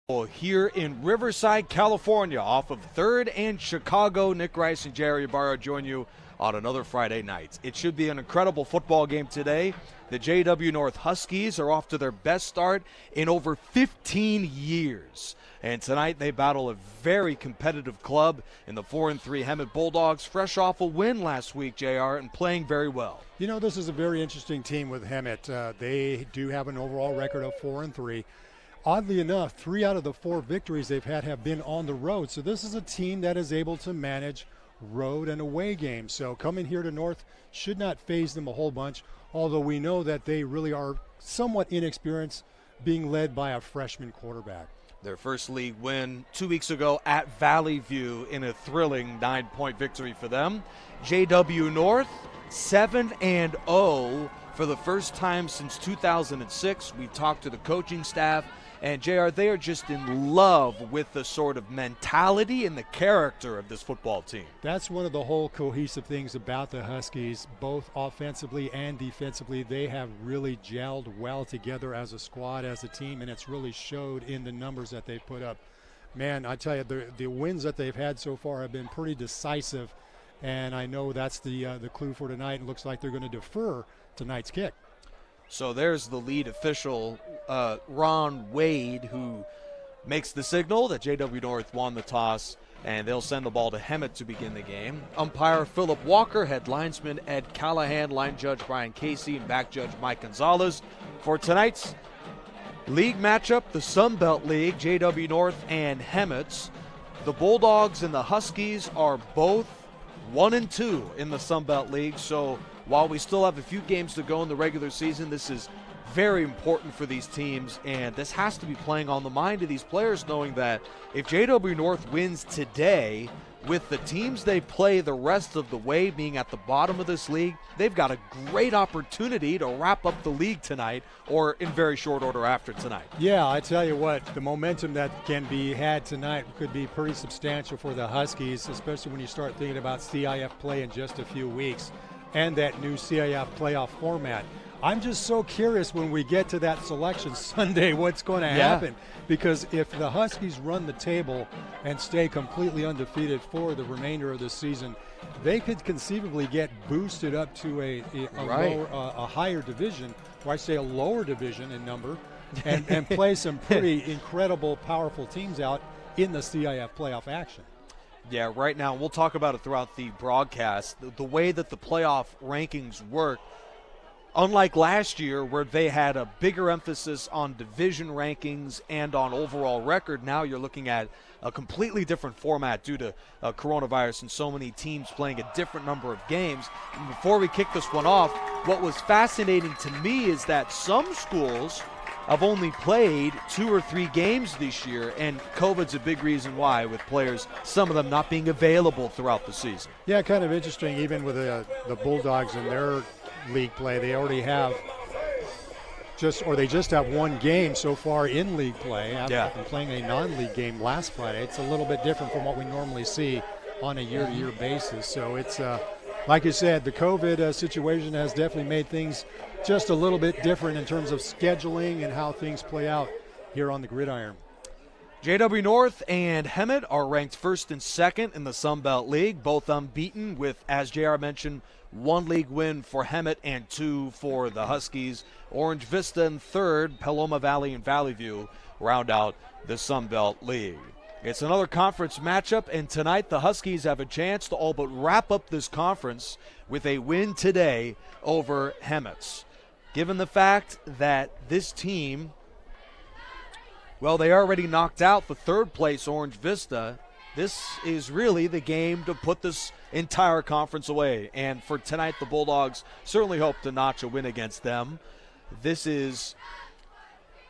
Here in Riverside, California, off of 3rd and Chicago. Nick Rice and Jerry Ibarra join you on another Friday night. It should be an incredible football game today. The JW North Huskies are off to their best start in over 15 years. And tonight they battle a very competitive club in the 4-3 Hemet Bulldogs, fresh off a win last week, JR, and playing very well. You know, this is a very interesting team with Hemet. They do have an overall record of 4-3. Oddly enough, 3 out of the 4 victories they've had have been on the road. So this is a team that is able to manage road and away games. So coming here to North should not faze them a whole bunch, although we know that they really are somewhat inexperienced, being led by a freshman quarterback. Their first league win 2 weeks ago at Valley View in a thrilling 9-point victory for them. JW North 7-0 for the first time since 2006. We talked to the coaching staff, and JR, they are just in love with the sort of mentality and the character of this football team. That's one of the whole cohesive things about the Huskies, both offensively and defensively. They have really gelled well together as a squad, as a team, and it's really showed in the numbers that they've put up. Man, I tell you, the wins that they've had so far have been pretty decisive, and I know that's the clue for tonight. It looks like they're going to defer tonight's kick. So there's the lead official, Ron Wade, who makes the signal that JW North won the toss, and they'll send the ball to Hemet to begin the game. Umpire Philip Walker, head linesman Ed Callahan, line judge Brian Casey, and back judge Mike Gonzalez. For tonight's league matchup, the Sun Belt League, JW North and Hemet. The Bulldogs and the Huskies are both 1-2 in the Sun Belt League, so while we still have a few games to go in the regular season, this is very important for these teams, and this has to be playing on the mind of these players, knowing that if JW North wins today, with the teams they play the rest of the way being at the bottom of this league, they've got a great opportunity to wrap up the league tonight, or in very short order after tonight. Yeah, I tell you what, the momentum that can be had tonight could be pretty substantial for the Huskies, especially when you start thinking about CIF play in just a few weeks and that new CIF playoff format. I'm just so curious when we get to that selection Sunday what's going to happen, because if the Huskies run the table and stay completely undefeated for the remainder of the season, they could conceivably get boosted up to a higher division, or I say a lower division in number, and play some pretty incredible, powerful teams out in the CIF playoff action. Yeah, right now, we'll talk about it throughout the broadcast. The way that the playoff rankings work, unlike last year where they had a bigger emphasis on division rankings and on overall record, now you're looking at a completely different format due to coronavirus and so many teams playing a different number of games. And before we kick this one off, what was fascinating to me is that some schools have only played 2 or 3 games this year, and COVID's a big reason why, with players, some of them not being available throughout the season. Yeah, kind of interesting, even with the Bulldogs in their league play. They already have just have 1 game so far in league play after playing a non-league game last Friday. It's a little bit different from what we normally see on a year-to-year basis. So it's, like you said, the COVID situation has definitely made things just a little bit different in terms of scheduling and how things play out here on the gridiron. JW North and Hemet are ranked 1st and 2nd in the Sun Belt League, both unbeaten with, as JR mentioned, 1 league win for Hemet and 2 for the Huskies. Orange Vista in 3rd, Paloma Valley and Valley View round out the Sun Belt League. It's another conference matchup, and tonight the Huskies have a chance to all but wrap up this conference with a win today over Hemet. Given the fact that this team, well, they already knocked out the 3rd place Orange Vista, this is really the game to put this entire conference away. And for tonight, the Bulldogs certainly hope to notch a win against them. This is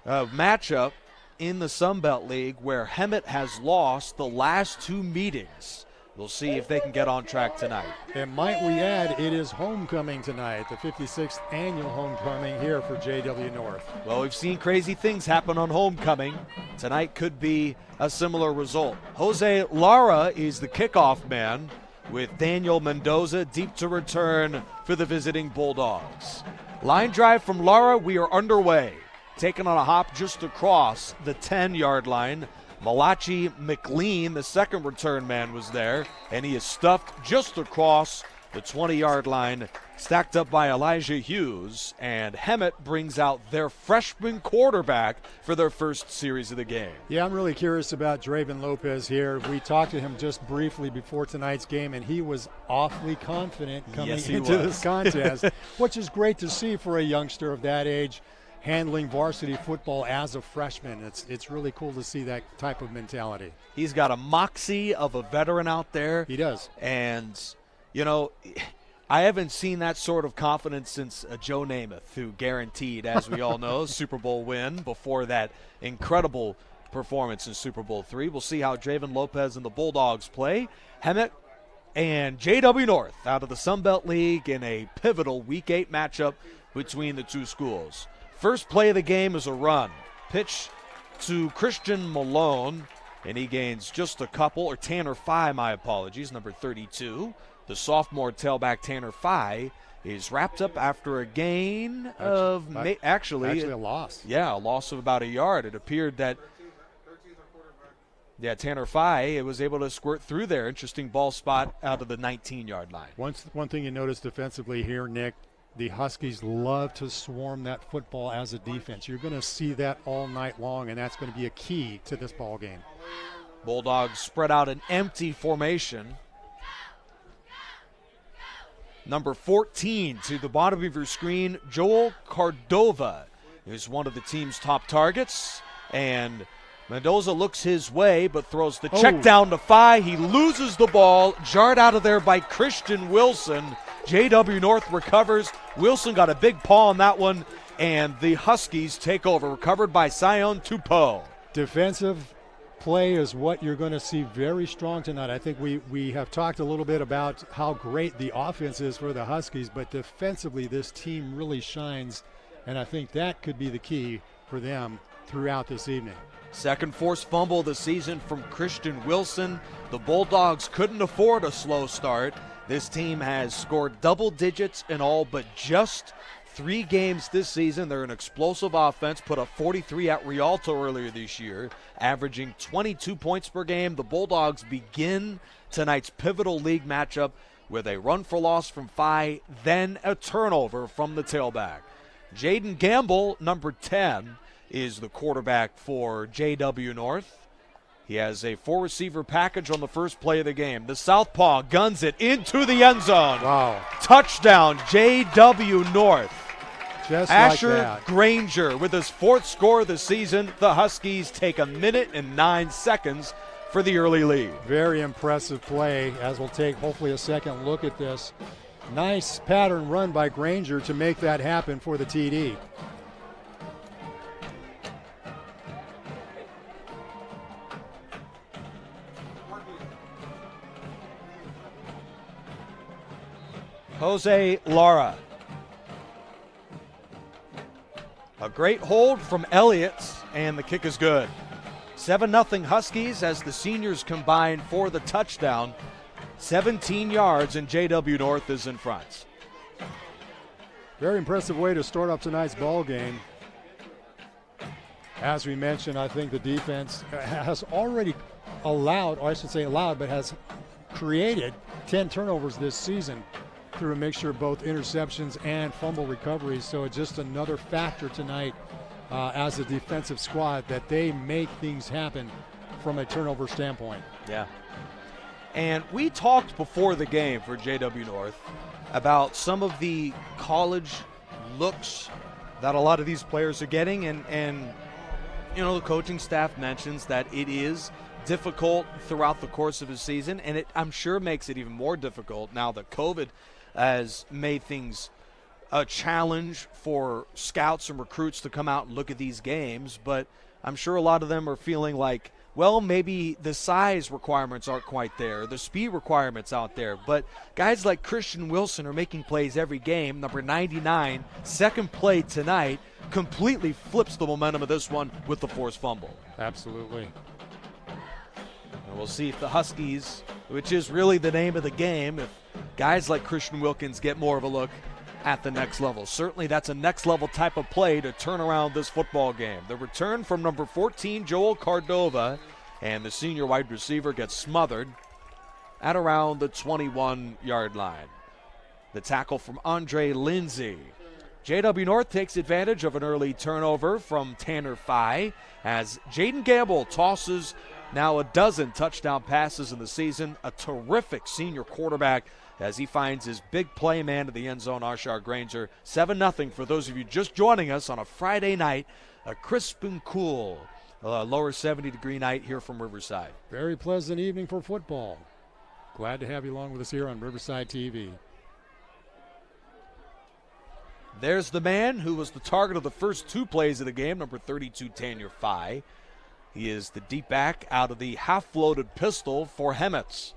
a matchup in the Sun Belt League where Hemet has lost the last 2 meetings. We'll see if they can get on track tonight. And might we add, it is homecoming tonight, the 56th annual homecoming here for JW North. Well, we've seen crazy things happen on homecoming. Tonight could be a similar result. Jose Lara is the kickoff man, with Daniel Mendoza deep to return for the visiting Bulldogs. Line drive from Lara, we are underway. taken on a hop just across the 10-yard line. Malachi McLean, the second return man, was there, and he is stuffed just across the 20-yard line, stacked up by Elijah Hughes, and Hemet brings out their freshman quarterback for their first series of the game. Yeah, I'm really curious about Draven Lopez here. We talked to him just briefly before tonight's game, and he was awfully confident coming into this contest, which is great to see for a youngster of that age handling varsity football as a freshman. It's really cool to see that type of mentality. He's got a moxie of a veteran out there. He does. And, you know, I haven't seen that sort of confidence since Joe Namath, who guaranteed, as we all know, Super Bowl win before that incredible performance in Super Bowl III. We'll see how Draven Lopez and the Bulldogs play. Hemet and J.W. North out of the Sun Belt League in a pivotal Week 8 matchup between the two schools. First play of the game is a run. Pitch to Christian Malone, and he gains just a couple, or Tanner Fye, my apologies, number 32. The sophomore tailback Tanner Fye is wrapped up after a gain of actually a loss. Yeah, a loss of about a yard. It appeared that Tanner Fye was able to squirt through there. Interesting ball spot out of the 19-yard line. One thing you notice defensively here, Nick, the Huskies love to swarm that football as a defense. You're going to see that all night long, and that's going to be a key to this ball game. Bulldogs spread out an empty formation. Number 14 to the bottom of your screen, Joel Cordova is one of the team's top targets. And Mendoza looks his way but throws the check down to Fye. He loses the ball, jarred out of there by Christian Wilson. J.W. North recovers. Wilson got a big paw on that one, and the Huskies take over, recovered by Sion Tupou. Defensive play is what you're going to see very strong tonight. I think we have talked a little bit about how great the offense is for the Huskies, but defensively this team really shines, and I think that could be the key for them throughout this evening. Second forced fumble of the season from Christian Wilson. The Bulldogs couldn't afford a slow start. This team has scored double digits in all but just 3 games this season. They're an explosive offense, put up 43 at Rialto earlier this year, averaging 22 points per game. The Bulldogs begin tonight's pivotal league matchup with a run for loss from Fye, then a turnover from the tailback. Jaden Gamble, number 10, is the quarterback for J.W. North. He has a 4-receiver package on the first play of the game. The southpaw guns it into the end zone. Wow. Touchdown, J.W. North. Just Asher like that. Granger with his 4th score of the season. The Huskies take 1 minute and 9 seconds for the early lead. Very impressive play, as we'll take hopefully a second look at this. Nice pattern run by Granger to make that happen for the TD. Jose Lara. A great hold from Elliott, and the kick is good. 7-0 Huskies as the seniors combine for the touchdown. 17 yards, and J.W. North is in front. Very impressive way to start up tonight's ball game. As we mentioned, I think the defense has already allowed, or I should say allowed, but has created 10 turnovers this season through a mixture of both interceptions and fumble recoveries. So it's just another factor tonight as a defensive squad that they make things happen from a turnover standpoint. Yeah. And we talked before the game for J.W. North about some of the college looks that a lot of these players are getting. And you know, the coaching staff mentions that it is difficult throughout the course of the season, and it, I'm sure, makes it even more difficult now that COVID has made things a challenge for scouts and recruits to come out and look at these games. But I'm sure a lot of them are feeling like, well, maybe the size requirements aren't quite there, the speed requirements out there. But guys like Christian Wilson are making plays every game. Number 99, second play tonight, completely flips the momentum of this one with the forced fumble. Absolutely. And we'll see if the Huskies, which is really the name of the game, if guys like Christian Wilkins get more of a look at the next level. Certainly that's a next level type of play to turn around this football game. The return from number 14, Joel Cordova, and the senior wide receiver gets smothered at around the 21-yard line. The tackle from Andre Lindsay. JW North takes advantage of an early turnover from Tanner Fye as Jaden Gamble tosses now a dozen touchdown passes in the season. A terrific senior quarterback as he finds his big play man to the end zone, Arshar Granger. 7-0 for those of you just joining us on a Friday night, a crisp and cool lower 70-degree night here from Riverside. Very pleasant evening for football. Glad to have you along with us here on Riverside TV. There's the man who was the target of the first two plays of the game, number 32, Tanner Fye. He is the deep back out of the half-loaded pistol for Hemets.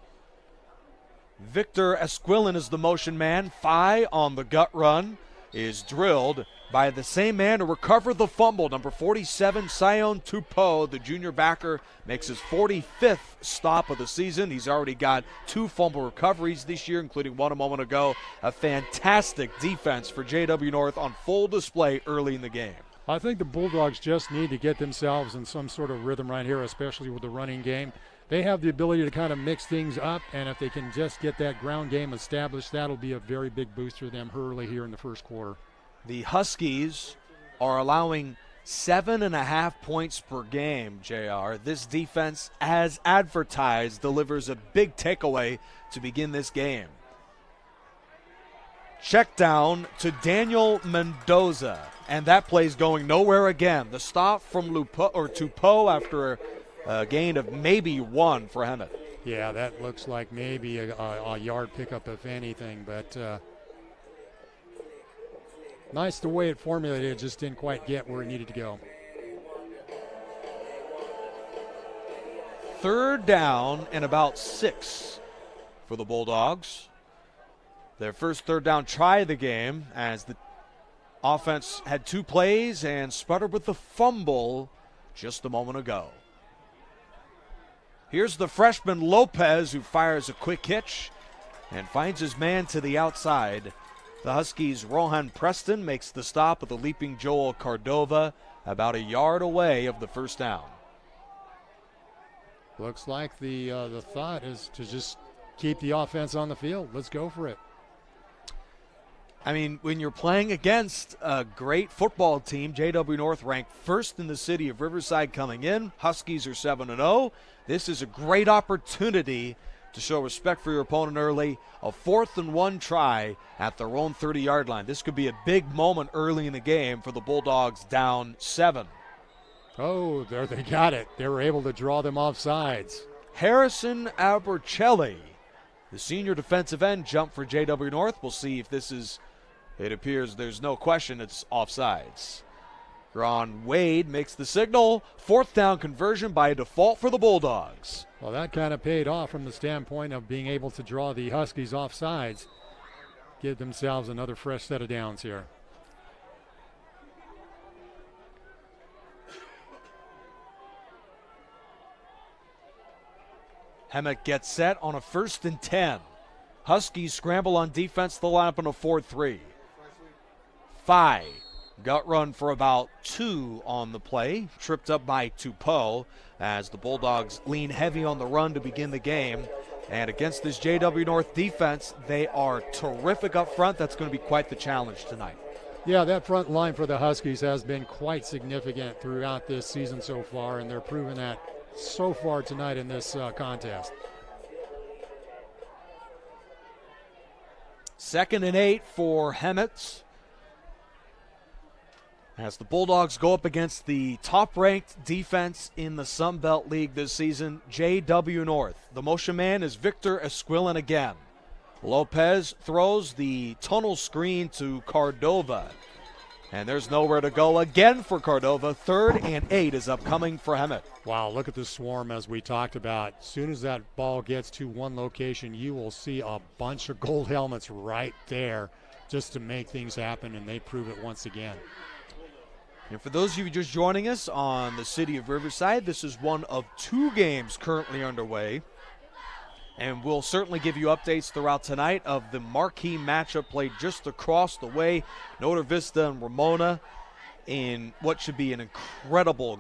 Victor Esquilin is the motion man. Fye on the gut run is drilled by the same man who recovered the fumble, number 47, Sion Tupou. The junior backer makes his 45th stop of the season. He's already got 2 fumble recoveries this year, including one a moment ago. A fantastic defense for JW North on full display early in the game. I think the Bulldogs just need to get themselves in some sort of rhythm right here, especially with the running game. They have the ability to kind of mix things up, and if they can just get that ground game established, that'll be a very big boost for them early here in the first quarter. The Huskies are allowing 7.5 points per game, JR. This defense, as advertised, delivers a big takeaway to begin this game. Check down to Daniel Mendoza, and that play's going nowhere again. The stop from Tupou after a gain of maybe 1 for Hemet. Yeah, that looks like maybe a yard pickup, if anything, but nice the way it formulated. It just didn't quite get where it needed to go. 3rd down and about 6 for the Bulldogs. Their first 3rd down try of the game as the offense had 2 plays and sputtered with the fumble just a moment ago. Here's the freshman Lopez, who fires a quick hitch and finds his man to the outside. The Huskies' Rohan Preston makes the stop with the leaping Joel Cordova about a yard away of the first down. Looks like the thought is to just keep the offense on the field. Let's go for it. I mean, when you're playing against a great football team, JW North ranked 1st in the city of Riverside coming in. Huskies are 7-0. This is a great opportunity to show respect for your opponent early. A 4th and 1 try at their own 30-yard line. This could be a big moment early in the game for the Bulldogs down 7. Oh, there they got it. They were able to draw them off sides. Harrison Albercelli, the senior defensive end, jumped for JW North. We'll see if this is, it appears there's no question it's offsides. Ron Wade makes the signal. 4th down conversion by default for the Bulldogs. Well, that kind of paid off from the standpoint of being able to draw the Huskies off sides. Give themselves another fresh set of downs here. Hemet gets set on a 1st and 10. Huskies scramble on defense. They'll line up in a 4-3. Fye, gut run for about 2 on the play. Tripped up by Tupou as the Bulldogs lean heavy on the run to begin the game. And against this JW North defense, they are terrific up front. That's going to be quite the challenge tonight. Yeah, that front line for the Huskies has been quite significant throughout this season so far, and they're proving that so far tonight in this contest. 2nd and 8 for Hemets. As the Bulldogs go up against the top-ranked defense in the Sun Belt League this season, JW North. The motion man is Victor Esquilin again. Lopez throws the tunnel screen to Cordova. And there's nowhere to go again for Cordova. 3rd and 8 is upcoming for Hemet. Wow, look at the swarm as we talked about. As soon as that ball gets to one location, you will see a bunch of gold helmets right there just to make things happen, and they prove it once again. And for those of you just joining us on the City of Riverside, this is one of 2 games currently underway And we'll certainly give you updates throughout tonight of the marquee matchup played just across the way, Notre Vista and Ramona, in what should be an incredible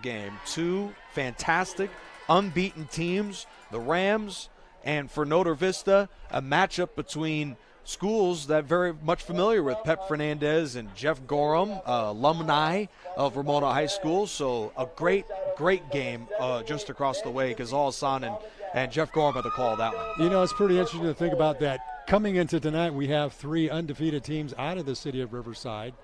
game. Two fantastic, unbeaten teams, the Rams, and for Notre Vista, a matchup between schools that very much familiar with Pep Fernandez and Jeff Gorham, alumni of Ramona High School. So a great game just across the way. Ghazal Hassan and Jeff Gorham had the call that one. You know, it's pretty interesting to think about that. Coming into tonight, we have 3 undefeated teams out of the city of Riverside,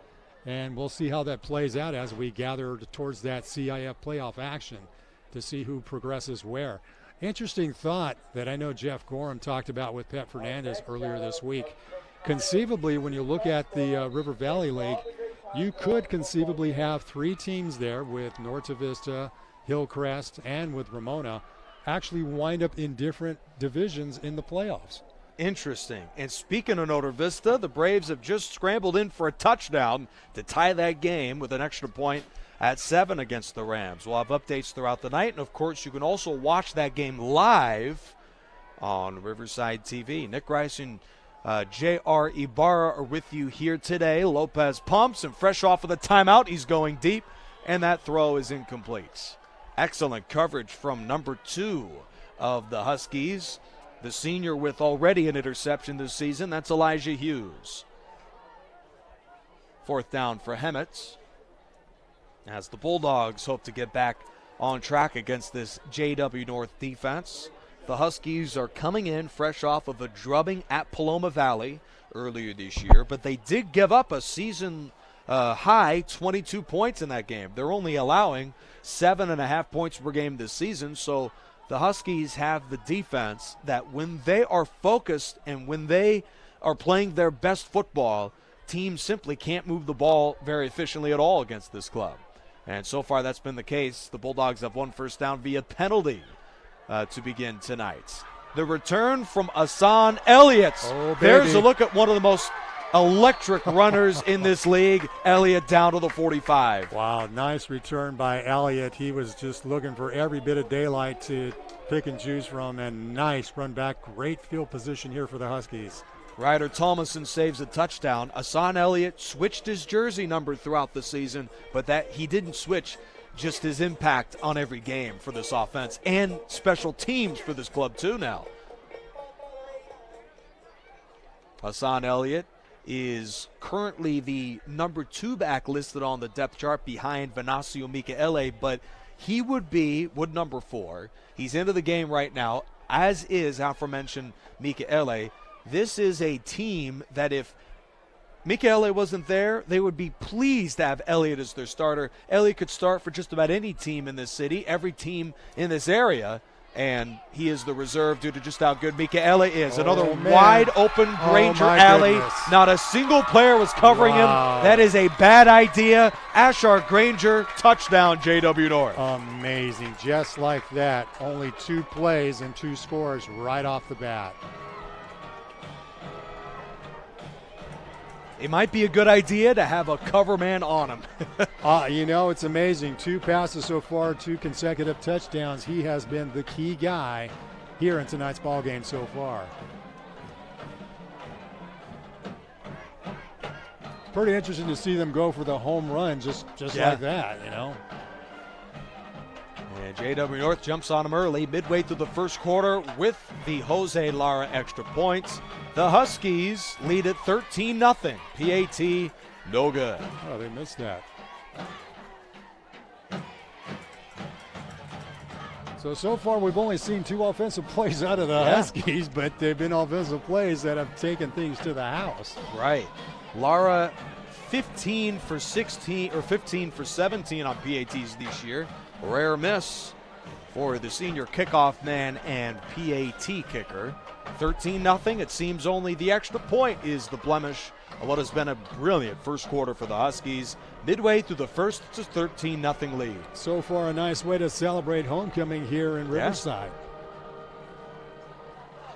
and we'll see how that plays out as we gather towards that CIF playoff action to see who progresses where. Interesting thought that I know Jeff Gorham talked about with Pep Fernandez earlier this week. Conceivably, when you look at the River Valley League, you could conceivably have 3 teams there with Norte Vista, Hillcrest, and with Ramona actually wind up in different divisions in the playoffs. Interesting. And speaking of Notre Vista, the Braves have just scrambled in for a touchdown to tie that game with an extra point at 7 against the Rams. We'll have updates throughout the night, and of course you can also watch that game live on Riverside TV. Nick Rice and J.R. Ibarra are with you here today. Lopez pumps, and fresh off of the timeout, he's going deep, and that throw is incomplete. Excellent coverage from number 2 of the Huskies, the senior with already an interception this season. That's Elijah Hughes. 4th down for Hemet, as the Bulldogs hope to get back on track against this JW North defense. The Huskies are coming in fresh off of a drubbing at Paloma Valley earlier this year, but they did give up a season high 22 points in that game. They're only allowing 7.5 points per game this season, so the Huskies have the defense that when they are focused and when they are playing their best football, teams simply can't move the ball very efficiently at all against this club. And so far that's been the case. The Bulldogs have 1 first down via penalty to begin tonight. The return from Hassan Elliott. Oh, there's a look at one of the most electric runners in this league. Elliott down to the 45. Wow, nice return by Elliott. He was just looking for every bit of daylight to pick and choose from, and nice run back. Great field position here for the Huskies. Ryder Thomason saves a touchdown. Hassan Elliott switched his jersey number throughout the season, but that he didn't switch just his impact on every game for this offense and special teams for this club too now. Hassan Elliott is currently the number 2 back listed on the depth chart behind Venancio Micaele, but he would number 4. He's into the game right now, as is aforementioned Micaele. This is a team that if Micaele wasn't there, they would be pleased to have Elliott as their starter. Elliott could start for just about any team in this city, every team in this area, and he is the reserve due to just how good Micaele is. Another wide open Granger alley. Goodness. Not a single player was covering him. Wow. That is a bad idea. Ashar Granger, touchdown, JW North. Amazing. Just like that. Only 2 plays and 2 scores right off the bat. It might be a good idea to have a cover man on him. You know, it's amazing. 2 passes so far, 2 consecutive touchdowns. He has been the key guy here in tonight's ball game so far. Pretty interesting to see them go for the home run just like that, you know. And JW North jumps on him early, midway through the first quarter with the Jose Lara extra points. The Huskies lead at 13-0. PAT, no good. Oh, they missed that. So far we've only seen 2 offensive plays out of the Huskies, but they've been offensive plays that have taken things to the house. Right. Lara 15 for 16 or 15 for 17 on PATs this year. Rare miss for the senior kickoff man and PAT kicker. 13-0. It seems only the extra point is the blemish of what has been a brilliant first quarter for the Huskies. Midway through the first, it's a 13-0 lead. So far, a nice way to celebrate homecoming here in Riverside.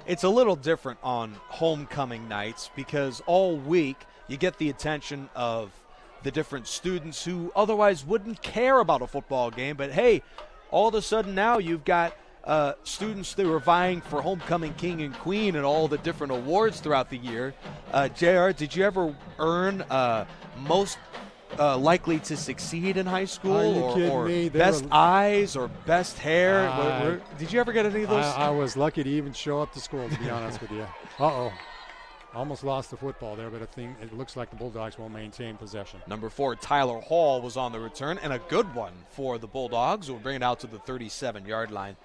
It's a little different on homecoming nights because all week you get the attention of the different students who otherwise wouldn't care about a football game. But, hey, all of a sudden now you've got students that were vying for Homecoming King and Queen and all the different awards throughout the year. JR, did you ever earn most likely to succeed in high school, or best eyes, or best hair? Did you ever get any of those? I was lucky to even show up to school, to be honest with you. Almost lost the football there, but it looks like the Bulldogs will maintain possession. Number 4, Tyler Hall, was on the return, and a good one for the Bulldogs. We'll bring it out to the 37-yard line.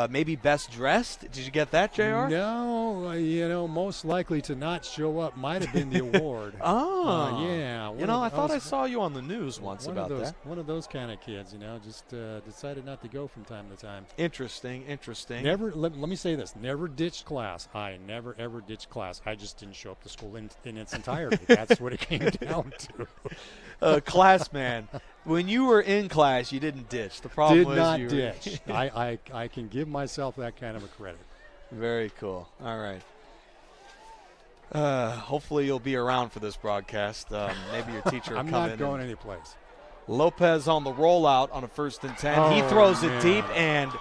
Maybe best dressed? Did you get that, JR? No, most likely to not show up might have been the award. Yeah. I thought I saw you on the news once about that. One of those kind of kids, just decided not to go from time to time. Interesting. Never. Let me say this: never ditched class. I never ever ditched class. I just didn't show up to school in its entirety. That's what it came down to. Class man. When you were in class, you didn't ditch. The problem was you did not ditch. I can give myself that kind of a credit. Very cool. All right. Hopefully you'll be around for this broadcast. Maybe your teacher will come in. I'm not going anyplace. Lopez on the rollout on a 1st and 10. He throws it deep, and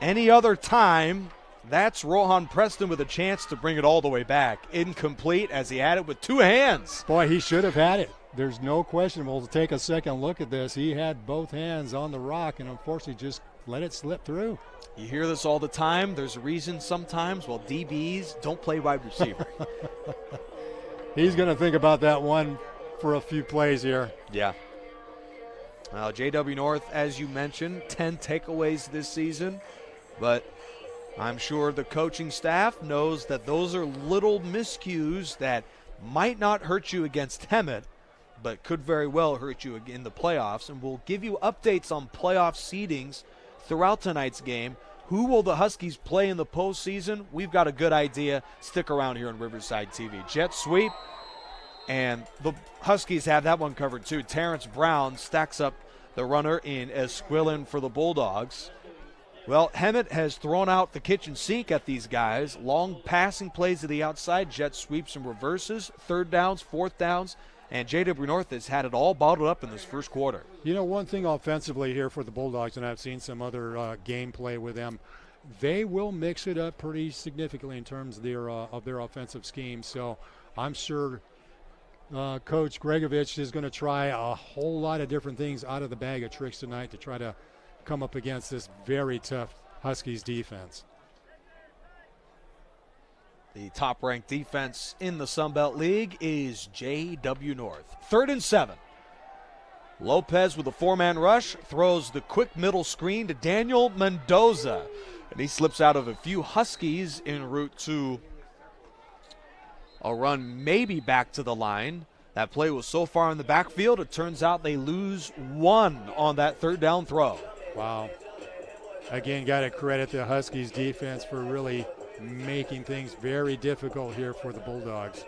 any other time, that's Rohan Preston with a chance to bring it all the way back. Incomplete, as he had it with 2 hands. Boy, he should have had it. There's no question. We'll take a second look at this. He had both hands on the rock and unfortunately just let it slip through. You hear this all the time. There's a reason sometimes. Well, DBs don't play wide receiver. He's going to think about that one for a few plays here. Yeah. JW North, as you mentioned, 10 takeaways this season. But I'm sure the coaching staff knows that those are little miscues that might not hurt you against Hemet, but could very well hurt you in the playoffs. And we'll give you updates on playoff seedings throughout tonight's game. Who will the Huskies play in the postseason? We've got a good idea. Stick around here on Riverside TV. Jet sweep, and the Huskies have that one covered too. Terrence Brown stacks up the runner in Esquilin for the Bulldogs. Well, Hemet has thrown out the kitchen sink at these guys. Long passing plays to the outside, jet sweeps and reverses, 3rd downs, 4th downs. And JW North has had it all bottled up in this first quarter. One thing offensively here for the Bulldogs, and I've seen some other gameplay with them, they will mix it up pretty significantly in terms of their offensive scheme. So I'm sure Coach Gregovich is going to try a whole lot of different things out of the bag of tricks tonight to try to come up against this very tough Huskies defense. The top-ranked defense in the Sun Belt League is JW North. 3rd and 7. Lopez with a 4-man rush throws the quick middle screen to Daniel Mendoza. And he slips out of a few Huskies en route to a run maybe back to the line. That play was so far in the backfield, it turns out they lose 1 on that 3rd down throw. Wow. Again, got to credit the Huskies defense for really making things very difficult here for the Bulldogs.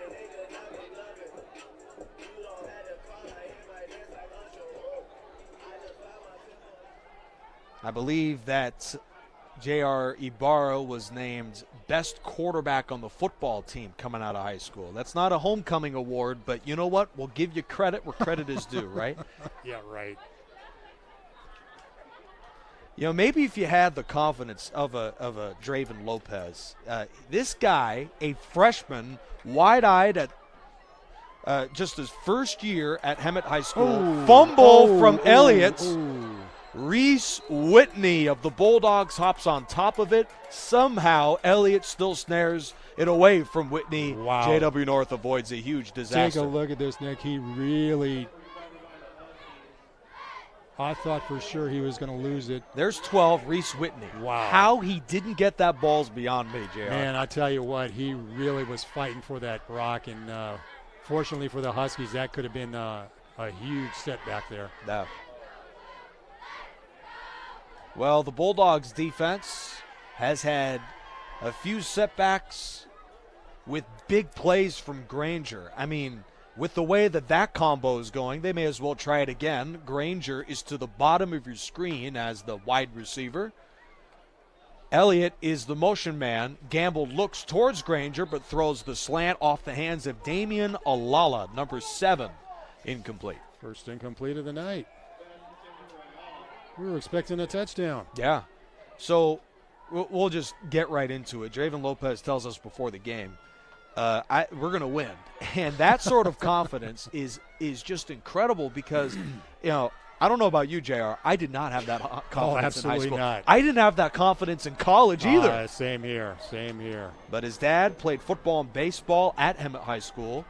I believe that J.R. Ibarra was named best quarterback on the football team coming out of high school. That's not a homecoming award, but you know what? We'll give you credit where credit is due, right? Yeah, right. Maybe if you had the confidence of a Draven Lopez, this guy, a freshman, wide-eyed at just his first year at Hemet High School, fumble from Elliott. Reese Whitney of the Bulldogs hops on top of it. Somehow, Elliott still snares it away from Whitney. Wow. JW North avoids a huge disaster. Take a look at this, Nick. He really... I thought for sure he was going to lose it. There's 12, Reese Whitney. Wow. How he didn't get that ball's beyond me, JR. Man, I tell you what, he really was fighting for that rock, and fortunately for the Huskies, that could have been a huge setback there. No. Well, the Bulldogs defense has had a few setbacks with big plays from Granger. I mean, with the way that combo is going, they may as well try it again. Granger is to the bottom of your screen as the wide receiver. Elliott is the motion man. Gamble looks towards Granger but throws the slant off the hands of Damian Alala, number 7, incomplete. First incomplete of the night. We were expecting a touchdown. Yeah. So we'll just get right into it. Draven Lopez tells us before the game, we're going to win. And that sort of confidence is just incredible because, I don't know about you, JR. I did not have that confidence in high school. Not. I didn't have that confidence in college either. Same here. But his dad played football and baseball at Hemet High School,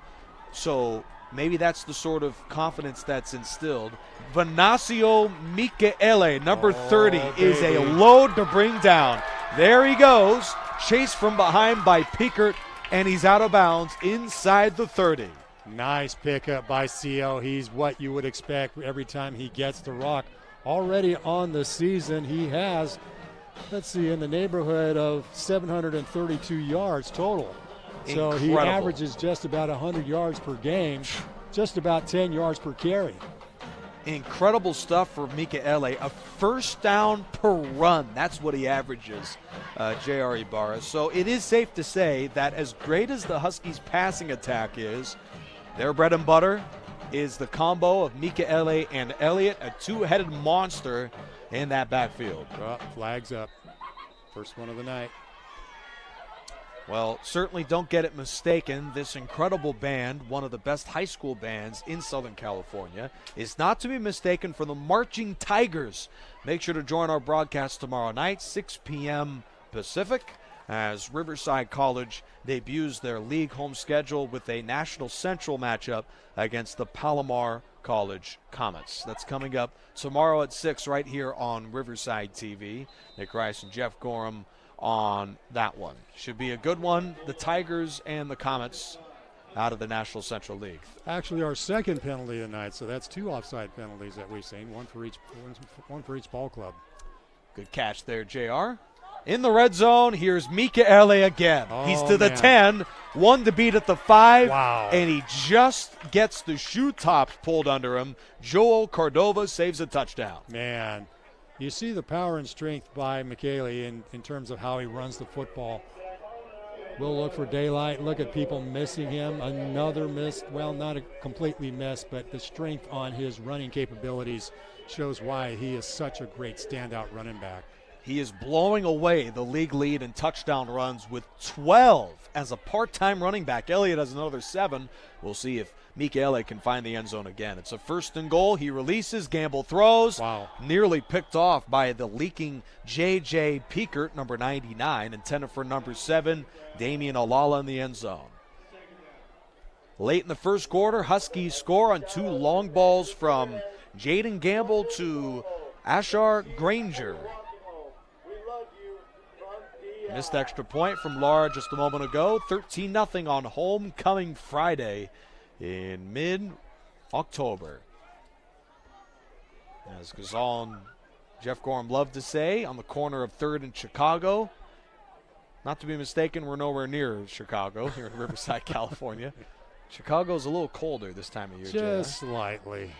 so maybe that's the sort of confidence that's instilled. Venancio Michele, number 30, is a load to bring down. There he goes, chased from behind by Pickert, and he's out of bounds inside the 30. Nice pickup by CO. He's what you would expect every time he gets the rock. Already on the season, he has, in the neighborhood of 732 yards total. So Incredible. he averages just about 100 yards per game, just about 10 yards per carry. Incredible stuff for Michele. A first down per run. That's what he averages, J.R. Ibarra. So it is safe to say that as great as the Huskies' passing attack is, their bread and butter is the combo of Michele and Elliott, a two-headed monster in that backfield. Well, flags up. First one of the night. Well, certainly don't get it mistaken. This incredible band, one of the best high school bands in Southern California, is not to be mistaken for the Marching Tigers. Make sure to join our broadcast tomorrow night, 6 p.m. Pacific, as Riverside College debuts their league home schedule with a National Central matchup against the Palomar College Comets. That's coming up tomorrow at 6 right here on Riverside TV. Nick Rice and Jeff Gorham on that one. Should be a good one. The Tigers and the Comets out of the National Central League. Actually, our second penalty tonight, so that's 2 offside penalties that we've seen, one for each ball club. Good catch there, JR. In the red zone, here's Michele again. He's to the 10, one to beat at the 5, and he just gets the shoe tops pulled under him. Joel Cordova saves a touchdown. Man, you see the power and strength by Michele in terms of how he runs the football. We'll look for daylight, look at people missing him. Another miss, well, not a completely miss, but the strength on his running capabilities shows why he is such a great standout running back. He is blowing away the league lead in touchdown runs with 12 as a part-time running back. Elliott has another 7. We'll see if Michele can find the end zone again. It's a 1st and goal. He releases. Gamble throws. Wow. Nearly picked off by the leaking J.J. Pickert, number 99, intended for number 7, Damian Alala in the end zone. Late in the first quarter, Huskies score on 2 long balls from Jaden Gamble to Ashar Granger. Missed extra point from Lara just a moment ago. 13-0 on homecoming Friday in mid-October. As Gazal and Jeff Gorham love to say, on the corner of 3rd and Chicago. Not to be mistaken, we're nowhere near Chicago here in Riverside, California. Chicago's a little colder this time of year, Just slightly.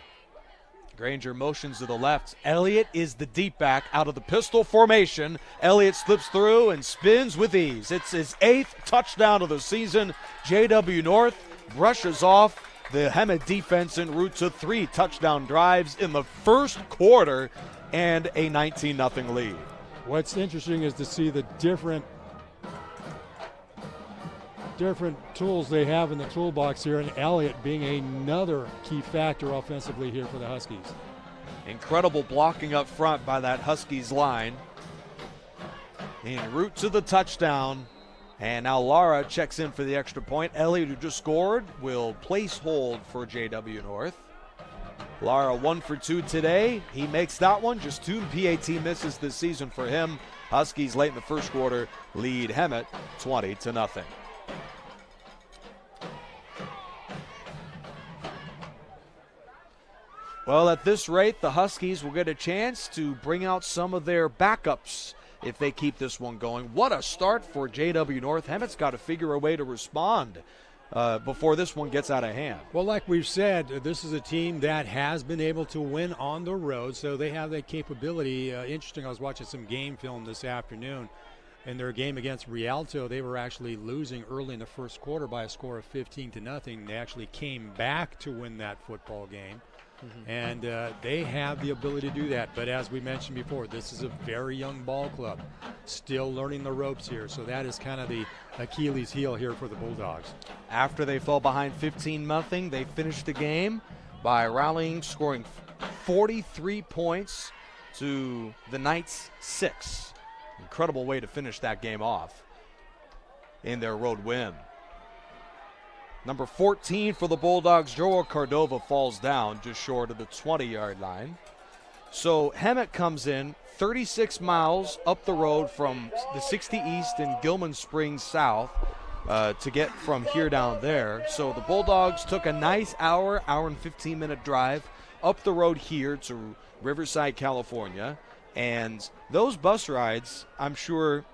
Granger motions to the left. Elliott is the deep back out of the pistol formation. Elliott slips through and spins with ease. It's his 8th touchdown of the season. J.W. North brushes off the Hemet defense en route to 3 touchdown drives in the first quarter and a 19-0 lead. What's interesting is to see the different tools they have in the toolbox here, and Elliott being another key factor offensively here for the Huskies. Incredible blocking up front by that Huskies line. En route to the touchdown. And now Lara checks in for the extra point. Elliott, who just scored, will place hold for J.W. North. Lara 1 for 2 today. He makes that one. Just 2 PAT misses this season for him. Huskies late in the first quarter lead Hemet 20-0. Well, at this rate, the Huskies will get a chance to bring out some of their backups if they keep this one going. What a start for J.W. North. Hemet's got to figure a way to respond before this one gets out of hand. Well, like we've said, this is a team that has been able to win on the road, so they have that capability. Interesting, I was watching some game film this afternoon. In their game against Rialto, they were actually losing early in the first quarter by a score of 15-0. They actually came back to win that football game. And they have the ability to do that. But as we mentioned before, this is a very young ball club, still learning the ropes here. So that is kind of the Achilles heel here for the Bulldogs. After they fell behind 15-0, they finished the game by rallying, scoring 43 points to the Knights 6. Incredible way to finish that game off in their road win. Number 14 for the Bulldogs, Joel Cordova, falls down just short of the 20-yard line. So Hemet comes in 36 miles up the road from the 60 East and Gilman Springs South to get from here down there. So the Bulldogs took a nice hour and 15-minute drive up the road here to Riverside, California. And those bus rides, I'm sure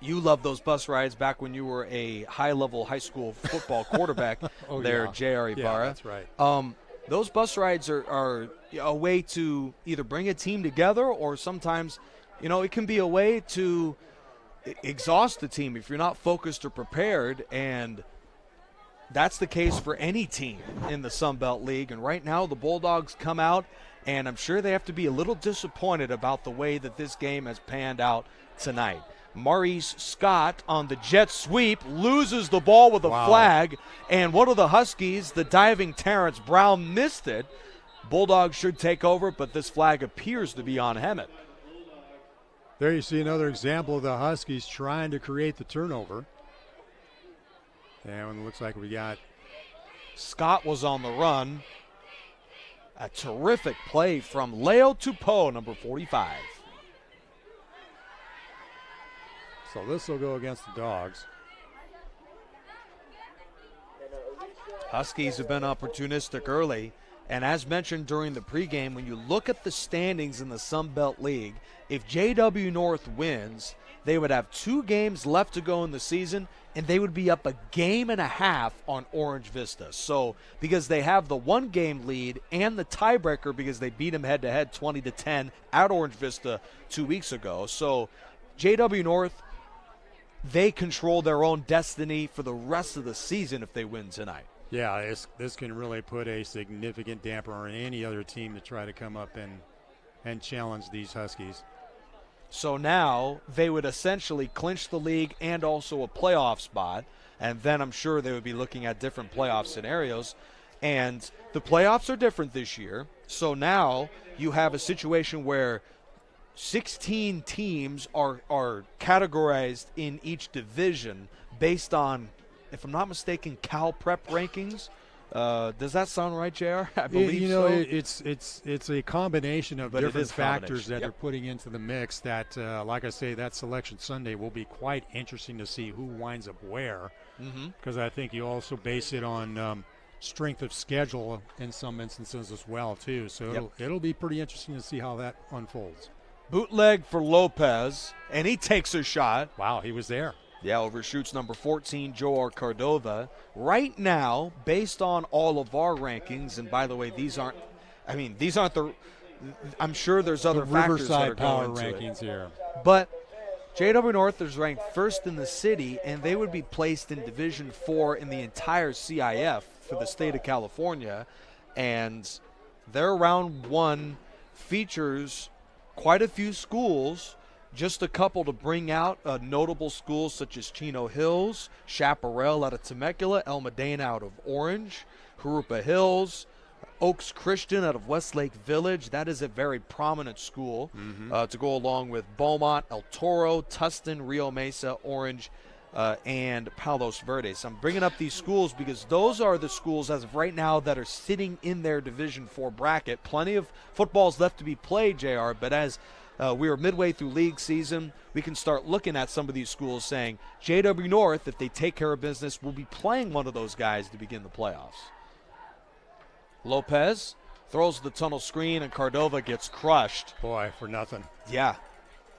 you loved those bus rides back when you were a high-level high school football quarterback there, yeah. J.R. Ibarra. Yeah, that's right. Those bus rides are a way to either bring a team together, or sometimes, it can be a way to exhaust the team if you're not focused or prepared. And that's the case for any team in the Sun Belt League. And right now the Bulldogs come out, and I'm sure they have to be a little disappointed about the way that this game has panned out tonight. Maurice Scott on the jet sweep loses the ball with a flag, and one of the Huskies, the diving Terrence Brown, missed it. Bulldogs should take over, but this flag appears to be on Hemet. There you see another example of the Huskies trying to create the turnover. And it looks like we got Scott was on the run. A terrific play from Leo Tupou, number 45. So this will go against the Dogs. Huskies have been opportunistic early. And as mentioned during the pregame, when you look at the standings in the Sun Belt League, if JW North wins, they would have 2 games left to go in the season, and they would be up a game and a half on Orange Vista. So because they have the 1-game lead and the tiebreaker because they beat them head-to-head 20-10 at Orange Vista 2 weeks ago. So JW North, they control their own destiny for the rest of the season if they win tonight. Yeah, this can really put a significant damper on any other team to try to come up and challenge these Huskies. So now they would essentially clinch the league and also a playoff spot, and then I'm sure they would be looking at different playoff scenarios. And the playoffs are different this year, so now you have a situation where 16 teams are categorized in each division based on, if I'm not mistaken, Cal Prep rankings. Does that sound right, JR? I believe so. It's a combination of different factors that Yep. they're putting into the mix that, like I say, that Selection Sunday will be quite interesting to see who winds up where, because I think you also base it on strength of schedule in some instances as well, too. So it'll be pretty interesting to see how that unfolds. Bootleg for Lopez, and he takes a shot. Wow, he was there. Yeah, overshoots number 14, Joel Cordova. Right now, based on all of our rankings, and by the way, these aren't the, I'm sure there's other factors that are Riverside Power going into rankings it. here. But JW North is ranked first in the city, and they would be placed in Division 4 in the entire CIF for the state of California. And their round 1 features quite a few schools. Just a couple to bring out notable schools such as Chino Hills, Chaparral out of Temecula, El Medina out of Orange, Jurupa Hills, Oaks Christian out of Westlake Village. That is a very prominent school to go along with Beaumont, El Toro, Tustin, Rio Mesa, Orange, and Palos Verdes. I'm bringing up these schools because those are the schools as of right now that are sitting in their Division 4 bracket. Plenty of footballs left to be played, JR, but as we are midway through league season, we can start looking at some of these schools saying JW North, if they take care of business, will be playing one of those guys to begin the playoffs. Lopez throws the tunnel screen, and Cordova gets crushed. Boy, for nothing. Yeah,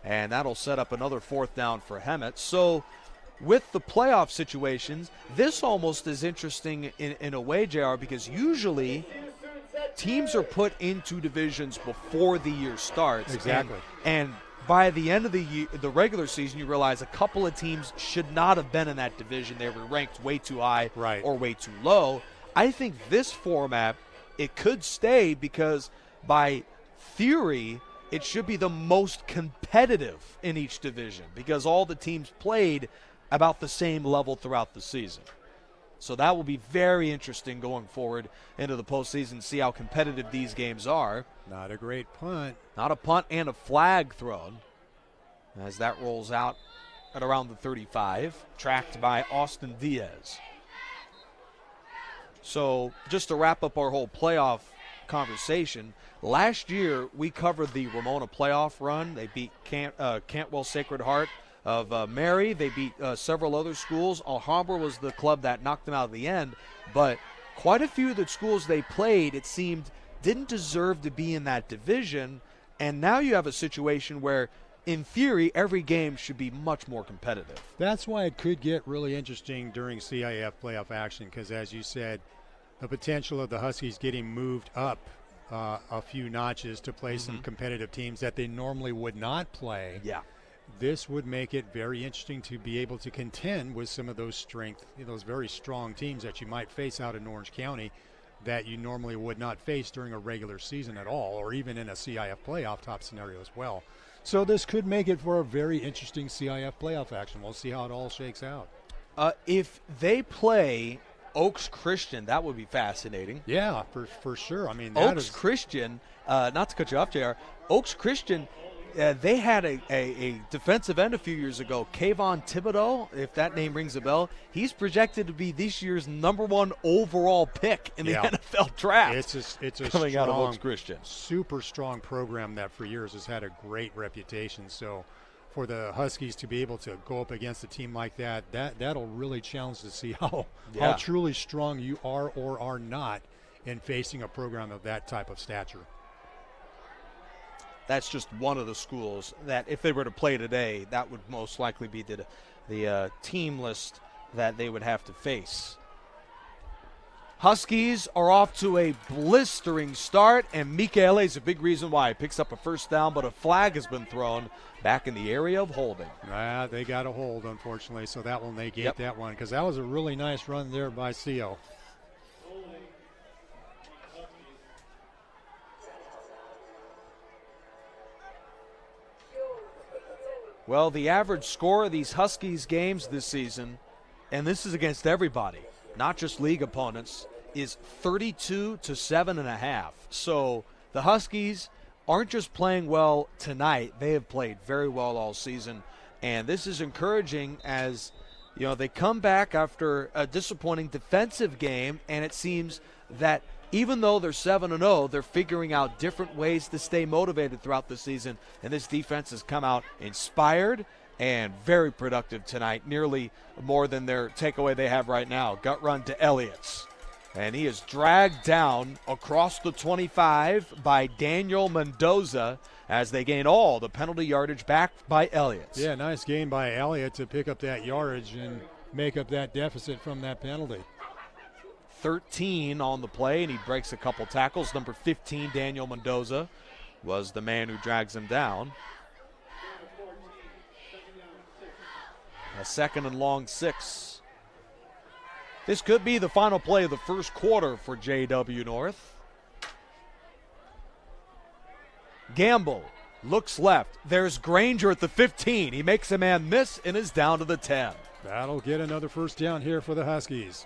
and that'll set up another 4th down for Hemet. So with the playoff situations, this almost is interesting in a way, JR, because usually teams are put into divisions before the year starts. Exactly. And by the end of the year, the regular season, you realize a couple of teams should not have been in that division. They were ranked way too high or way too low. I think this format it could stay because by theory, it should be the most competitive in each division because all the teams played about the same level throughout the season. So that will be very interesting going forward into the postseason, see how competitive these games are. Not a great punt. Not a punt and a flag thrown as that rolls out at around the 35, tracked by Austin Diaz. So just to wrap up our whole playoff conversation, last year we covered the Ramona playoff run. They beat Cantwell Sacred Heart of Mary. They beat several other schools. Alhambra was the club that knocked them out at the end, but quite a few of the schools they played, it seemed, didn't deserve to be in that division, and now you have a situation where, in theory, every game should be much more competitive. That's why it could get really interesting during CIF playoff action because, as you said, the potential of the Huskies getting moved up a few notches to play some competitive teams that they normally would not play. Yeah. This would make it very interesting to be able to contend with some of those those very strong teams that you might face out in Orange County that you normally would not face during a regular season at all, or even in a CIF playoff top scenario as well. So this could make it for a very interesting CIF playoff action. We'll see how it all shakes out. If they play Oaks Christian, that would be fascinating. Yeah, for sure. I mean, Oaks Christian, not to cut you off, JR, Oaks Christian, they had a defensive end a few years ago, Kayvon Thibodeau, if that name rings a bell. He's projected to be this year's #1 overall pick in the NFL draft. It's a coming strong, out of Oaks Christian. Super strong program that for years has had a great reputation. So for the Huskies to be able to go up against a team like that'll really challenge to see how truly strong you are or are not in facing a program of that type of stature. That's just one of the schools that if they were to play today, that would most likely be the team list that they would have to face. Huskies are off to a blistering start, and Michele is a big reason why. He picks up a first down, but a flag has been thrown back in the area of holding. They got a hold, unfortunately, so that will negate that one because that was a really nice run there by Seal. Well, the average score of these Huskies games this season, and this is against everybody, not just league opponents, is 32 to 7.5. So the Huskies aren't just playing well tonight. They have played very well all season. And this is encouraging as, you know, they come back after a disappointing defensive game, and it seems that even though they're 7-0, they're figuring out different ways to stay motivated throughout the season. And this defense has come out inspired and very productive tonight, nearly more than their takeaway they have right now. Gut run to Elliott's. And he is dragged down across the 25 by Daniel Mendoza as they gain all the penalty yardage back by Elliott's. Yeah, nice gain by Elliott to pick up that yardage and make up that deficit from that penalty. 13 on the play, and he breaks a couple tackles. Number 15, Daniel Mendoza, was the man who drags him down. A 2nd and long 6. This could be the final play of the first quarter for JW North. Gamble looks left. There's Granger at the 15. He makes a man miss and is down to the 10. That'll get another first down here for the Huskies.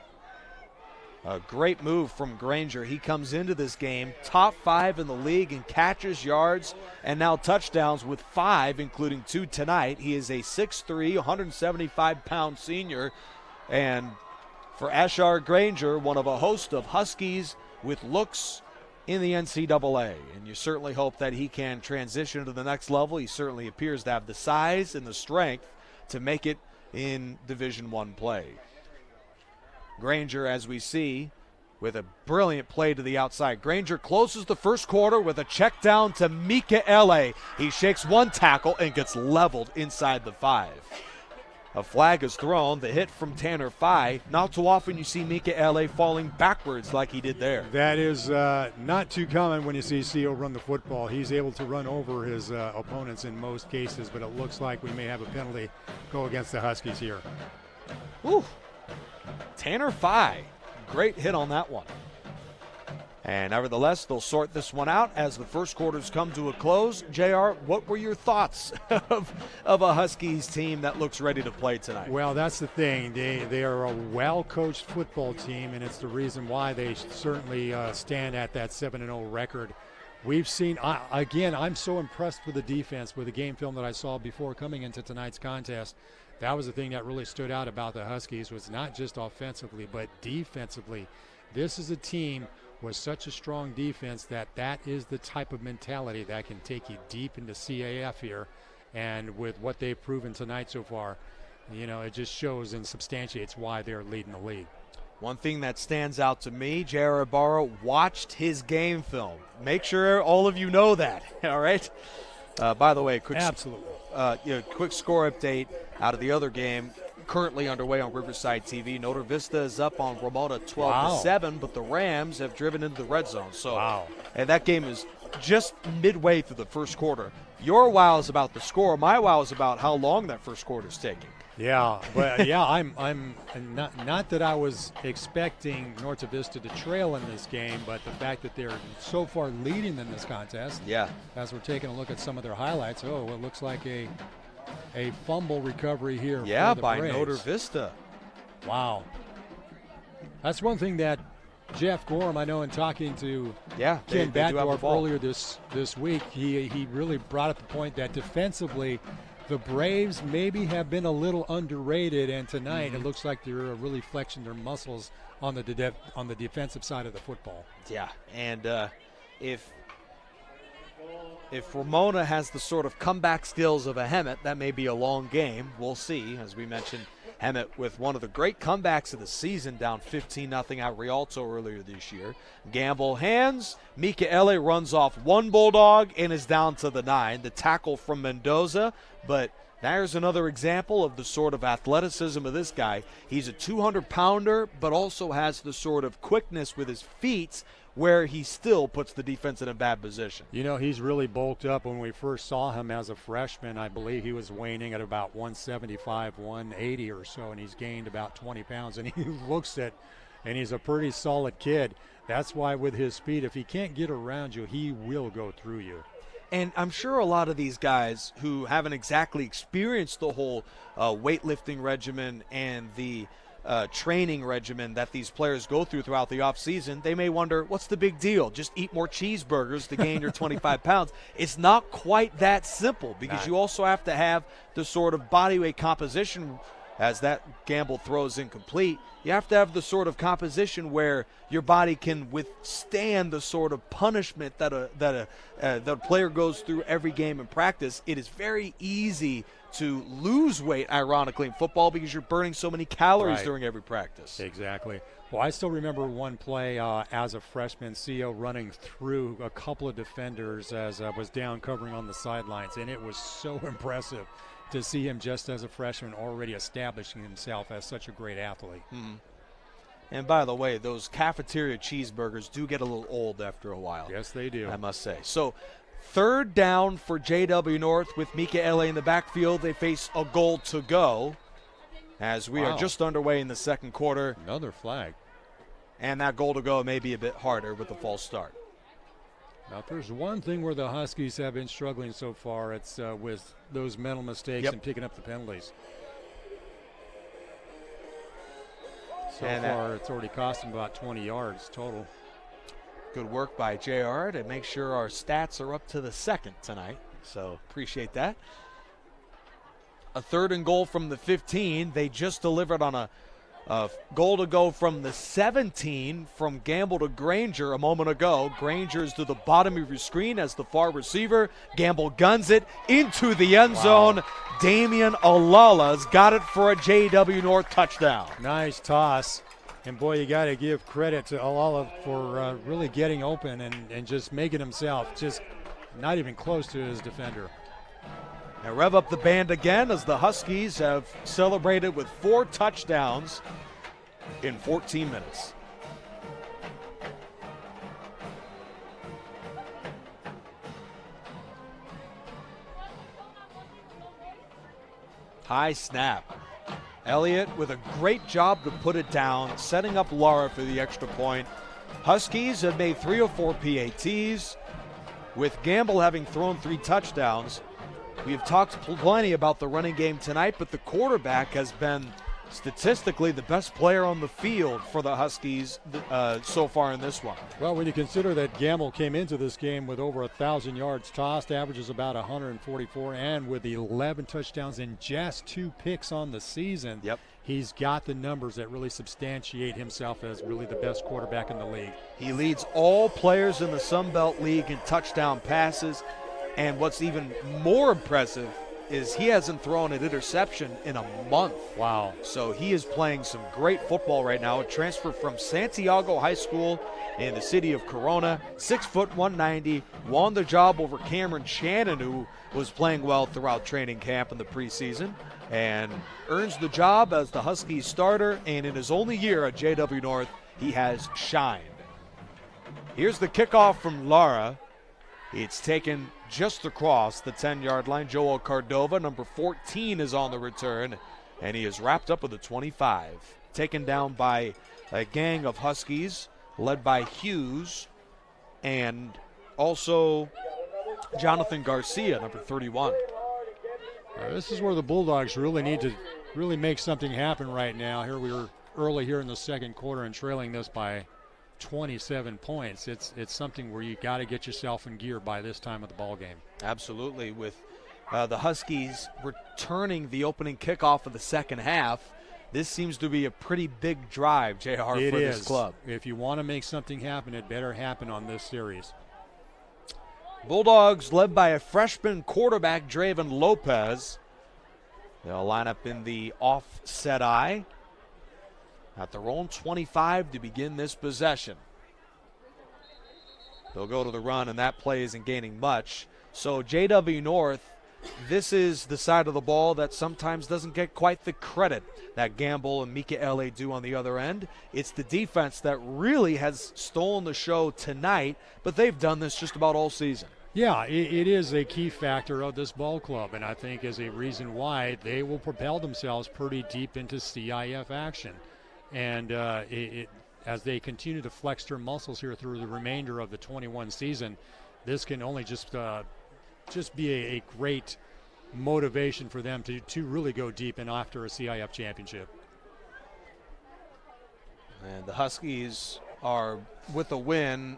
A great move from Granger. He comes into this game top 5 in the league in catches, yards, and now touchdowns with 5, including 2 tonight. He is a 6'3", 175-pound senior. And for Ashar Granger, one of a host of Huskies with looks in the NCAA. And you certainly hope that he can transition to the next level. He certainly appears to have the size and the strength to make it in Division I play. Granger, as we see, with a brilliant play to the outside. Granger closes the first quarter with a check down to Michele. He shakes one tackle and gets leveled inside the 5. A flag is thrown, the hit from Tanner Fye. Not too often you see Michele falling backwards like he did there. That is not too common when you see CO run the football. He's able to run over his opponents in most cases, but it looks like we may have a penalty go against the Huskies here. Ooh. Tanner Fye, great hit on that one. And nevertheless, they'll sort this one out as the first quarters come to a close. JR, what were your thoughts of a Huskies team that looks ready to play tonight? Well, that's the thing. They are a well-coached football team, and it's the reason why they certainly stand at that 7-0 record. We've seen, again, I'm so impressed with the defense, with the game film that I saw before coming into tonight's contest. That was the thing that really stood out about the Huskies, was not just offensively, but defensively. This is a team with such a strong defense that is the type of mentality that can take you deep into CAF here. And with what they've proven tonight so far, it just shows and substantiates why they're leading the league. One thing that stands out to me, J.R. Ibarra watched his game film. Make sure all of you know that, all right? By the way, quick score update out of the other game. Currently underway on Riverside TV. Notre Vista is up on Ramona 12-7, but the Rams have driven into the red zone. And that game is just midway through the first quarter. Your wow is about the score. My wow is about how long that first quarter is taking. Yeah, but I'm not that I was expecting Norte Vista to trail in this game, but the fact that they're so far leading in this contest. Yeah. As we're taking a look at some of their highlights, it looks like a fumble recovery here. Yeah, for the by Braves. Notre Vista. Wow. That's one thing that Jeff Gorham, I know, in talking to Ken Batdorf earlier this week, he really brought up the point that defensively the Braves maybe have been a little underrated, and tonight it looks like they're really flexing their muscles on the defensive side of the football. Yeah, and if Ramona has the sort of comeback skills of a Hemet, that may be a long game. We'll see. As we mentioned, Hemet with one of the great comebacks of the season, down 15-0 at Rialto earlier this year. Gamble hands. Mikaele runs off one Bulldog and is down to the 9. The tackle from Mendoza, but there's another example of the sort of athleticism of this guy. He's a 200-pounder, but also has the sort of quickness with his feet where he still puts the defense in a bad position. He's really bulked up. When we first saw him as a freshman, I believe he was weighing at about 175, 180 or so, and he's gained about 20 pounds, and he looks it, and he's a pretty solid kid. That's why with his speed, if he can't get around you, he will go through you. And I'm sure a lot of these guys who haven't exactly experienced the whole weightlifting regimen and the training regimen that these players go through throughout the offseason, they may wonder, what's the big deal? Just eat more cheeseburgers to gain your 25 pounds. It's not quite that simple, because you also have to have the sort of body weight composition. As that gamble throws incomplete, you have to have the sort of composition where your body can withstand the sort of punishment that a player goes through every game in practice. It is very easy to lose weight, ironically, in football, because you're burning so many calories during every practice. Exactly. Well, I still remember one play as a freshman, CO running through a couple of defenders as I was down covering on the sidelines, and it was so impressive to see him just as a freshman already establishing himself as such a great athlete. And by the way, those cafeteria cheeseburgers do get a little old after a while. Yes, they do. I must say. So, third down for JW North with Mikaele in the backfield. They face a goal to go as we are just underway in the second quarter. Another flag. And that goal to go may be a bit harder with the false start. Now, if there's one thing where the Huskies have been struggling so far, it's with those mental mistakes and picking up the penalties. So far, it's already cost them about 20 yards total. Good work by JR to make sure our stats are up to the second tonight. So appreciate that. A third and goal from the 15. They just delivered on a goal to go from the 17 from Gamble to Granger a moment ago. Granger's to the bottom of your screen as the far receiver. Gamble guns it into the end zone. Damian Alala's got it for a JW North touchdown. Nice toss. And, boy, you got to give credit to Alala for really getting open and just making himself just not even close to his defender. Now rev up the band again as the Huskies have celebrated with 4 touchdowns in 14 minutes. High snap. Elliott with a great job to put it down, setting up Lara for the extra point. Huskies have made 3 of 4 PATs, with Gamble having thrown 3 touchdowns. We have talked plenty about the running game tonight, but the quarterback has been statistically the best player on the field for the Huskies so far in this one. Well, when you consider that Gamble came into this game with over 1,000 yards tossed, averages about 144, and with 11 touchdowns and just 2 picks on the season, he's got the numbers that really substantiate himself as really the best quarterback in the league. He leads all players in the Sun Belt League in touchdown passes, and what's even more impressive is he hasn't thrown an interception in a month. Wow. So he is playing some great football right now. A transfer from Santiago High School in the city of Corona. 6 foot 190, won the job over Cameron Shannon, who was playing well throughout training camp in the preseason, and earns the job as the Huskies starter. And in his only year at JW North, he has shined. Here's the kickoff from Lara. It's taken just across the 10-yard line. Joel Cardova, number 14, is on the return, and he is wrapped up with a 25. Taken down by a gang of Huskies led by Hughes and also Jonathan Garcia, number 31. This is where the Bulldogs really need to make something happen right now. Here we were early here in the second quarter and trailing this by 27 points. It's something where you got to get yourself in gear by this time of the ball game. Absolutely. With the Huskies returning the opening kickoff of the second half, this seems to be a pretty big drive, JR, for this club. If you want to make something happen, it better happen on this series. Bulldogs led by a freshman quarterback, Draven Lopez. They'll line up in the offset eye at their own 25 to begin this possession. They'll go to the run, and that play isn't gaining much. So JW North, this is the side of the ball that sometimes doesn't get quite the credit that Gamble and Mikaele do on the other end. It's the defense that really has stolen the show tonight, but they've done this just about all season. Yeah, it is a key factor of this ball club, and I think is a reason why they will propel themselves pretty deep into CIF action. And as they continue to flex their muscles here through the remainder of the 21 season, this can only just be a great motivation for them to really go deep and after a CIF championship. And the Huskies are, with a win,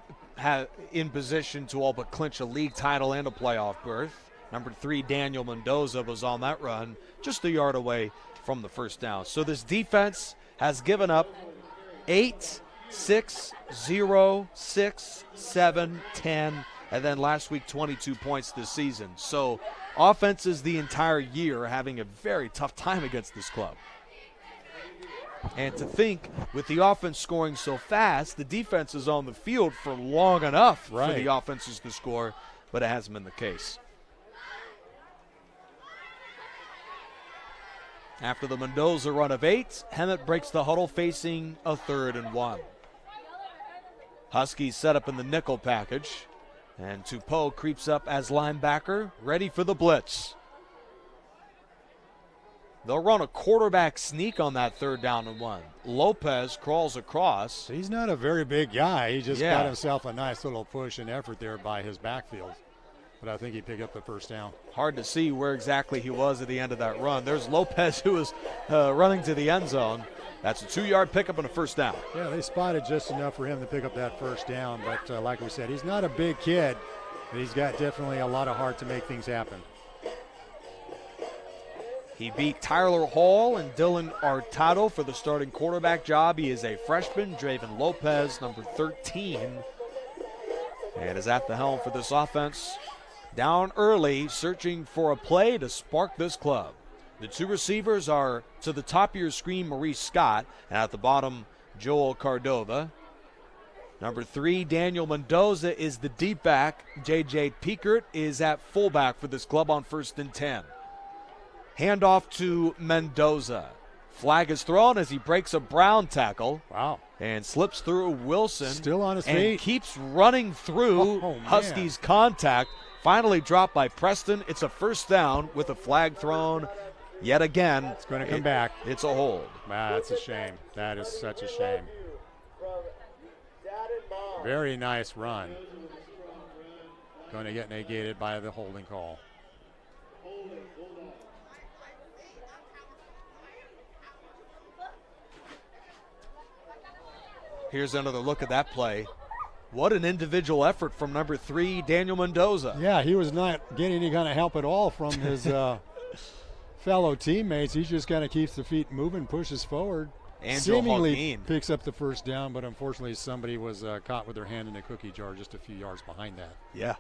in position to all but clinch a league title and a playoff berth. Number 3, Daniel Mendoza, was on that run just a yard away from the first down. So this defense has given up 8, 6, 0, 6, 7, 10, and then last week 22 points this season. So offenses the entire year are having a very tough time against this club. And to think, with the offense scoring so fast, the defense is on the field for long enough for the offenses to score, but it hasn't been the case. After the Mendoza run of 8, Hemet breaks the huddle facing a 3rd and 1. Huskies set up in the nickel package, and Tupou creeps up as linebacker, ready for the blitz. They'll run a quarterback sneak on that 3rd down and 1. Lopez crawls across. He's not a very big guy. He just got himself a nice little push and effort there by his backfield. But I think he picked up the first down. Hard to see where exactly he was at the end of that run. There's Lopez, who was running to the end zone. That's a 2-yard pickup and a first down. Yeah, they spotted just enough for him to pick up that first down. But like we said, he's not a big kid, but he's got definitely a lot of heart to make things happen. He beat Tyler Hall and Dylan Artado for the starting quarterback job. He is a freshman. Draven Lopez, number 13, and is at the helm for this offense. Down early, searching for a play to spark this club. The 2 receivers are to the top of your screen, Maurice Scott, and at the bottom, Joel Cardova. Number 3, Daniel Mendoza, is the deep back. J.J. Piekert is at fullback for this club on 1st and 10. Handoff to Mendoza. Flag is thrown as he breaks a Brown tackle. Wow. And slips through Wilson. Still on his feet. And keeps running through Huskies contact. Finally dropped by Preston. It's a first down with a flag thrown. Yet again, it's going to come back. It's a hold. Wow, that's a shame. That is such a shame. Very nice run. Going to get negated by the holding call. Here's another look at that play. What an individual effort from number 3, Daniel Mendoza. Yeah, he was not getting any kind of help at all from his fellow teammates. He just kind of keeps the feet moving, pushes forward. Angel seemingly Holguin picks up the first down, but unfortunately somebody was caught with their hand in a cookie jar just a few yards behind that. Yeah.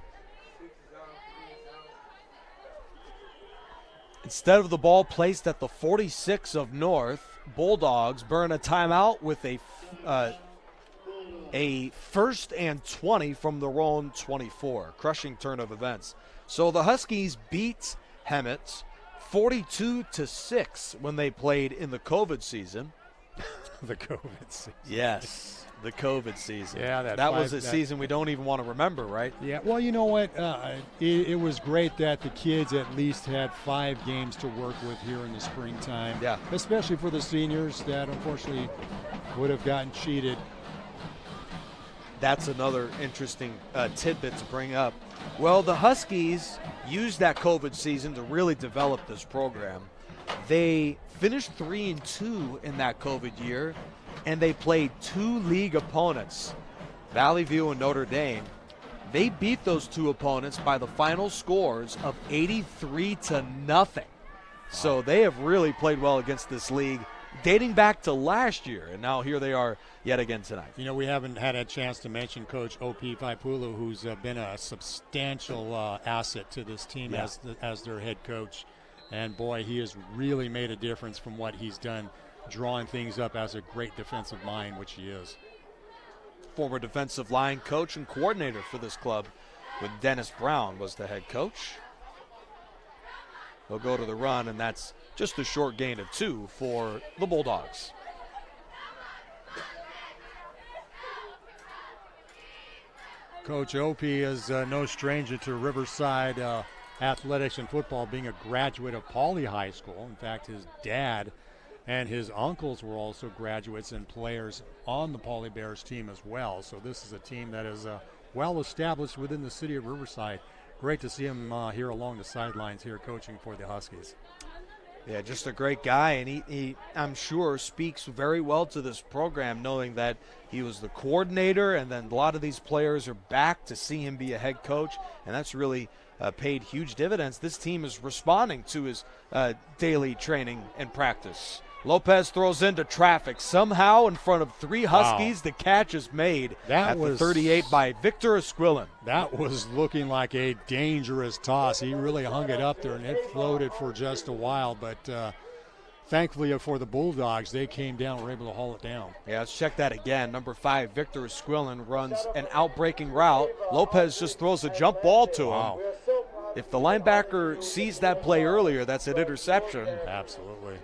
Instead of the ball placed at the 46 of North, Bulldogs burn a timeout with a 1st and 20 from their own 24. Crushing turn of events. So the Huskies beat Hemet 42-6 when they played in the COVID season. The COVID season. Yes, the COVID season. Yeah, that was a season we don't even want to remember, right? Yeah, well, you know what? It was great that the kids at least had 5 games to work with here in the springtime. Yeah. Especially for the seniors that unfortunately would have gotten cheated. That's another interesting tidbit to bring up. Well, the Huskies used that COVID season to really develop this program. They finished 3-2 in that COVID year, and they played 2 league opponents, Valley View and Notre Dame. They beat those 2 opponents by the final scores of 83-0. So they have really played well against this league, dating back to last year, and now here they are yet again tonight. You know, we haven't had a chance to mention Coach O.P. Vaipulu, who's been a substantial asset to this team as their head coach. And, boy, he has really made a difference from what he's done, drawing things up as a great defensive mind, which he is. Former defensive line coach and coordinator for this club, with Dennis Brown was the head coach. They'll go to the run, and that's just a short gain of 2 for the Bulldogs. Coach Opie is no stranger to Riverside athletics and football, being a graduate of Pauley High School. In fact, his dad and his uncles were also graduates and players on the Pauley Bears team as well. So this is a team that is well established within the city of Riverside. Great to see him here along the sidelines here coaching for the Huskies. Yeah, just a great guy, and he I'm sure, speaks very well to this program, knowing that he was the coordinator, and then a lot of these players are back to see him be a head coach, and that's really paid huge dividends. This team is responding to his daily training and practice. Lopez throws into traffic somehow in front of 3 Huskies. Wow. The catch is made at the 38 by Victor Esquilin. That was looking like a dangerous toss. He really hung it up there, and it floated for just a while. But thankfully for the Bulldogs, they came down and were able to haul it down. Yeah, let's check that again. Number 5, Victor Esquilin, runs an out-breaking route. Lopez just throws a jump ball to him. Wow. If the linebacker sees that play earlier, that's an interception. Absolutely.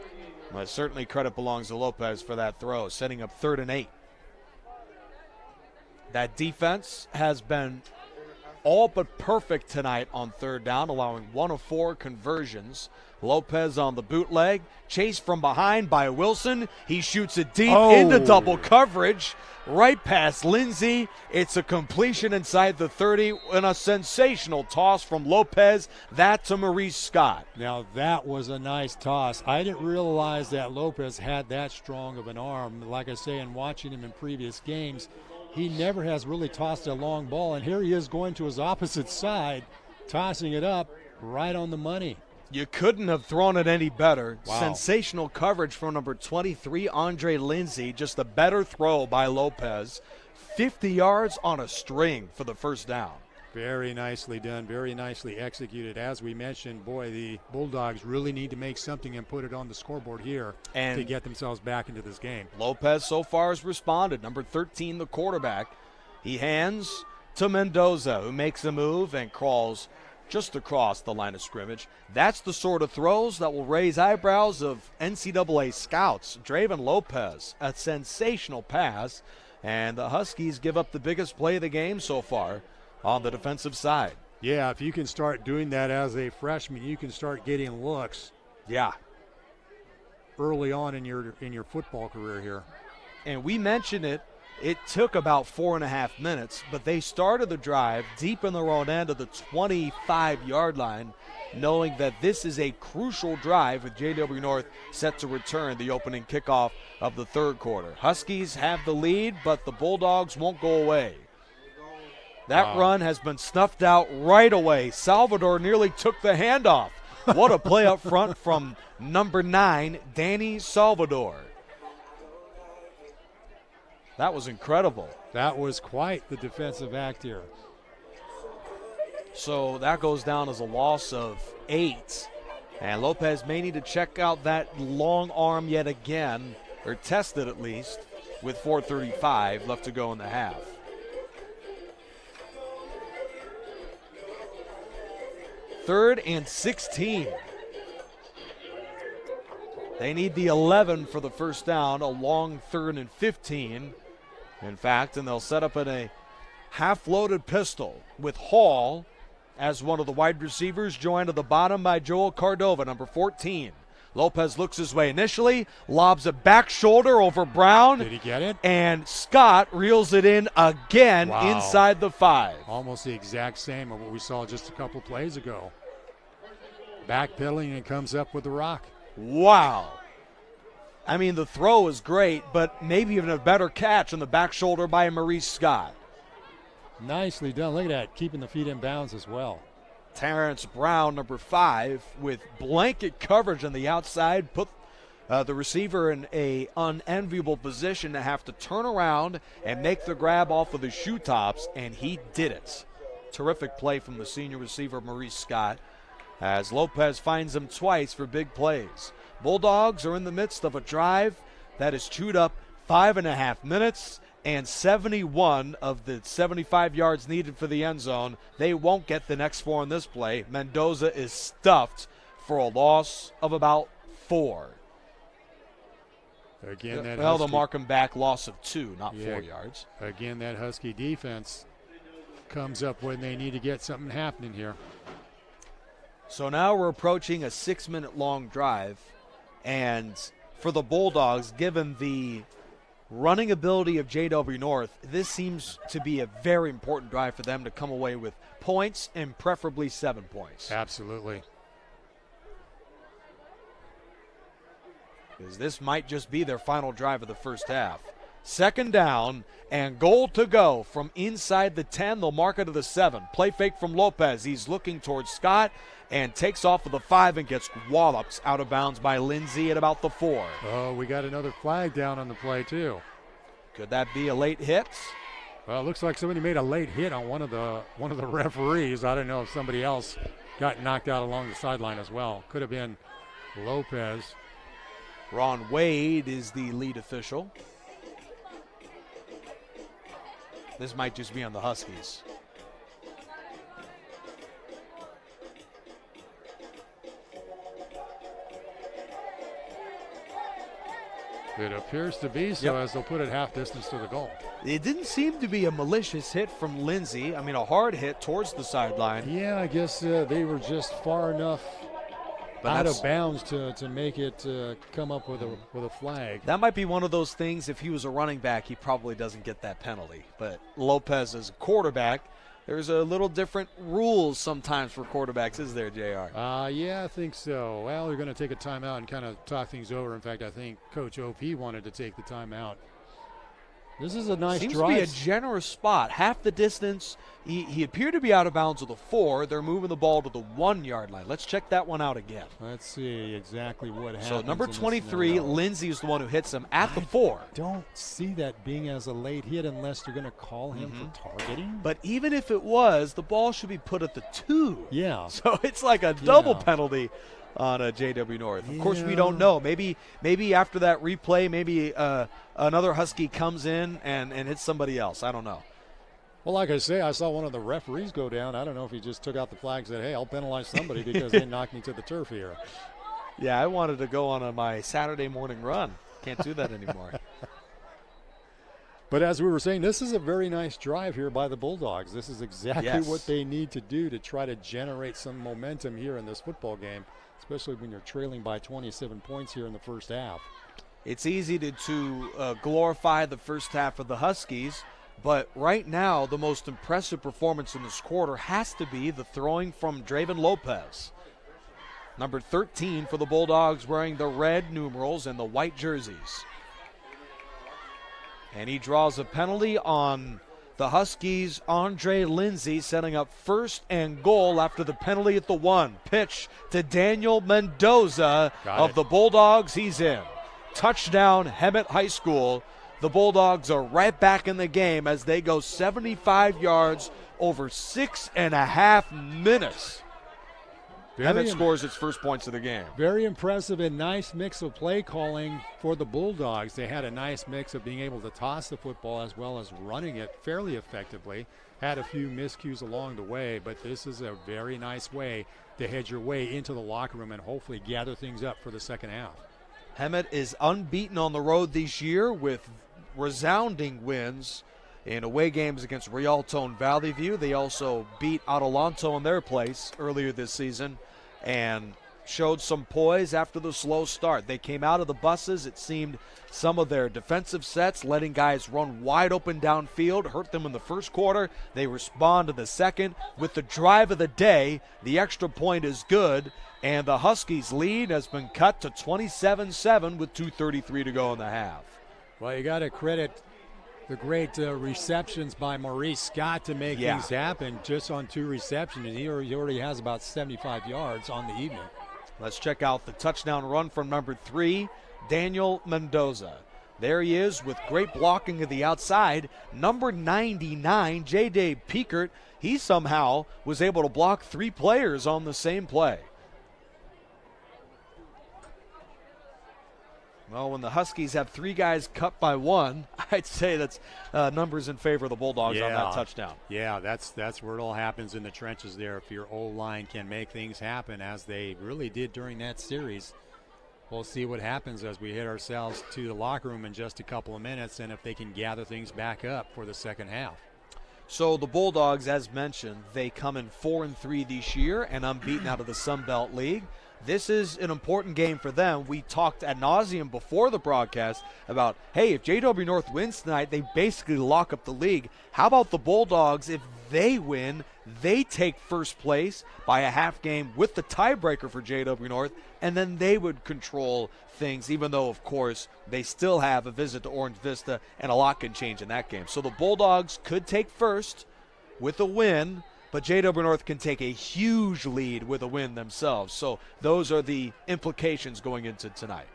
Well, certainly credit belongs to Lopez for that throw, setting up 3rd and 8. That defense has been all but perfect tonight on 3rd down, allowing 1 of 4 conversions. Lopez on the bootleg, chased from behind by Wilson. He shoots it deep into double coverage, right past Lindsey. It's a completion inside the 30 and a sensational toss from Lopez. That to Maurice Scott. Now that was a nice toss. I didn't realize that Lopez had that strong of an arm. Like I say, in watching him in previous games, he never has really tossed a long ball, and here he is going to his opposite side, tossing it up right on the money. You couldn't have thrown it any better. Wow. Sensational coverage from number 23, Andre Lindsey. Just a better throw by Lopez. 50 yards on a string for the 1st down. Very nicely done, very nicely executed. As we mentioned, boy, the Bulldogs really need to make something and put it on the scoreboard here to get themselves back into this game. Lopez so far has responded. Number 13, the quarterback. He hands to Mendoza, who makes a move and crawls just across the line of scrimmage. That's the sort of throws that will raise eyebrows of NCAA scouts. Draven Lopez, a sensational pass, and the Huskies give up the biggest play of the game so far on the defensive side. Yeah, if you can start doing that as a freshman, you can start getting looks. Yeah. Early on in your football career here. And we mentioned it It took about 4.5 minutes, but they started the drive deep in their own end of the 25-yard line, knowing that this is a crucial drive with JW North set to return the opening kickoff of the third quarter. Huskies have the lead, but the Bulldogs won't go away. That run has been snuffed out right away. Salvador nearly took the handoff. What a play up front from number 9, Danny Salvador. That was incredible. That was quite the defensive act here. So that goes down as a loss of 8. And Lopez may need to check out that long arm yet again, or test it at least, with 4:35 left to go in the half. Third and 16. They need the 11 for the first down, a long 3rd and 15. In fact, and they'll set up in a half-loaded pistol with Hall as one of the wide receivers, joined at the bottom by Joel Cardova, number 14. Lopez looks his way initially, lobs it back shoulder over Brown. Did he get it? And Scott reels it in again inside the 5. Almost the exact same of what we saw just a couple plays ago. Backpedaling and comes up with the rock. Wow. I mean, the throw is great, but maybe even a better catch on the back shoulder by Maurice Scott. Nicely done. Look at that, keeping the feet in bounds as well. Terrence Brown, number 5, with blanket coverage on the outside, put the receiver in a unenviable position to have to turn around and make the grab off of the shoe tops, and he did it. Terrific play from the senior receiver, Maurice Scott, as Lopez finds him twice for big plays. Bulldogs are in the midst of a drive that has chewed up 5.5 minutes and 71 of the 75 yards needed for the end zone. They won't get the next 4 on this play. Mendoza is stuffed for a loss of about 4. Again, that they'll mark him back, loss of 2, not 4 yards. Again, that Husky defense comes up when they need to get something happening here. So now we're approaching a 6-minute long drive. And for the Bulldogs, given the running ability of JW North, this seems to be a very important drive for them to come away with points and preferably 7 points. Absolutely. Because this might just be their final drive of the first half. Second down and goal to go from inside the 10. They'll mark it to the 7. Play fake from Lopez. He's looking towards Scott and takes off of the 5 and gets walloped out of bounds by Lindsay at about the 4. Oh, we got another flag down on the play too. Could that be a late hit? Well, it looks like somebody made a late hit on one of the referees. I don't know if somebody else got knocked out along the sideline as well. Could have been Lopez. Ron Wade is the lead official. This might just be on the Huskies. It appears to be so, as they'll put it half distance to the goal. It didn't seem to be a malicious hit from Lindsay. I mean, a hard hit towards the sideline. Yeah, I guess they were just far enough out of bounds to make it come up with a flag. That might be one of those things. If he was a running back, he probably doesn't get that penalty. But Lopez is a quarterback. There's a little different rules sometimes for quarterbacks, is there, JR? Yeah, I think so. Well, they're going to take a timeout and kind of talk things over. In fact, I think Coach OP wanted to take the timeout. This is a nice Seems drive. to be a generous spot. Half the distance. He appeared to be out of bounds of the 4. They're moving the ball to the 1-yard line. Let's check that one out again. Let's see exactly what happens. So number 23, Lindsay is the one who hits him at the 4. Don't see that being as a late hit unless they're going to call him for targeting. But even if it was, the ball should be put at the 2. Yeah. So it's like a double penalty on a JW North. Of course, we don't know. Maybe after that replay, maybe another Husky comes in and hits somebody else. I don't know. Well, like I say, I saw one of the referees go down. I don't know if he just took out the flag and said, hey, I'll penalize somebody because they knocked me to the turf here. Yeah, I wanted to go on my Saturday morning run. Can't do that anymore. But as we were saying, this is a very nice drive here by the Bulldogs. This is exactly what they need to do to try to generate some momentum here in this football game, especially when you're trailing by 27 points here in the first half. It's easy to glorify the first half of the Huskies, but right now the most impressive performance in this quarter has to be the throwing from Draven Lopez. Number 13 for the Bulldogs, wearing the red numerals and the white jerseys. And he draws a penalty on the Huskies' Andre Lindsay, setting up 1st and goal after the penalty at the 1. Pitch to Daniel Mendoza of the Bulldogs. He's in. Touchdown, Hemet High School. The Bulldogs are right back in the game as they go 75 yards over 6.5 minutes. Hemet scores its first points of the game. Very impressive and nice mix of play calling for the Bulldogs. They had a nice mix of being able to toss the football as well as running it fairly effectively. Had a few miscues along the way, but this is a very nice way to head your way into the locker room and hopefully gather things up for the second half. Hemet is unbeaten on the road this year with resounding wins in away games against Rialto and Valley View. They also beat Adelanto in their place earlier this season and showed some poise after the slow start. They came out of the buses. It seemed some of their defensive sets, letting guys run wide open downfield, hurt them in the first quarter. They respond to the second. With the drive of the day, the extra point is good, and the Huskies' lead has been cut to 27-7 with 2:33 to go in the half. Well, you got to credit the great receptions by Maurice Scott to make things happen just on 2 receptions. He already has about 75 yards on the evening. Let's check out the touchdown run from number 3, Daniel Mendoza. There he is with great blocking at the outside. Number 99, J.D. Piekert, he somehow was able to block 3 players on the same play. Well, when the Huskies have 3 guys cut by 1, I'd say that's numbers in favor of the Bulldogs on that touchdown. Yeah, that's where it all happens in the trenches there. If your O-line can make things happen, as they really did during that series, we'll see what happens as we hit ourselves to the locker room in just a couple of minutes, and if they can gather things back up for the second half. So the Bulldogs, as mentioned, they come in 4-3 this year and unbeaten out of the Sun Belt League. This is an important game for them. We talked ad nauseum before the broadcast about, hey, if JW North wins tonight, they basically lock up the league. How about the Bulldogs? If they win, they take first place by a half game with the tiebreaker for JW North, and then they would control things, even though, of course, they still have a visit to Orange Vista, and a lot can change in that game. So the Bulldogs could take first with a win, but JW North can take a huge lead with a win themselves. So those are the implications going into tonight.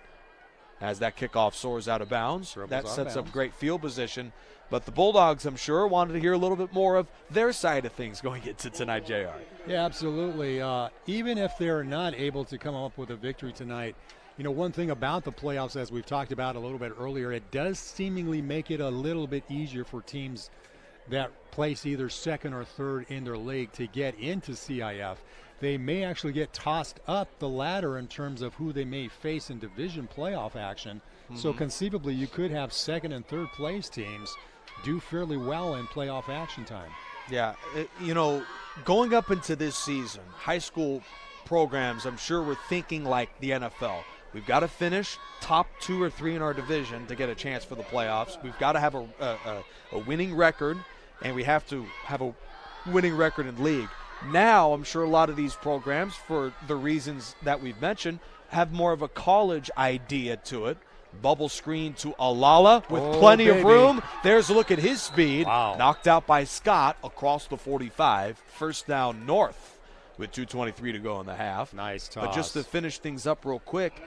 As that kickoff soars out of bounds, that sets up great field position. But the Bulldogs, I'm sure, wanted to hear a little bit more of their side of things going into tonight, JR. Yeah, absolutely. Even if they're not able to come up with a victory tonight, you know, one thing about the playoffs, as we've talked about a little bit earlier, it does seemingly make it a little bit easier for teams that place either second or third in their league to get into CIF. They may actually get tossed up the ladder in terms of who they may face in division playoff action. So conceivably you could have second and third place teams do fairly well in playoff action time. Yeah, you know, going up into this season, high school programs, I'm sure we're thinking like the NFL. We've got to finish top 2 or 3 in our division to get a chance for the playoffs. We've got to have a winning record, and we have to have a winning record in league. Now, I'm sure a lot of these programs, for the reasons that we've mentioned, have more of a college idea to it. Bubble screen to Alala with plenty of room. There's a look at his speed. Wow. Knocked out by Scott across the 45. First down North with 2:23 to go in the half. Nice toss. But just to finish things up real quick,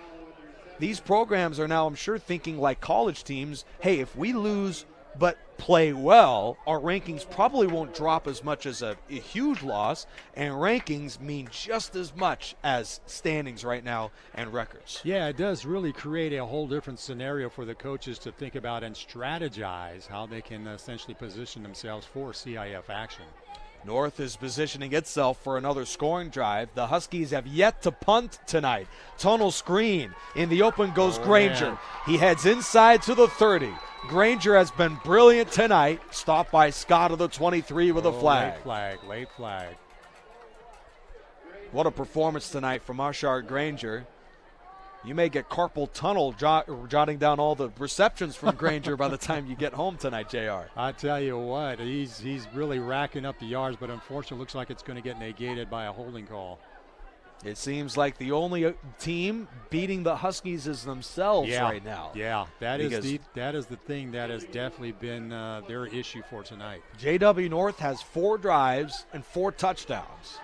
these programs are now, I'm sure, thinking like college teams, hey, if we lose but play well, our rankings probably won't drop as much as a huge loss, and rankings mean just as much as standings right now and records. Yeah, it does really create a whole different scenario for the coaches to think about and strategize how they can essentially position themselves for CIF action. North is positioning itself for another scoring drive. The Huskies have yet to punt tonight. Tunnel screen. In the open goes Granger. Man. He heads inside to the 30. Granger has been brilliant tonight. Stopped by Scott of the 23 with a flag. Late flag. What a performance tonight from Ashard Granger. you may get carpal tunnel jotting down all the receptions from Granger by the time you get home tonight, JR. I tell you what, he's really racking up the yards, but unfortunately looks like it's going to get negated by a holding call. It seems like the only team beating the Huskies is themselves right now. Yeah, that is the thing that has definitely been their issue for tonight. JW North has 4 drives and 4 touchdowns.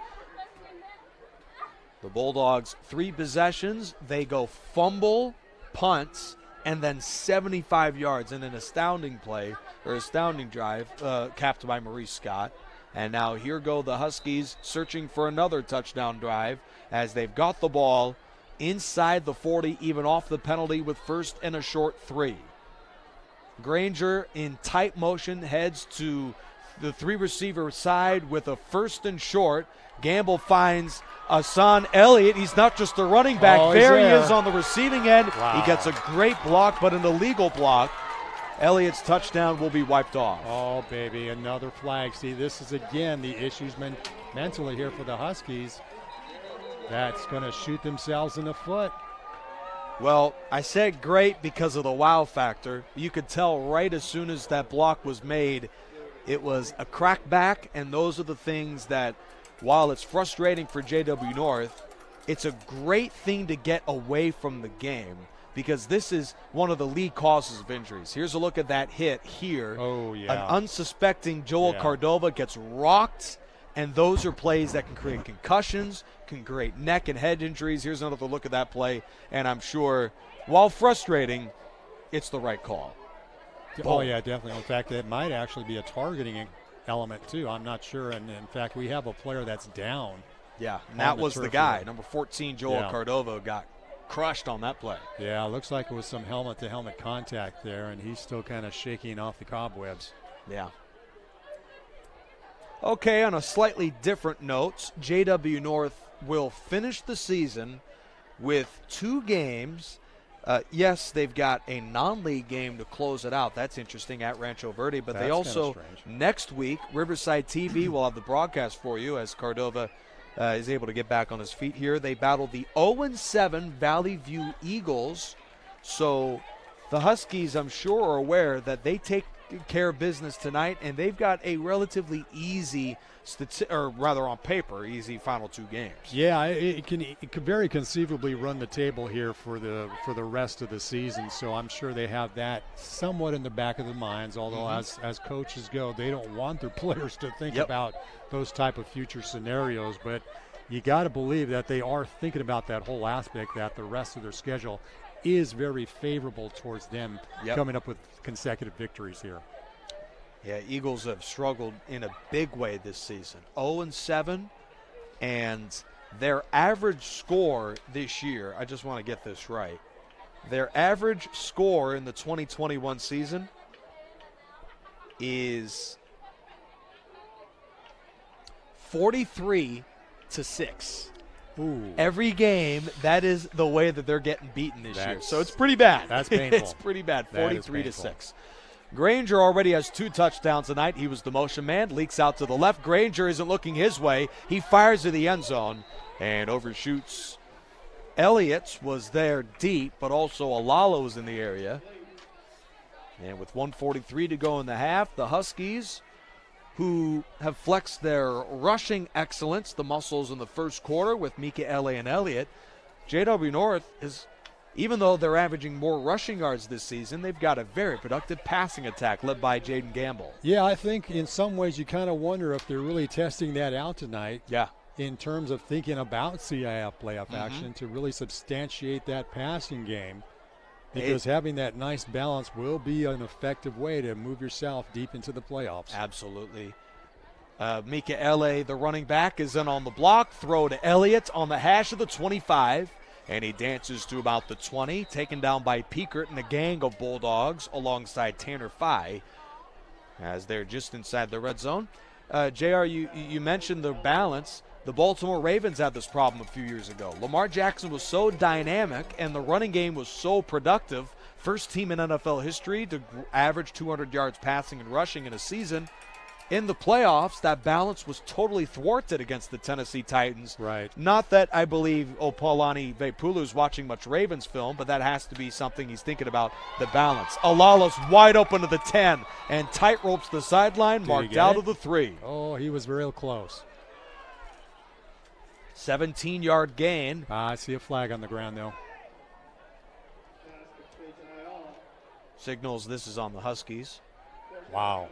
The Bulldogs, 3 possessions. They go fumble, punts, and then 75 yards in an astounding drive, capped by Maurice Scott. And now here go the Huskies searching for another touchdown drive as they've got the ball inside the 40, even off the penalty with first and a short 3. Granger in tight motion heads to the 3-receiver side with a first and short. Gamble finds Hassan Elliott. He's not just a running back. There he is on the receiving end. Wow. He gets a great block, but an illegal block. Elliott's touchdown will be wiped off. Oh, baby, another flag. See, this is, again, the issues mentally here for the Huskies. That's going to shoot themselves in the foot. Well, I said great because of the wow factor. You could tell right as soon as that block was made, it was a crackback, and those are the things that, while it's frustrating for JW North, it's a great thing to get away from the game because this is one of the lead causes of injuries. Here's a look at that hit here. Oh, yeah. An unsuspecting Joel Cardova gets rocked, and those are plays that can create concussions, can create neck and head injuries. Here's another look at that play, and I'm sure, while frustrating, it's the right call. Oh, yeah, definitely. In fact, it might actually be a targeting element, too. I'm not sure. And, in fact, we have a player that's down. Yeah, and that was the guy. Number 14, Joel Cardova, got crushed on that play. Yeah, it looks like it was some helmet-to-helmet contact there, and he's still kind of shaking off the cobwebs. Yeah. Okay, on a slightly different note, JW North will finish the season with 2 games. Yes, they've got a non-league game to close it out. That's interesting at Rancho Verde. But they also, next week, Riverside TV will have the broadcast for you as Cardova is able to get back on his feet here. They battle the 0-7 Valley View Eagles. So the Huskies, I'm sure, are aware that they take care of business tonight, and they've got a relatively easy, or rather on paper, easy final 2 games. Yeah, it could very conceivably run the table here for the rest of the season. So I'm sure they have that somewhat in the back of their minds. Although as coaches go, they don't want their players to think about those type of future scenarios. But you got to believe that they are thinking about that whole aspect, that the rest of their schedule is very favorable towards them coming up with consecutive victories here. Yeah, Eagles have struggled in a big way this season. 0-7, and their average score this year, I just want to get this right, their average score in the 2021 season is 43-6. Ooh. Every game, that is the way that they're getting beaten this year. So it's pretty bad. That's painful. It's pretty bad, 43-6. Granger already has 2 touchdowns tonight. He was the motion man, leaks out to the left. Granger isn't looking his way. He fires to the end zone and overshoots. Elliott was there deep, but also Alalo was in the area. And with 1:43 to go in the half, the Huskies, who have flexed their rushing excellence, the muscles in the first quarter with Mika Ele and Elliott. JW North is, even though they're averaging more rushing yards this season, they've got a very productive passing attack led by Jaden Gamble. Yeah, I think in some ways you kind of wonder if they're really testing that out tonight. Yeah. In terms of thinking about CIF playoff action to really substantiate that passing game. Because having that nice balance will be an effective way to move yourself deep into the playoffs. Absolutely. Mika Ele, the running back, is in on the block. Throw to Elliott on the hash of the 25. And he dances to about the 20, taken down by Piekert and a gang of Bulldogs alongside Tanner Fye as they're just inside the red zone. JR, you mentioned the balance. The Baltimore Ravens had this problem a few years ago. Lamar Jackson was so dynamic and the running game was so productive. First team in NFL history to average 200 yards passing and rushing in a season. in the playoffs, that balance was totally thwarted against the Tennessee Titans. Right. Not that I believe Opalani Veipulu is watching much Ravens film, but that has to be something he's thinking about, the balance. Alala's wide open to the 10 and tight ropes the sideline, marked out of the 3. Oh, he was real close. 17-yard gain. I see a flag on the ground, though. Signals this is on the Huskies. Wow.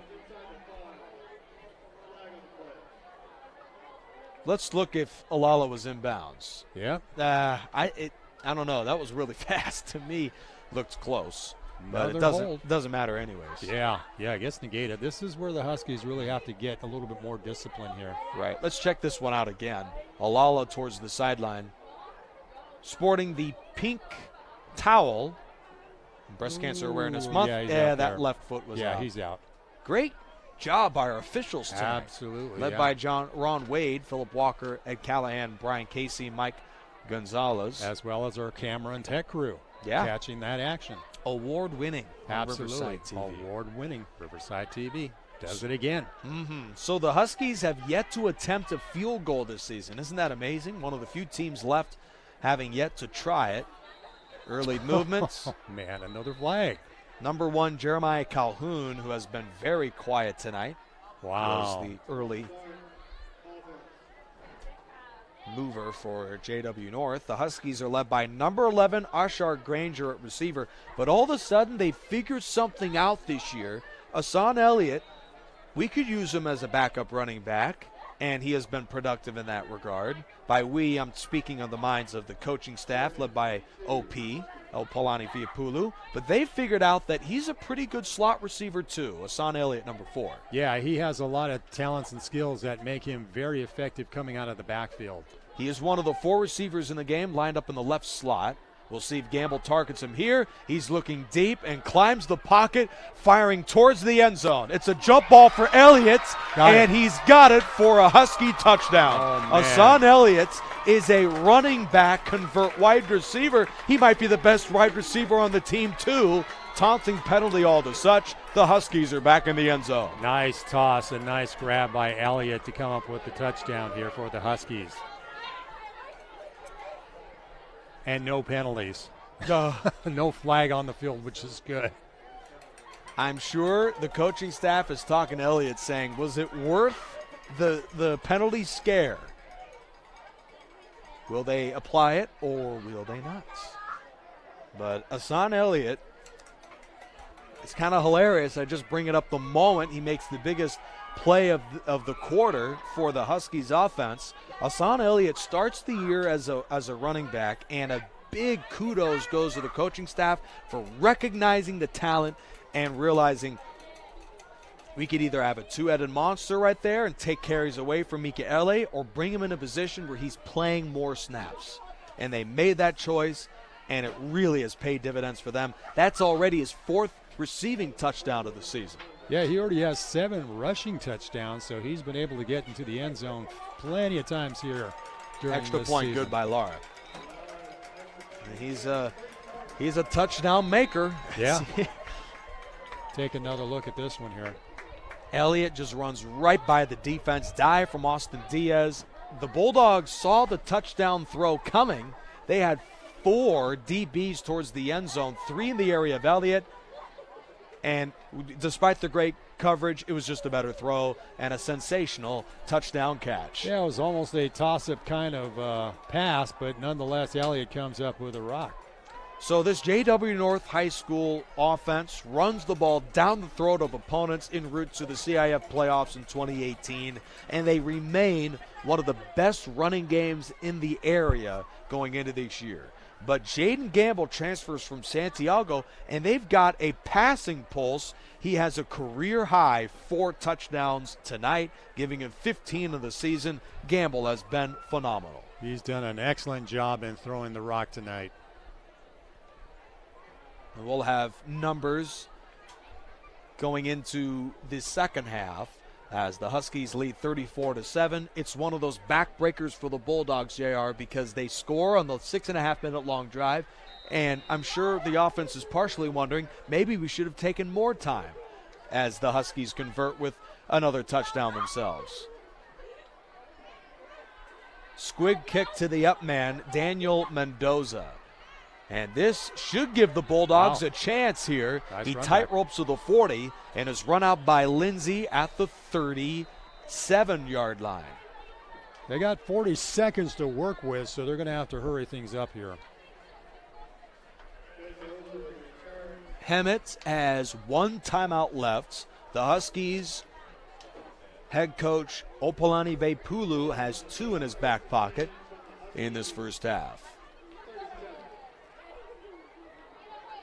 Let's look if Alala was inbounds. Yeah. I don't know. That was really fast to me. Looked close, but it Another doesn't matter anyways. Yeah, it gets negated. This is where the Huskies really have to get a little bit more discipline here. Right. Let's check this one out again. Alala towards the sideline, sporting the pink towel. Breast Cancer Awareness Month. Yeah, that left foot was out. Yeah, he's out. Great job by our officials tonight. Absolutely. Led by Ron Wade, Philip Walker, Ed Callahan, Brian Casey, Mike Gonzalez. As well as our camera and tech crew. Yeah. Catching that action. Award-winning on Absolutely. Riverside TV. Award-winning Riverside TV. Does it again. So the Huskies have yet to attempt a field goal this season. Isn't that amazing? One of the few teams left having yet to try it. Early movements. Oh, man, another flag. Number 1, Jeremiah Calhoun, who has been very quiet tonight. Wow. Was the early mover for JW North. The Huskies are led by number 11, Ashar Granger at receiver. But all of a sudden, they figured something out this year. Asan Elliott, we could use him as a backup running back, and he has been productive in that regard. By we, I'm speaking on the minds of the coaching staff, led by OP, Opalani Veipulu. But they figured out that he's a pretty good slot receiver, too, Asan Elliott, number 4. Yeah, he has a lot of talents and skills that make him very effective coming out of the backfield. He is one of the 4 receivers in the game, lined up in the left slot. We'll see if Gamble targets him here. He's looking deep and climbs the pocket, firing towards the end zone. It's a jump ball for Elliott, and he's got it for a Husky touchdown. Oh, Asan Elliott is a running back, convert wide receiver. He might be the best wide receiver on the team, too. Taunting penalty all to such. The Huskies are back in the end zone. Nice toss, a nice grab by Elliott to come up with the touchdown here for the Huskies. And no penalties. No flag on the field, which is good. I'm sure the coaching staff is talking to Elliott saying, was it worth the penalty scare? Will they apply it or will they not? But Asan Elliott, it's kind of hilarious. I just bring it up the moment he makes the biggest play of the quarter for the Huskies offense. Asan Elliott starts the year as a running back, and a big kudos goes to the coaching staff for recognizing the talent and realizing we could either have a two-headed monster right there and take carries away from Mikaele or bring him in a position where he's playing more snaps. And they made that choice, and it really has paid dividends for them. That's already his 4th receiving touchdown of the season. Yeah, he already has 7 rushing touchdowns, so he's been able to get into the end zone plenty of times here during Extra this point season. good by Lara. And he's a touchdown maker. Yeah. Take another look at this one here. Elliott just runs right by the defense. Dive from Austin Diaz. The Bulldogs saw the touchdown throw coming. They had 4 DBs towards the end zone, 3 in the area of Elliott. And despite the great coverage, it was just a better throw and a sensational touchdown catch. Yeah, it was almost a toss-up kind of pass, but nonetheless, Elliott comes up with a rock. So this JW North High School offense runs the ball down the throat of opponents en route to the CIF playoffs in 2018, and they remain one of the best running games in the area going into this year. But Jaden Gamble transfers from Santiago, and they've got a passing pulse. He has a career-high 4 touchdowns tonight, giving him 15 of the season. Gamble has been phenomenal. He's done an excellent job in throwing the rock tonight. And we'll have numbers going into the second half as the Huskies lead 34-7. It's one of those backbreakers for the Bulldogs, JR, because they score on the 6.5-minute long drive, and I'm sure the offense is partially wondering maybe we should have taken more time. as the Huskies convert with another touchdown themselves. Squig kick to the up man, Daniel Mendoza. And this should give the Bulldogs a chance here. Nice he run tight back. ropes to the 40 and is run out by Lindsey at the 37-yard line. They got 40 seconds to work with, so they're going to have to hurry things up here. Hemet has one timeout left. The Huskies head coach Opalani Vepulu has two in his back pocket in this first half.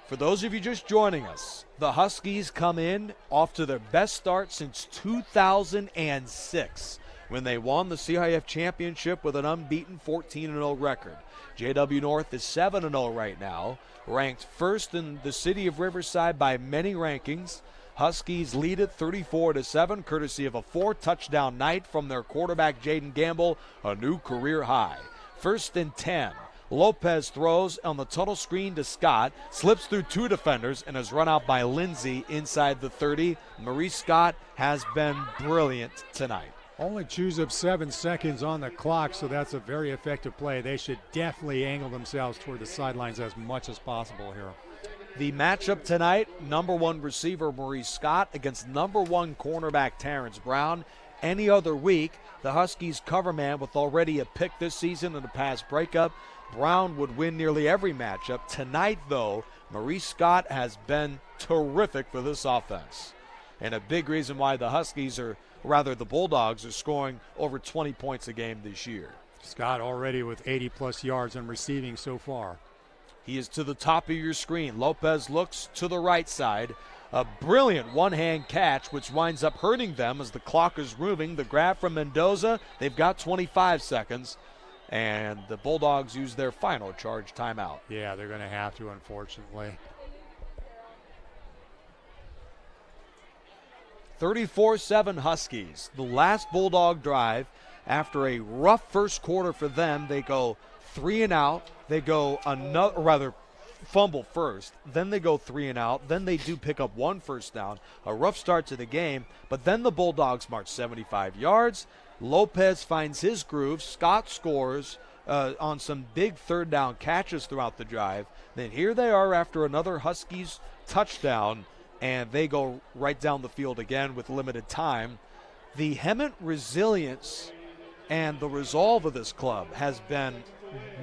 For those of you just joining us, the Huskies come in off to their best start since 2006 when they won the CIF championship with an unbeaten 14-0 record. JW North is 7-0 right now, ranked first in the city of Riverside by many rankings. Huskies lead it 34-7, courtesy of a 4-touchdown night from their quarterback Jaden Gamble, a new career high. First and 10. Lopez throws on the tunnel screen to Scott, slips through two defenders, and is run out by Lindsey inside the 30. Maurice Scott has been brilliant tonight. Only chews up 7 seconds on the clock, so that's a very effective play. They should definitely angle themselves toward the sidelines as much as possible here. The matchup tonight, number one receiver Maurice Scott against number one cornerback Terrence Brown. Any other week, the Huskies cover man with already a pick this season and a pass breakup. Brown would win nearly every matchup. Tonight, though, Maurice Scott has been terrific for this offense. And a big reason why the Huskies the Bulldogs are scoring over 20 points a game this year. Scott already with 80-plus yards and receiving so far. He is to the top of your screen. Lopez looks to the right side. A brilliant one-hand catch, which winds up hurting them as the clock is moving. The grab from Mendoza, they've got 25 seconds. And the Bulldogs use their final charge timeout. Yeah, they're going to have to, unfortunately. 34-7 Huskies. The last Bulldog drive, after a rough first quarter for them, they go 3 and out. They go fumble first. Then they go 3 and out. Then they do pick up one first down. A rough start to the game. But then the Bulldogs march 75 yards. Lopez finds his groove. Scott scores on some big third down catches throughout the drive. Then here they are after another Huskies touchdown, and they go right down the field again with limited time. The Hemet resilience and the resolve of this club has been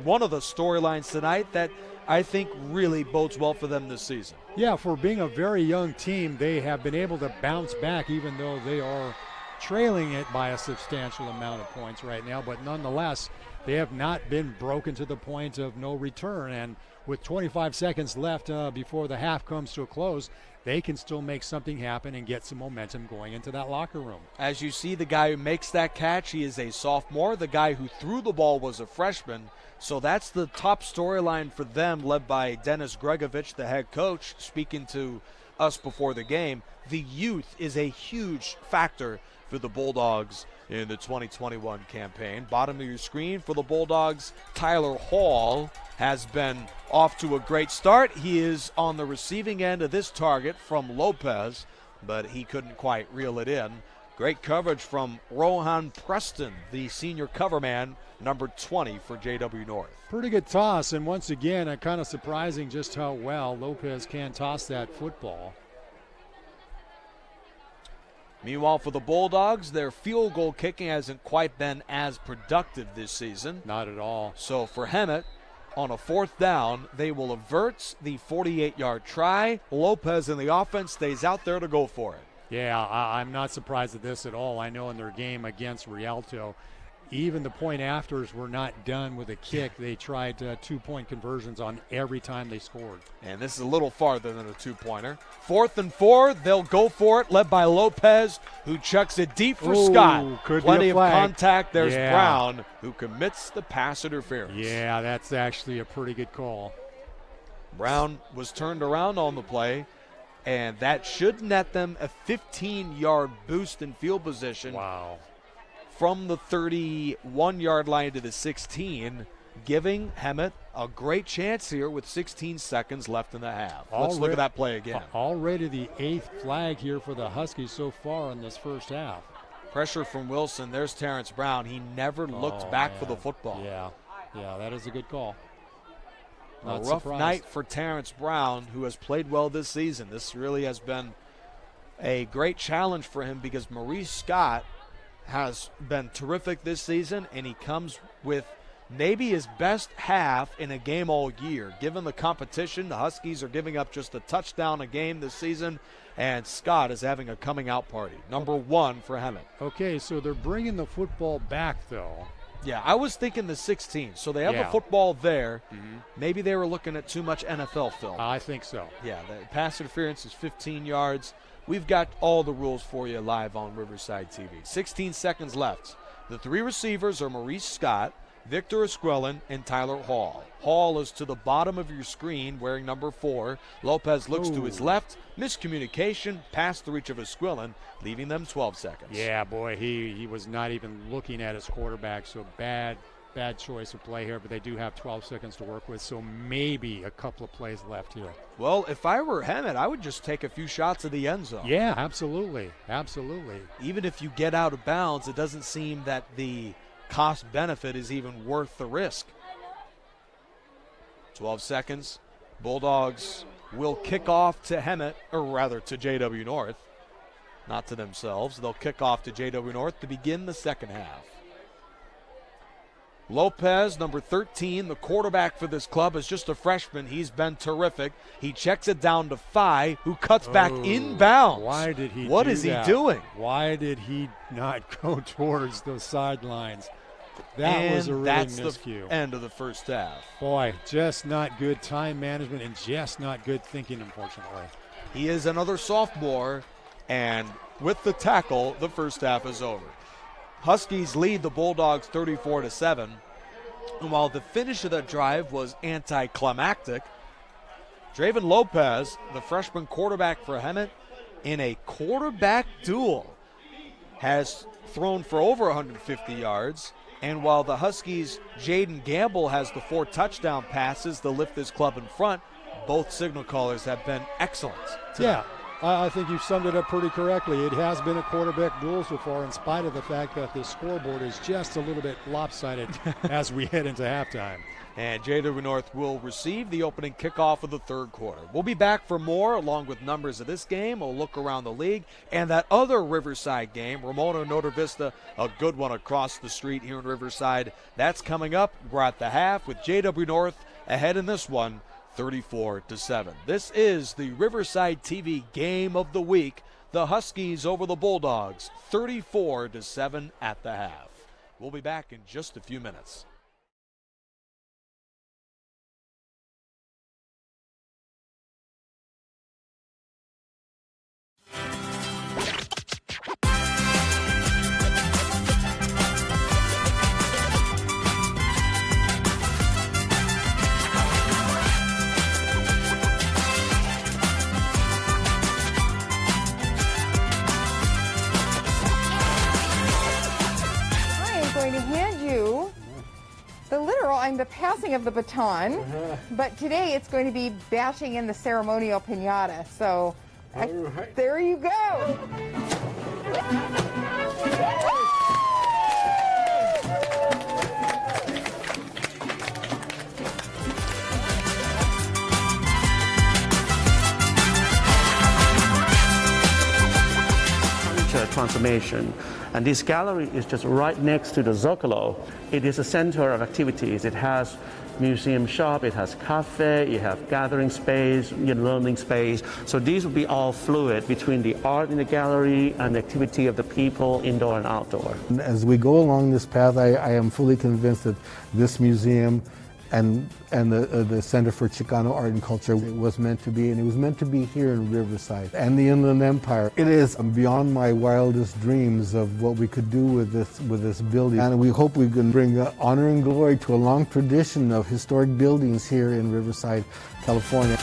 one of the storylines tonight that I think really bodes well for them this season. Yeah, for being a very young team, they have been able to bounce back even though they are trailing it by a substantial amount of points right now, but nonetheless, they have not been broken to the point of no return. And with 25 seconds left before the half comes to a close, they can still make something happen and get some momentum going into that locker room. As you see, the guy who makes that catch, he is a sophomore. The guy who threw the ball was a freshman. So that's the top storyline for them, led by Dennis Gregovich, the head coach, speaking to us before the game. The youth is a huge factor for the Bulldogs in the 2021 campaign. Bottom of your screen for the Bulldogs, Tyler Hall has been off to a great start. He is on the receiving end of this target from Lopez, but he couldn't quite reel it in. Great coverage from Rohan Preston, the senior cover man, number 20 for JW North. Pretty good toss, and once again, kind of surprising just how well Lopez can toss that football. Meanwhile, for the Bulldogs, their field goal kicking hasn't quite been as productive this season. Not at all. So for Hemet, on a fourth down, they will avert the 48-yard try. Lopez in the offense stays out there to go for it. Yeah, I'm not surprised at this at all. I know in their game against Rialto, even the point afters were not done with a kick. They tried 2-point conversions on every time they scored. And this is a little farther than a two-pointer. 4th and 4, they'll go for it, led by Lopez, who chucks it deep for Scott. Plenty of contact. There's Brown, who commits the pass interference. Yeah, that's actually a pretty good call. Brown was turned around on the play, and that should net them a 15-yard boost in field position. Wow. From the 31-yard line to the 16, giving Hemet a great chance here with 16 seconds left in the half. Let's look at that play again. Already the 8th flag here for the Huskies so far in this first half. Pressure from Wilson. There's Terrence Brown. He never looked back for the football. Yeah, that is a good call. A rough night for Terrence Brown, who has played well this season. This really has been a great challenge for him because Maurice Scott has been terrific this season, and he comes with maybe his best half in a game all year. Given the competition, the Huskies are giving up just a touchdown a game this season, and Scott is having a coming out party. Number 1 for Hemet. Okay, so they're bringing the football back, though. Yeah, I was thinking the 16. So they have the football there. Maybe they were looking at too much NFL film. I think so. Yeah, the pass interference is 15 yards. We've got all the rules for you live on Riverside TV. 16 seconds left. The 3 receivers are Maurice Scott, Victor Esquilin, and Tyler Hall. Hall is to the bottom of your screen wearing number 4. Lopez looks to his left. Miscommunication past the reach of Esquilin, leaving them 12 seconds. Yeah, boy, he was not even looking at his quarterback, so bad choice of play here, but they do have 12 seconds to work with, so maybe a couple of plays left here. Well, if I were Hemet, I would just take a few shots at the end zone. Yeah, absolutely. Even if you get out of bounds, it doesn't seem that the cost benefit is even worth the risk. 12 seconds. Bulldogs will kick off to Hemet, or rather to JW North. Not to themselves. They'll kick off to JW North to begin the second half. Lopez, number 13, the quarterback for this club, is just a freshman. He's been terrific. He checks it down to Fye, who cuts back inbounds. Why did he What is he doing? Why did he not go towards those sidelines? That was a really miscue. The end of the first half. Boy, just not good time management and just not good thinking, unfortunately. He is another sophomore, and with the tackle, the first half is over. Huskies lead the Bulldogs 34-7. And while the finish of that drive was anticlimactic, Draven Lopez, the freshman quarterback for Hemet, in a quarterback duel, has thrown for over 150 yards. And while the Huskies' Jaden Gamble has the 4 touchdown passes to lift this club in front, both signal callers have been excellent tonight. Yeah. I think you've summed it up pretty correctly. It has been a quarterback duel so far, in spite of the fact that the scoreboard is just a little bit lopsided as we head into halftime. And JW North will receive the opening kickoff of the third quarter. We'll be back for more, along with numbers of this game. We'll look around the league. And that other Riverside game, Ramona Notre Vista, a good one across the street here in Riverside. That's coming up. We're at the half with JW North ahead in this one, 34-7. This is the Riverside TV game of the week. The Huskies over the Bulldogs, 34-7 at the half. We'll be back in just a few minutes. The passing of the baton, but today it's going to be bashing in the ceremonial piñata. So there you go. Transformation. And this gallery is just right next to the Zocalo. It is a center of activities. It has museum shop, it has cafe, you have gathering space, learning space. So these will be all fluid between the art in the gallery and the activity of the people indoor and outdoor. As we go along this path, I am fully convinced that this museum and the Center for Chicano Art and Culture was meant to be, and it was meant to be here in Riverside and the Inland Empire. It is beyond my wildest dreams of what we could do with this building, and we hope we can bring honor and glory to a long tradition of historic buildings here in Riverside, California.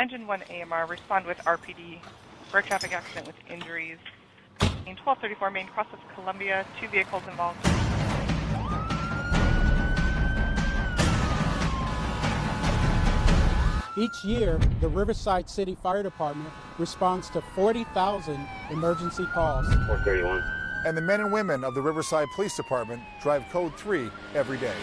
Engine 1 AMR, respond with RPD for a traffic accident with injuries. In 1234 Main, cross of Columbia, 2 vehicles involved. Each year, the Riverside City Fire Department responds to 40,000 emergency calls. 431. And the men and women of the Riverside Police Department drive Code 3 every day.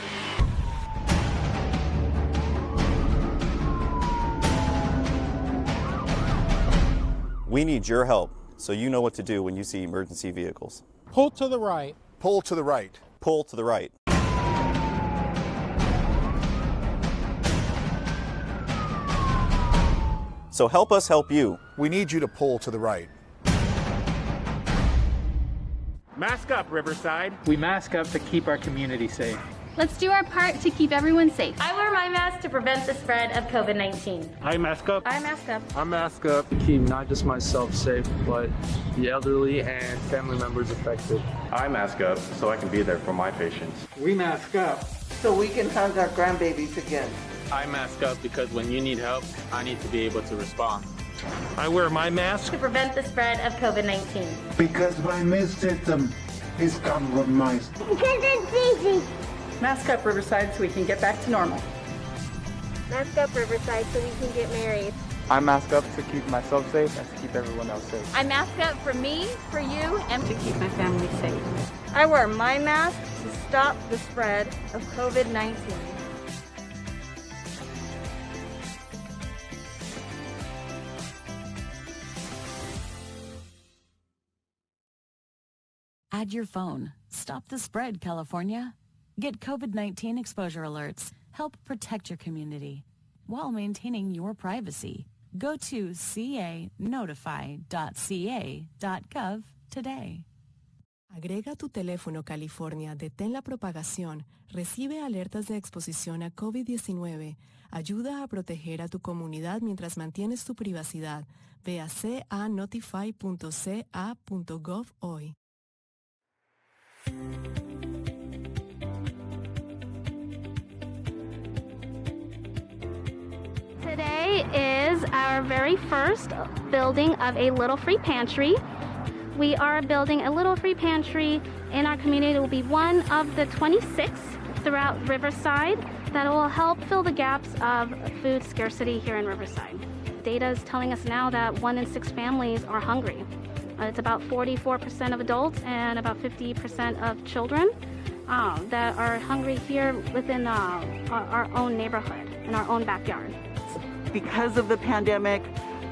We need your help so you know what to do when you see emergency vehicles. Pull to the right. Pull to the right. Pull to the right. So help us help you. We need you to pull to the right. Mask up, Riverside. We mask up to keep our community safe. Let's do our part to keep everyone safe. I wear my mask to prevent the spread of COVID-19. I mask up. I mask up. I mask up to keep not just myself safe, but the elderly and family members affected. I mask up so I can be there for my patients. We mask up so we can hug our grandbabies again. I mask up because when you need help, I need to be able to respond. I wear my mask to prevent the spread of COVID-19. Because my immune system is compromised. Because it's easy. Mask up, Riverside, so we can get back to normal. Mask up, Riverside, so we can get married. I mask up to keep myself safe and to keep everyone else safe. I mask up for me, for you, and to keep my family safe. I wear my mask to stop the spread of COVID-19. Add your phone. Stop the spread, California. Get COVID-19 exposure alerts. Help protect your community while maintaining your privacy. Go to canotify.ca.gov today. Agrega tu teléfono California, detén la propagación, recibe alertas de exposición a COVID-19, ayuda a proteger a tu comunidad mientras mantienes tu privacidad. Ve a canotify.ca.gov hoy. Today is our very first building of a Little Free Pantry. We are building a Little Free Pantry in our community. It will be one of the 26 throughout Riverside that will help fill the gaps of food scarcity here in Riverside. Data is telling us now that 1 in 6 families are hungry. It's about 44% of adults and about 50% of children that are hungry here within our own neighborhood, in our own backyard. Because of the pandemic,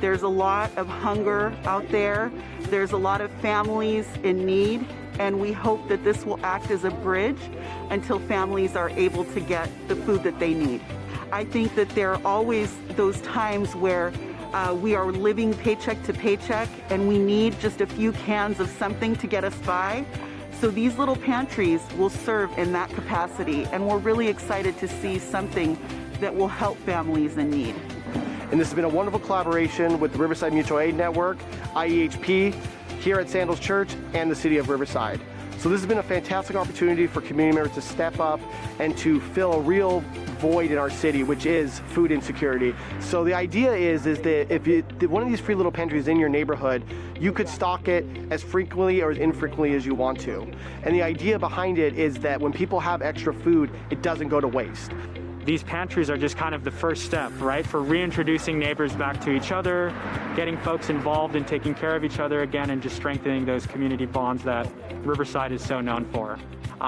there's a lot of hunger out there. There's a lot of families in need, and we hope that this will act as a bridge until families are able to get the food that they need. I think that there are always those times where we are living paycheck to paycheck and we need just a few cans of something to get us by. So these little pantries will serve in that capacity, and we're really excited to see something that will help families in need. And this has been a wonderful collaboration with the Riverside Mutual Aid Network, IEHP, here at Sandals Church, and the City of Riverside. So this has been a fantastic opportunity for community members to step up and to fill a real void in our city, which is food insecurity. So the idea is that if one of these free little pantries is in your neighborhood, you could stock it as frequently or as infrequently as you want to. And the idea behind it is that when people have extra food, it doesn't go to waste. These pantries are just kind of the first step, right, for reintroducing neighbors back to each other, getting folks involved in taking care of each other again, and just strengthening those community bonds that Riverside is so known for.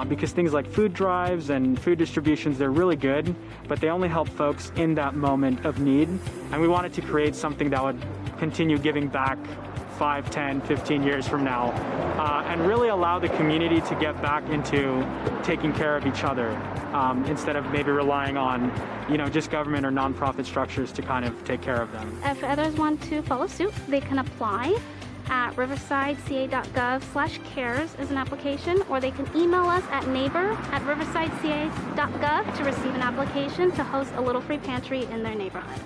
Because things like food drives and food distributions, they're really good, but they only help folks in that moment of need. And we wanted to create something that would continue giving back 5, 10, 15 years from now, and really allow the community to get back into taking care of each other instead of maybe relying on, just government or nonprofit structures to kind of take care of them. If others want to follow suit, they can apply at riversideca.gov/cares as an application, or they can email us at neighbor@riversideca.gov to receive an application to host a Little Free Pantry in their neighborhood.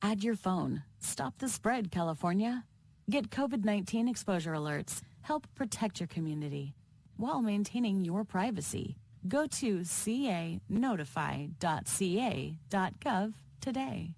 Add your phone. Stop the spread, California. Get COVID-19 exposure alerts. Help protect your community while maintaining your privacy. Go to canotify.ca.gov today.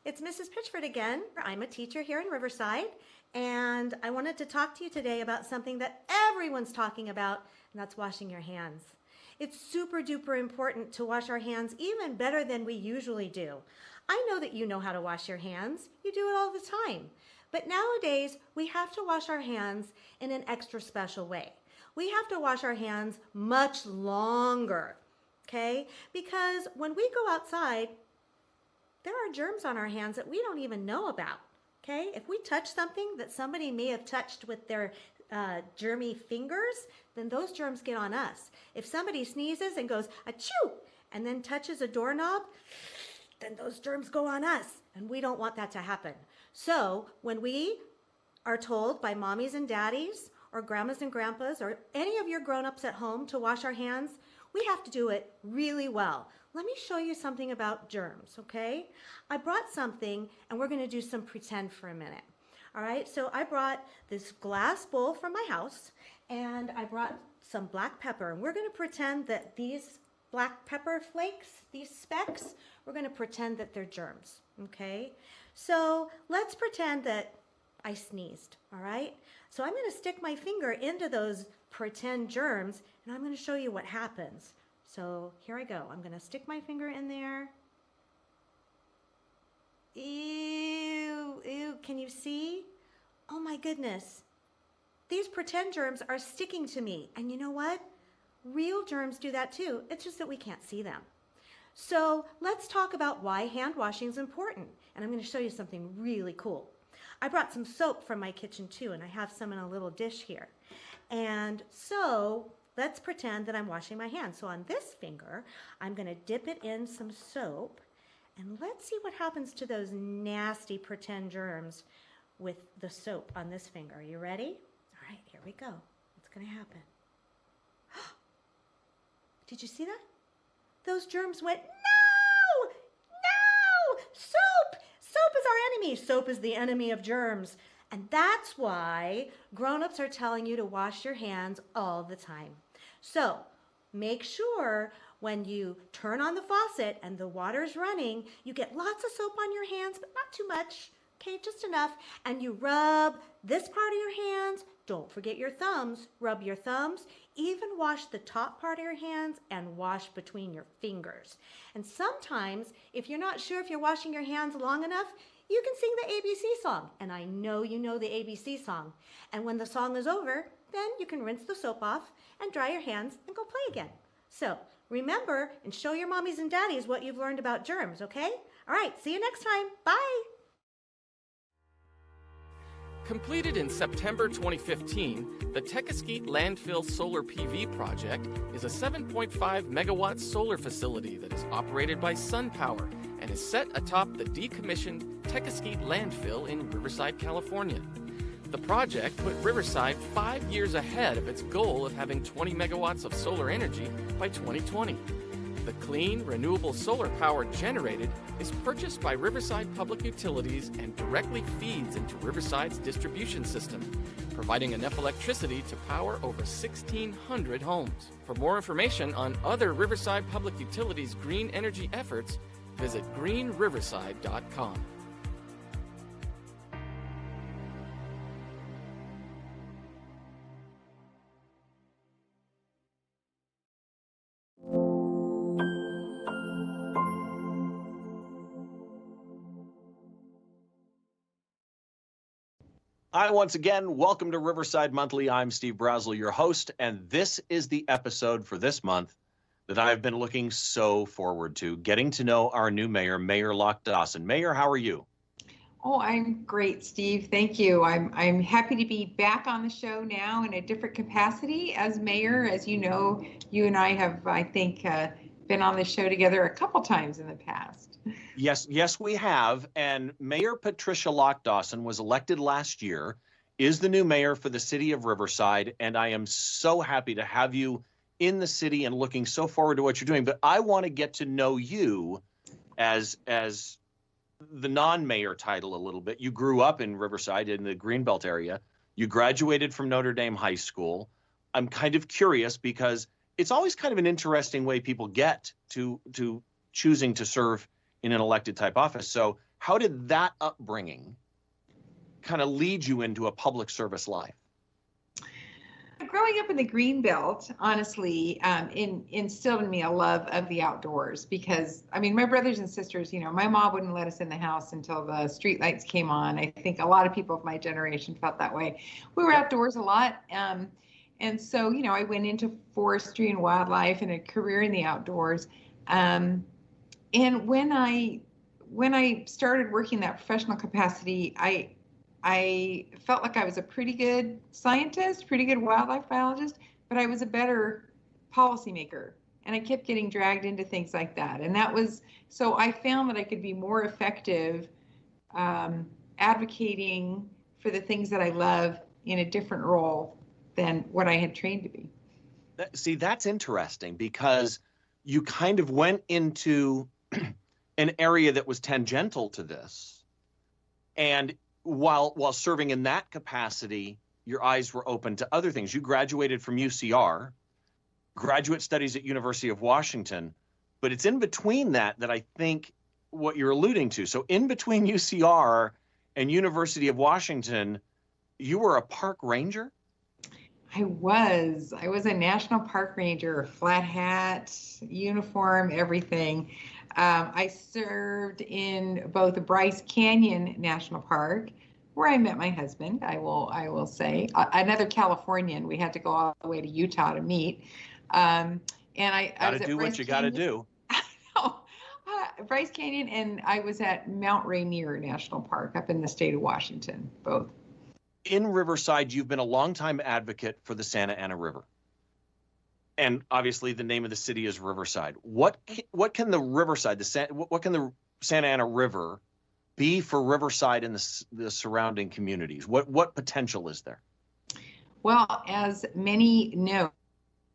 It's Mrs. Pitchford again. I'm a teacher here in Riverside, and I wanted to talk to you today about something that everyone's talking about, and that's washing your hands. It's super duper important to wash our hands even better than we usually do. I know that you know how to wash your hands. You do it all the time. But nowadays, we have to wash our hands in an extra special way. We have to wash our hands much longer, okay? Because when we go outside, there are germs on our hands that we don't even know about, okay? If we touch something that somebody may have touched with their germy fingers, then those germs get on us. If somebody sneezes and goes, achoo, and then touches a doorknob, then those germs go on us, and we don't want that to happen. So when we are told by mommies and daddies, or grandmas and grandpas, or any of your grown-ups at home to wash our hands, we have to do it really well. Let me show you something about germs, okay? I brought something, and we're gonna do some pretend for a minute. All right, so I brought this glass bowl from my house, and I brought some black pepper, and we're gonna pretend that these black pepper flakes, these specks, we're gonna pretend that they're germs, okay? So let's pretend that I sneezed, all right? So I'm gonna stick my finger into those pretend germs, and I'm gonna show you what happens. So here I go. I'm gonna stick my finger in there. Ew, ew, can you see? Oh my goodness. These pretend germs are sticking to me. And you know what? Real germs do that too. It's just that we can't see them. So let's talk about why hand washing is important. And I'm gonna show you something really cool. I brought some soap from my kitchen too, and I have some in a little dish here. And so let's pretend that I'm washing my hands. So on this finger, I'm gonna dip it in some soap, and let's see what happens to those nasty pretend germs with the soap on this finger. Are you ready? All right, here we go. What's gonna happen? Did you see that? Those germs went, no, no, soap! Soap is our enemy. Soap is the enemy of germs. And that's why grown-ups are telling you to wash your hands all the time. So make sure when you turn on the faucet and the water's running, you get lots of soap on your hands, but not too much, okay, just enough. And you rub this part of your hands don't forget your thumbs. Rub your thumbs, even wash the top part of your hands and wash between your fingers. And sometimes, if you're not sure if you're washing your hands long enough, you can sing the ABC song. And I know you know the ABC song. And when the song is over, then you can rinse the soap off and dry your hands and go play again. So remember and show your mommies and daddies what you've learned about germs, okay? All right, see you next time. Bye. Completed in September 2015, the Tequesquite Landfill Solar PV project is a 7.5 megawatt solar facility that is operated by SunPower and is set atop the decommissioned Tequesquite Landfill in Riverside, California. The project put Riverside 5 years ahead of its goal of having 20 megawatts of solar energy by 2020. The clean, renewable solar power generated is purchased by Riverside Public Utilities and directly feeds into Riverside's distribution system, providing enough electricity to power over 1,600 homes. For more information on other Riverside Public Utilities green energy efforts, visit greenriverside.com. Hi, once again, welcome to Riverside Monthly. I'm Steve Brazel, your host, and this is the episode for this month that I've been looking so forward to, getting to know our new mayor, Mayor Locke Dawson. Mayor, how are you? Oh, I'm great, Steve. Thank you. I'm happy to be back on the show now in a different capacity as mayor. As you know, you and I have, I think, been on the show together a couple times in the past. Yes, we have. And Mayor Patricia Locke Dawson was elected last year, is the new mayor for the city of Riverside, and I am so happy to have you in the city and looking so forward to what you're doing. But I want to get to know you as the non-mayor title a little bit. You grew up in Riverside in the Greenbelt area. You graduated from Notre Dame High School. I'm kind of curious because it's always kind of an interesting way people get to choosing to serve in an elected type office. So how did that upbringing kind of lead you into a public service life? Growing up in the Greenbelt, honestly, instilled in me a love of the outdoors because, I mean, my brothers and sisters, you know, my mom wouldn't let us in the house until the street lights came on. I think a lot of people of my generation felt that way. We were outdoors a lot. And so, you know, I went into forestry and wildlife and a career in the outdoors. And when I started working that professional capacity, I felt like I was a pretty good scientist, pretty good wildlife biologist, but I was a better policymaker. And I kept getting dragged into things like that. And that was, so I found that I could be more effective advocating for the things that I love in a different role than what I had trained to be. See, that's interesting because you kind of went into an area that was tangential to this. And while serving in that capacity, your eyes were open to other things. You graduated from UCR, graduate studies at University of Washington, but it's in between that I think what you're alluding to. So in between UCR and University of Washington, you were a park ranger? I was a national park ranger, flat hat, uniform, everything. I served in both Bryce Canyon National Park, where I met my husband, I will say, another Californian. We had to go all the way to Utah to meet. And I was at do what you got to do. Bryce Canyon, and I was at Mount Rainier National Park up in the state of Washington, both. In Riverside, you've been a longtime advocate for the Santa Ana River. And obviously the name of the city is Riverside. What can the Riverside, what can the Santa Ana River be for Riverside and the surrounding communities? What potential is there? Well, as many know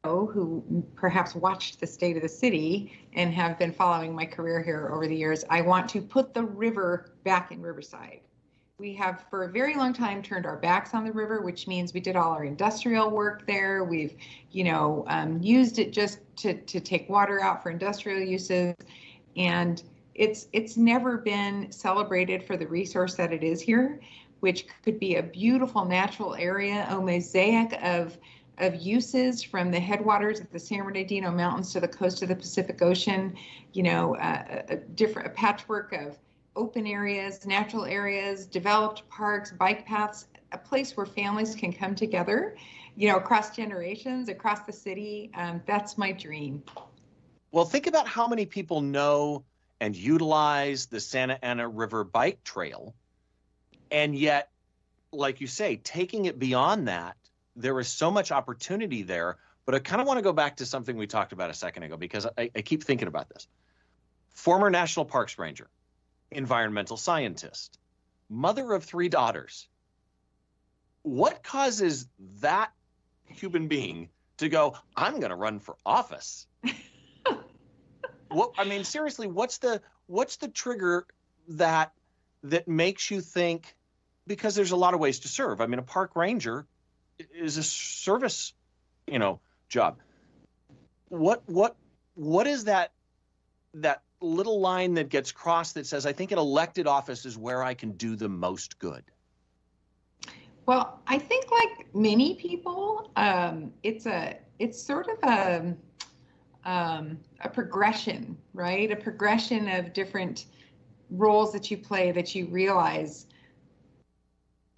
who perhaps watched the State of the City and have been following my career here over the years, I want to put the river back in Riverside. We have for a very long time turned our backs on the river, which means we did all our industrial work there. We've, used it just to take water out for industrial uses. And it's never been celebrated for the resource that it is here. which could be a beautiful natural area, a mosaic of uses from the headwaters of the San Bernardino Mountains to the coast of the Pacific Ocean, you know, a patchwork of open areas, natural areas, developed parks, bike paths, a place where families can come together, you know, across generations, across the city. That's my dream. Well, think about how many people know and utilize the Santa Ana River Bike Trail. And yet, like you say, taking it beyond that, there is so much opportunity there. But I kind of want to go back to something we talked about a second ago, because I keep thinking about this. Former National Parks Ranger, environmental scientist, mother of 3 daughters. What causes that human being to go, I'm going to run for office? What, I mean, seriously, what's the trigger that makes you think, because there's a lot of ways to serve. I mean, a park ranger is a service, you know, job. What is that little line that gets crossed that says, I think an elected office is where I can do the most good? Well, I think like many people, it's sort of a progression, right? A progression of different roles that you play that you realize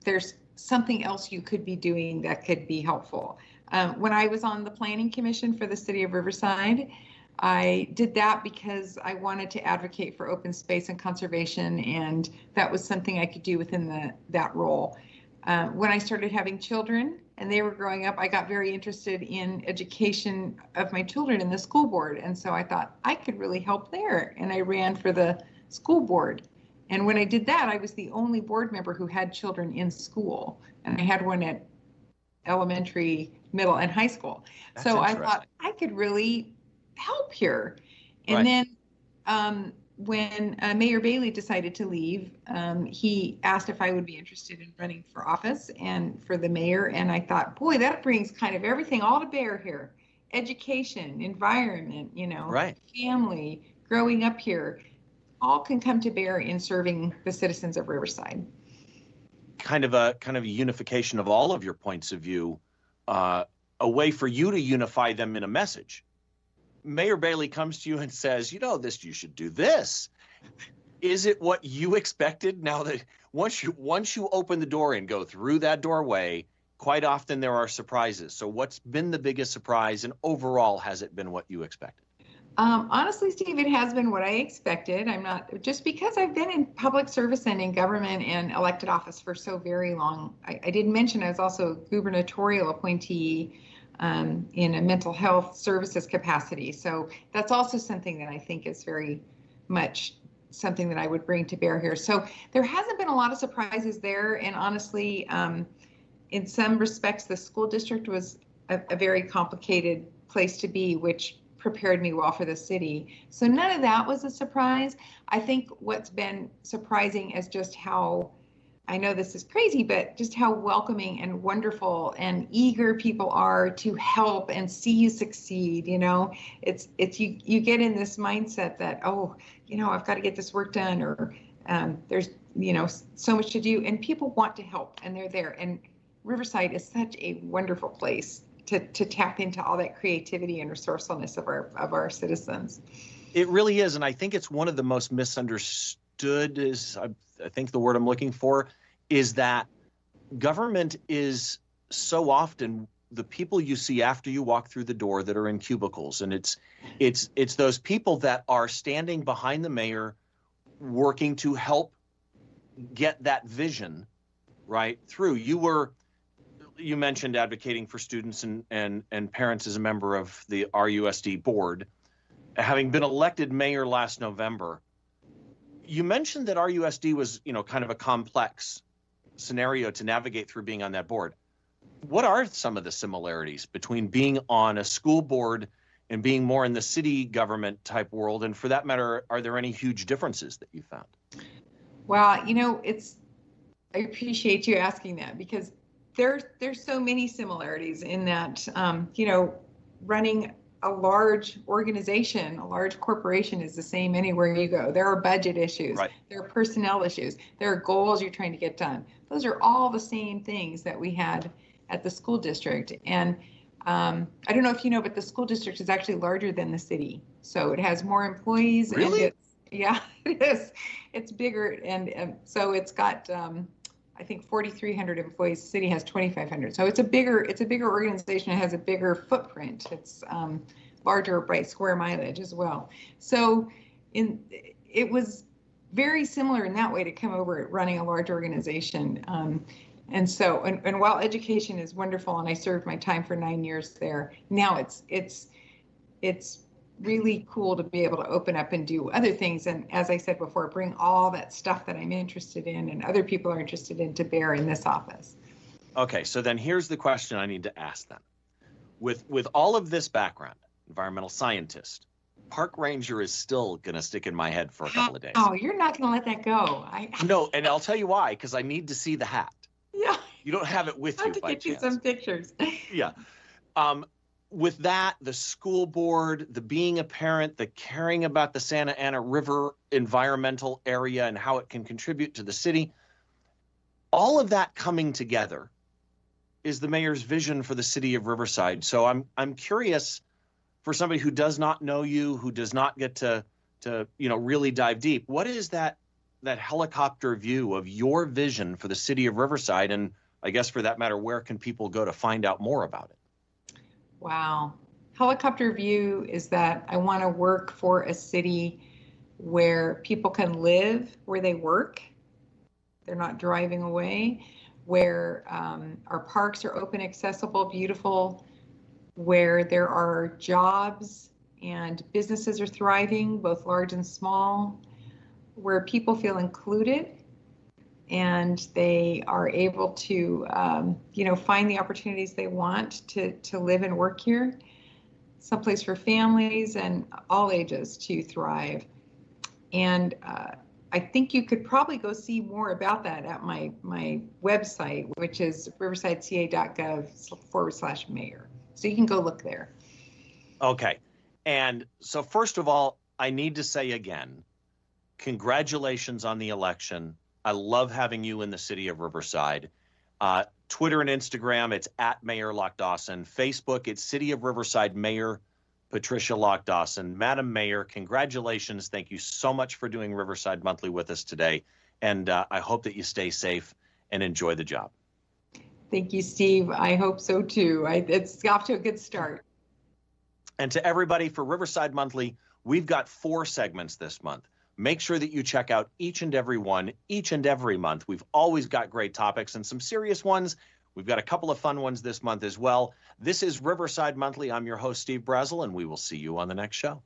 there's something else you could be doing that could be helpful. When I was on the Planning Commission for the City of Riverside, I did that because I wanted to advocate for open space and conservation, and that was something I could do within that role. When I started having children and they were growing up, I got very interested in education of my children in the school board. And so I thought I could really help there. And I ran for the school board. And when I did that, I was the only board member who had children in school. And I had one at elementary, middle, and high school. So I thought I could really help here. And then when Mayor Bailey decided to leave, he asked if I would be interested in running for office and for the mayor. And I thought, boy, that brings kind of everything all to bear here. Education, environment, you know, family, growing up here, all can come to bear in serving the citizens of Riverside. Kind of a unification of all of your points of view, a way for you to unify them in a message. Mayor Bailey comes to you and says, you know, you should do this. Is it what you expected? Now that once you open the door and go through that doorway, quite often there are surprises. So what's been the biggest surprise, and overall, has it been what you expected? Honestly, Steve, it has been what I expected. I'm not, just because I've been in public service and in government and elected office for so very long. I didn't mention I was also a gubernatorial appointee in a mental health services capacity. So that's also something that I think is very much something that I would bring to bear here. So there hasn't been a lot of surprises there. And honestly, in some respects, the school district was a very complicated place to be, which prepared me well for the city. So none of that was a surprise. I think what's been surprising is just how, I know this is crazy, but just how welcoming and wonderful and eager people are to help and see you succeed. You know, it's you get in this mindset that, oh, you know, I've got to get this work done, or there's, you know, so much to do, and people want to help and they're there. And Riverside is such a wonderful place to tap into all that creativity and resourcefulness of our citizens. It really is, and I think it's one of the most misunderstood, is I think the word I'm looking for, is that government is so often the people you see after you walk through the door that are in cubicles, and it's those people that are standing behind the mayor, working to help get that vision right through. You mentioned advocating for students and parents as a member of the RUSD board. Having been elected mayor last November, you mentioned that RUSD was, you know, kind of a complex scenario to navigate through being on that board. What are some of the similarities between being on a school board and being more in the city government type world? And for that matter, are there any huge differences that you found? Well, you know, I appreciate you asking that, because there's so many similarities in that, you know, running a large organization, a large corporation is the same anywhere you go. There are budget issues. Right. There are personnel issues. There are goals you're trying to get done. Those are all the same things that we had at the school district. And I don't know if you know, but the school district is actually larger than the city. So it has more employees. Really? And yeah, it is. It's bigger. And so it's got, I think 4,300 employees. The city has 2,500. So it's a bigger organization. It has a bigger footprint. It's larger by square mileage as well. So it was very similar in that way to come over running a large organization. And so, and while education is wonderful, and I served my time for 9 years there, now it's really cool to be able to open up and do other things. And as I said before, bring all that stuff that I'm interested in and other people are interested in to bear in this office. Okay, so then here's the question I need to ask then. With all of this background, environmental scientist, park ranger is still going to stick in my head for a couple of days. Oh, you're not going to let that go. No, and I'll tell you why, because I need to see the hat. Yeah. You don't have it with you by chance. I have to get you some pictures. Yeah. With that, the school board, the being a parent, the caring about the Santa Ana River environmental area and how it can contribute to the city, all of that coming together is the mayor's vision for the city of Riverside. So I'm curious, for somebody who does not know you, who does not get to really dive deep, what is that helicopter view of your vision for the city of Riverside? And I guess for that matter, where can people go to find out more about it? Wow. Helicopter view is that I want to work for a city where people can live where they work. They're not driving away, where our parks are open, accessible, beautiful, where there are jobs and businesses are thriving, both large and small, where people feel included and they are able to, find the opportunities they want to live and work here. Someplace for families and all ages to thrive. And I think you could probably go see more about that at my website, which is riversideca.gov/mayor. So you can go look there. Okay. And so first of all, I need to say again, congratulations on the election. I love having you in the city of Riverside. Twitter and Instagram, it's at Mayor Locke Dawson. Facebook, it's City of Riverside Mayor Patricia Locke Dawson. Madam Mayor, congratulations. Thank you so much for doing Riverside Monthly with us today. And I hope that you stay safe and enjoy the job. Thank you, Steve. I hope so too. It's off to a good start. And to everybody, for Riverside Monthly, we've got 4 segments this month. Make sure that you check out each and every one, each and every month. We've always got great topics and some serious ones. We've got a couple of fun ones this month as well. This is Riverside Monthly. I'm your host, Steve Brazel, and we will see you on the next show.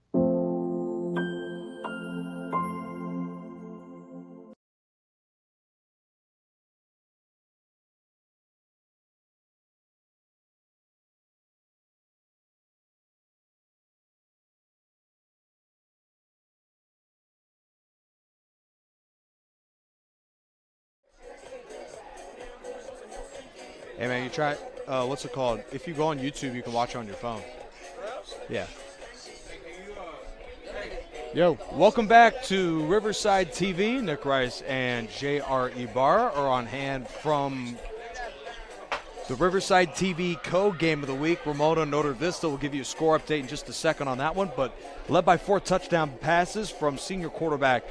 Hey man, you try, what's it called? If you go on YouTube, you can watch it on your phone. Yeah. Yo, welcome back to Riverside TV. Nick Rice and J.R. Ibarra are on hand from the Riverside TV Co-Game of the Week. Ramona Notre Vista will give you a score update in just a second on that one, but led by 4 touchdown passes from senior quarterback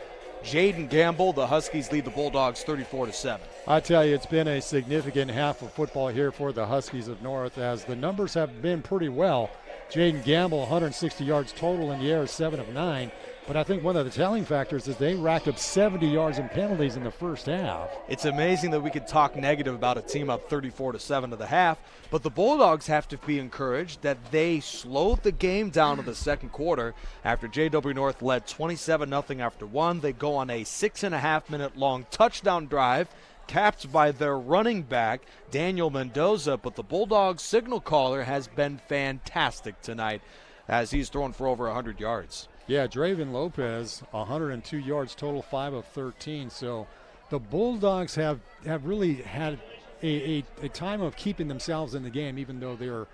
Jaden Gamble. The Huskies lead the Bulldogs 34-7. I tell you, it's been a significant half of football here for the Huskies of North, as the numbers have been pretty well. Jaden Gamble, 160 yards total in the air, 7 of 9. But I think one of the telling factors is they racked up 70 yards in penalties in the first half. It's amazing that we could talk negative about a team up 34-7 to the half, but the Bulldogs have to be encouraged that they slowed the game down in the second quarter. After JW North led 27-0 after 1, they go on a 6.5-minute long touchdown drive, capped by their running back, Daniel Mendoza. But the Bulldogs signal caller has been fantastic tonight, as he's thrown for over 100 yards. Yeah, Draven Lopez, 102 yards total, 5 of 13. So the Bulldogs have really had a time of keeping themselves in the game, even though they're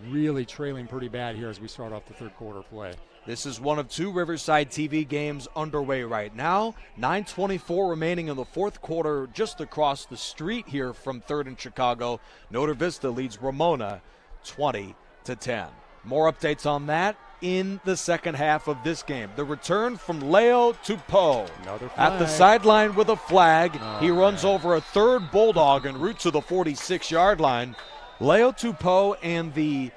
really trailing pretty bad here as we start off the third quarter play. This is one of 2 Riverside TV games underway right now. 9:24 remaining in the fourth quarter, just across the street here from 3rd and Chicago. Notre Vista leads Ramona 20-10. More updates on that in the second half of this game. The return from Leo Tupou at the sideline with a flag. He runs over a third Bulldog en route to the 46-yard line. Leo Tupou and the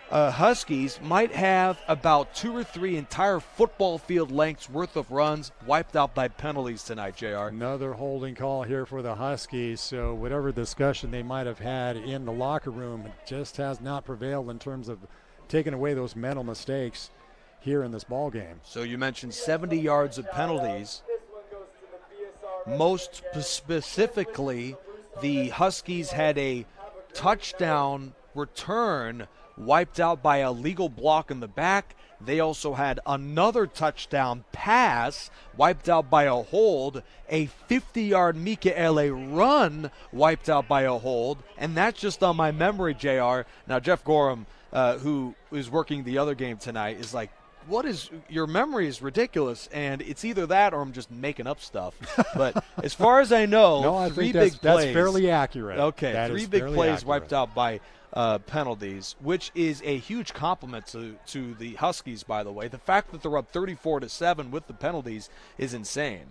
Huskies might have about 2 or 3 entire football field lengths worth of runs wiped out by penalties tonight, JR. Another holding call here for the Huskies, so whatever discussion they might have had in the locker room just has not prevailed in terms of taking away those mental mistakes here in this ball game. So you mentioned 70 yards of penalties. Most specifically, the Huskies had a touchdown return wiped out by a legal block in the back. They also had another touchdown pass wiped out by a hold, a 50-yard Mikaele run wiped out by a hold, and that's just on my memory, JR. Now, Jeff Gorham, who is working the other game tonight, is like, what is your memory is ridiculous, and it's either that or I'm just making up stuff. But as far as I know, no, I 3 think big plays. That's fairly accurate. Okay, that 3 big plays accurate. wiped out by penalties, which is a huge compliment to the Huskies, by the way. The fact that they're up 34-7 with the penalties is insane.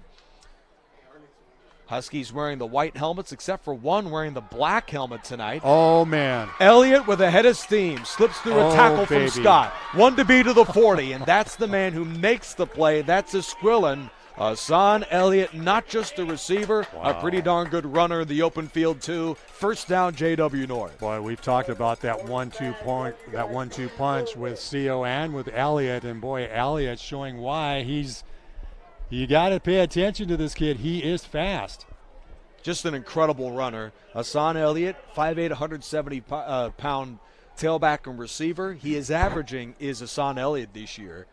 Huskies wearing the white helmets, except for one wearing the black helmet tonight. Oh, man. Elliott with a head of steam slips through a tackle baby. from Scott. 1 to be to the 40, and that's the man who makes the play. That's Esquilin. Hassan Elliott, not just a receiver, a pretty darn good runner in the open field, too. First down, JW North. Boy, we've talked about that 1-2 punch with Co and with Elliott, and boy, Elliott showing why you got to pay attention to this kid. He is fast. Just an incredible runner. Hassan Elliott, 5'8", 170-pound tailback and receiver. He is averaging, Hassan Elliott this year,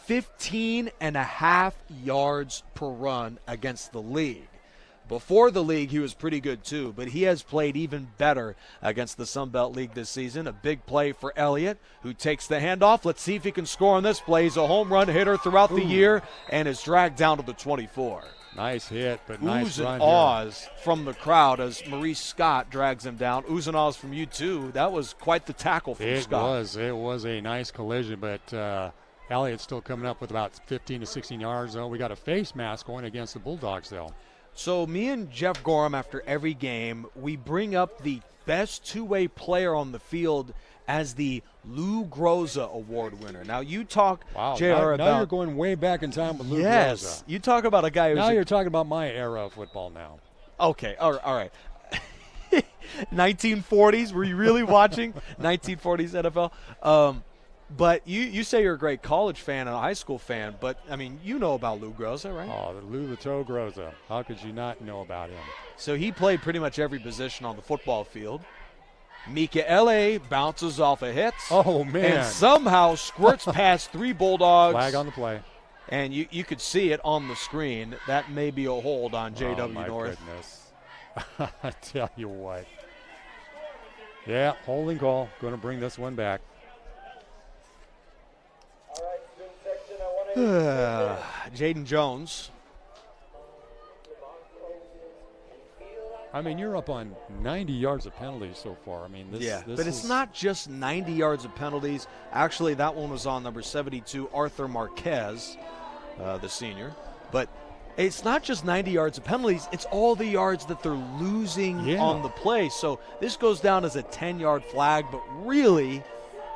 15.5 yards per run against the league. Before the league, he was pretty good too, but he has played even better against the Sun Belt League this season. A big play for Elliott, who takes the handoff. Let's see if he can score on this play. He's a home run hitter throughout the year and is dragged down to the 24. Nice hit, but nice Oohs run and ahs from the crowd as Maurice Scott drags him down. Oohs and ahs from you, too. That was quite the tackle from Scott. It was a nice collision, but Elliott's still coming up with about 15 to 16 yards, though. We got a face mask going against the Bulldogs, though. So me and Jeff Gorham, after every game, we bring up the best two-way player on the field as the Lou Groza Award winner. Now, you talk, JR, about... Now you're going way back in time with Lou Groza. Yes, you talk about a guy who's... Now you're talking about my era of football now. Okay, all right. 1940s, were you really watching 1940s NFL? But you say you're a great college fan and a high school fan, but, I mean, you know about Lou Groza, right? Oh, Lou the Toe Groza. How could you not know about him? So he played pretty much every position on the football field. Mikaele bounces off of hits. Oh, man. And somehow squirts past 3 Bulldogs. Flag on the play. And you could see it on the screen. That may be a hold on JW my North. Goodness. I tell you what. Yeah, holding call. Going to bring this one back. Jaden Jones. I mean, you're up on 90 yards of penalties so far. I mean, this but it's not just 90 yards of penalties. Actually, that one was on number 72, Arthur Marquez, the senior. But it's not just 90 yards of penalties. It's all the yards that they're losing on the play. So this goes down as a 10-yard flag, but really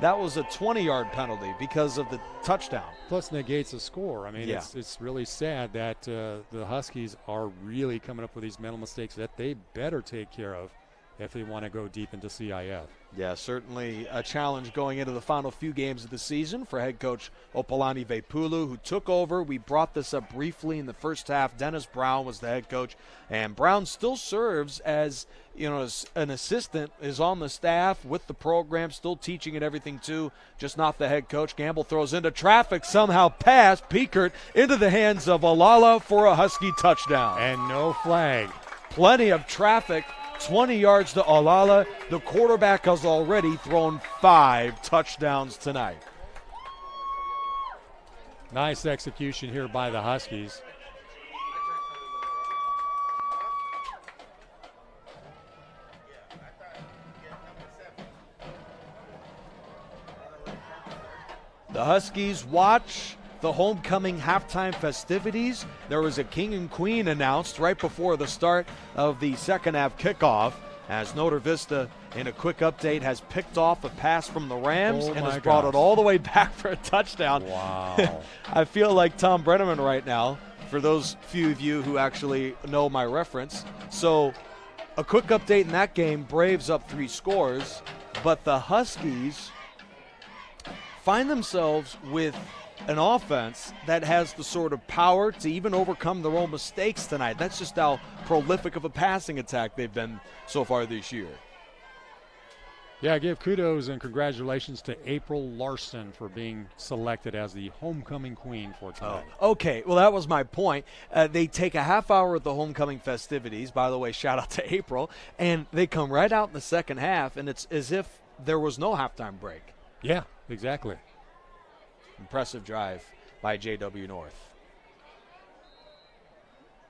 that was a 20-yard penalty because of the touchdown. Plus negates the score. I mean, it's really sad that the Huskies are really coming up with these mental mistakes that they better take care of if they want to go deep into CIF. Yeah, certainly a challenge going into the final few games of the season for head coach Opalani Veipulu, who took over. We brought this up briefly in the first half. Dennis Brown was the head coach, and Brown still serves as, as an assistant, is on the staff with the program, still teaching and everything too, just not the head coach. Gamble throws into traffic, somehow past Piekert into the hands of Alala for a Husky touchdown. And no flag. Plenty of traffic 20 yards to Olala. The quarterback has already thrown 5 touchdowns tonight. Nice execution here by the Huskies. The Huskies watch the homecoming halftime festivities. There was a king and queen announced right before the start of the second half kickoff, as Notre Vista, in a quick update, has picked off a pass from the Rams and has brought it all the way back for a touchdown. Wow. I feel like Tom Brenneman right now, for those few of you who actually know my reference. So a quick update in that game, Braves up 3 scores, but the Huskies find themselves with an offense that has the sort of power to even overcome their own mistakes tonight. That's just how prolific of a passing attack they've been so far this year. Yeah, give kudos and congratulations to April Larson for being selected as the homecoming queen for tonight. Okay, well, that was my point. They take a half hour at the homecoming festivities. By the way, shout out to April. And they come right out in the second half, and it's as if there was no halftime break. Yeah, exactly. Impressive drive by J.W. North.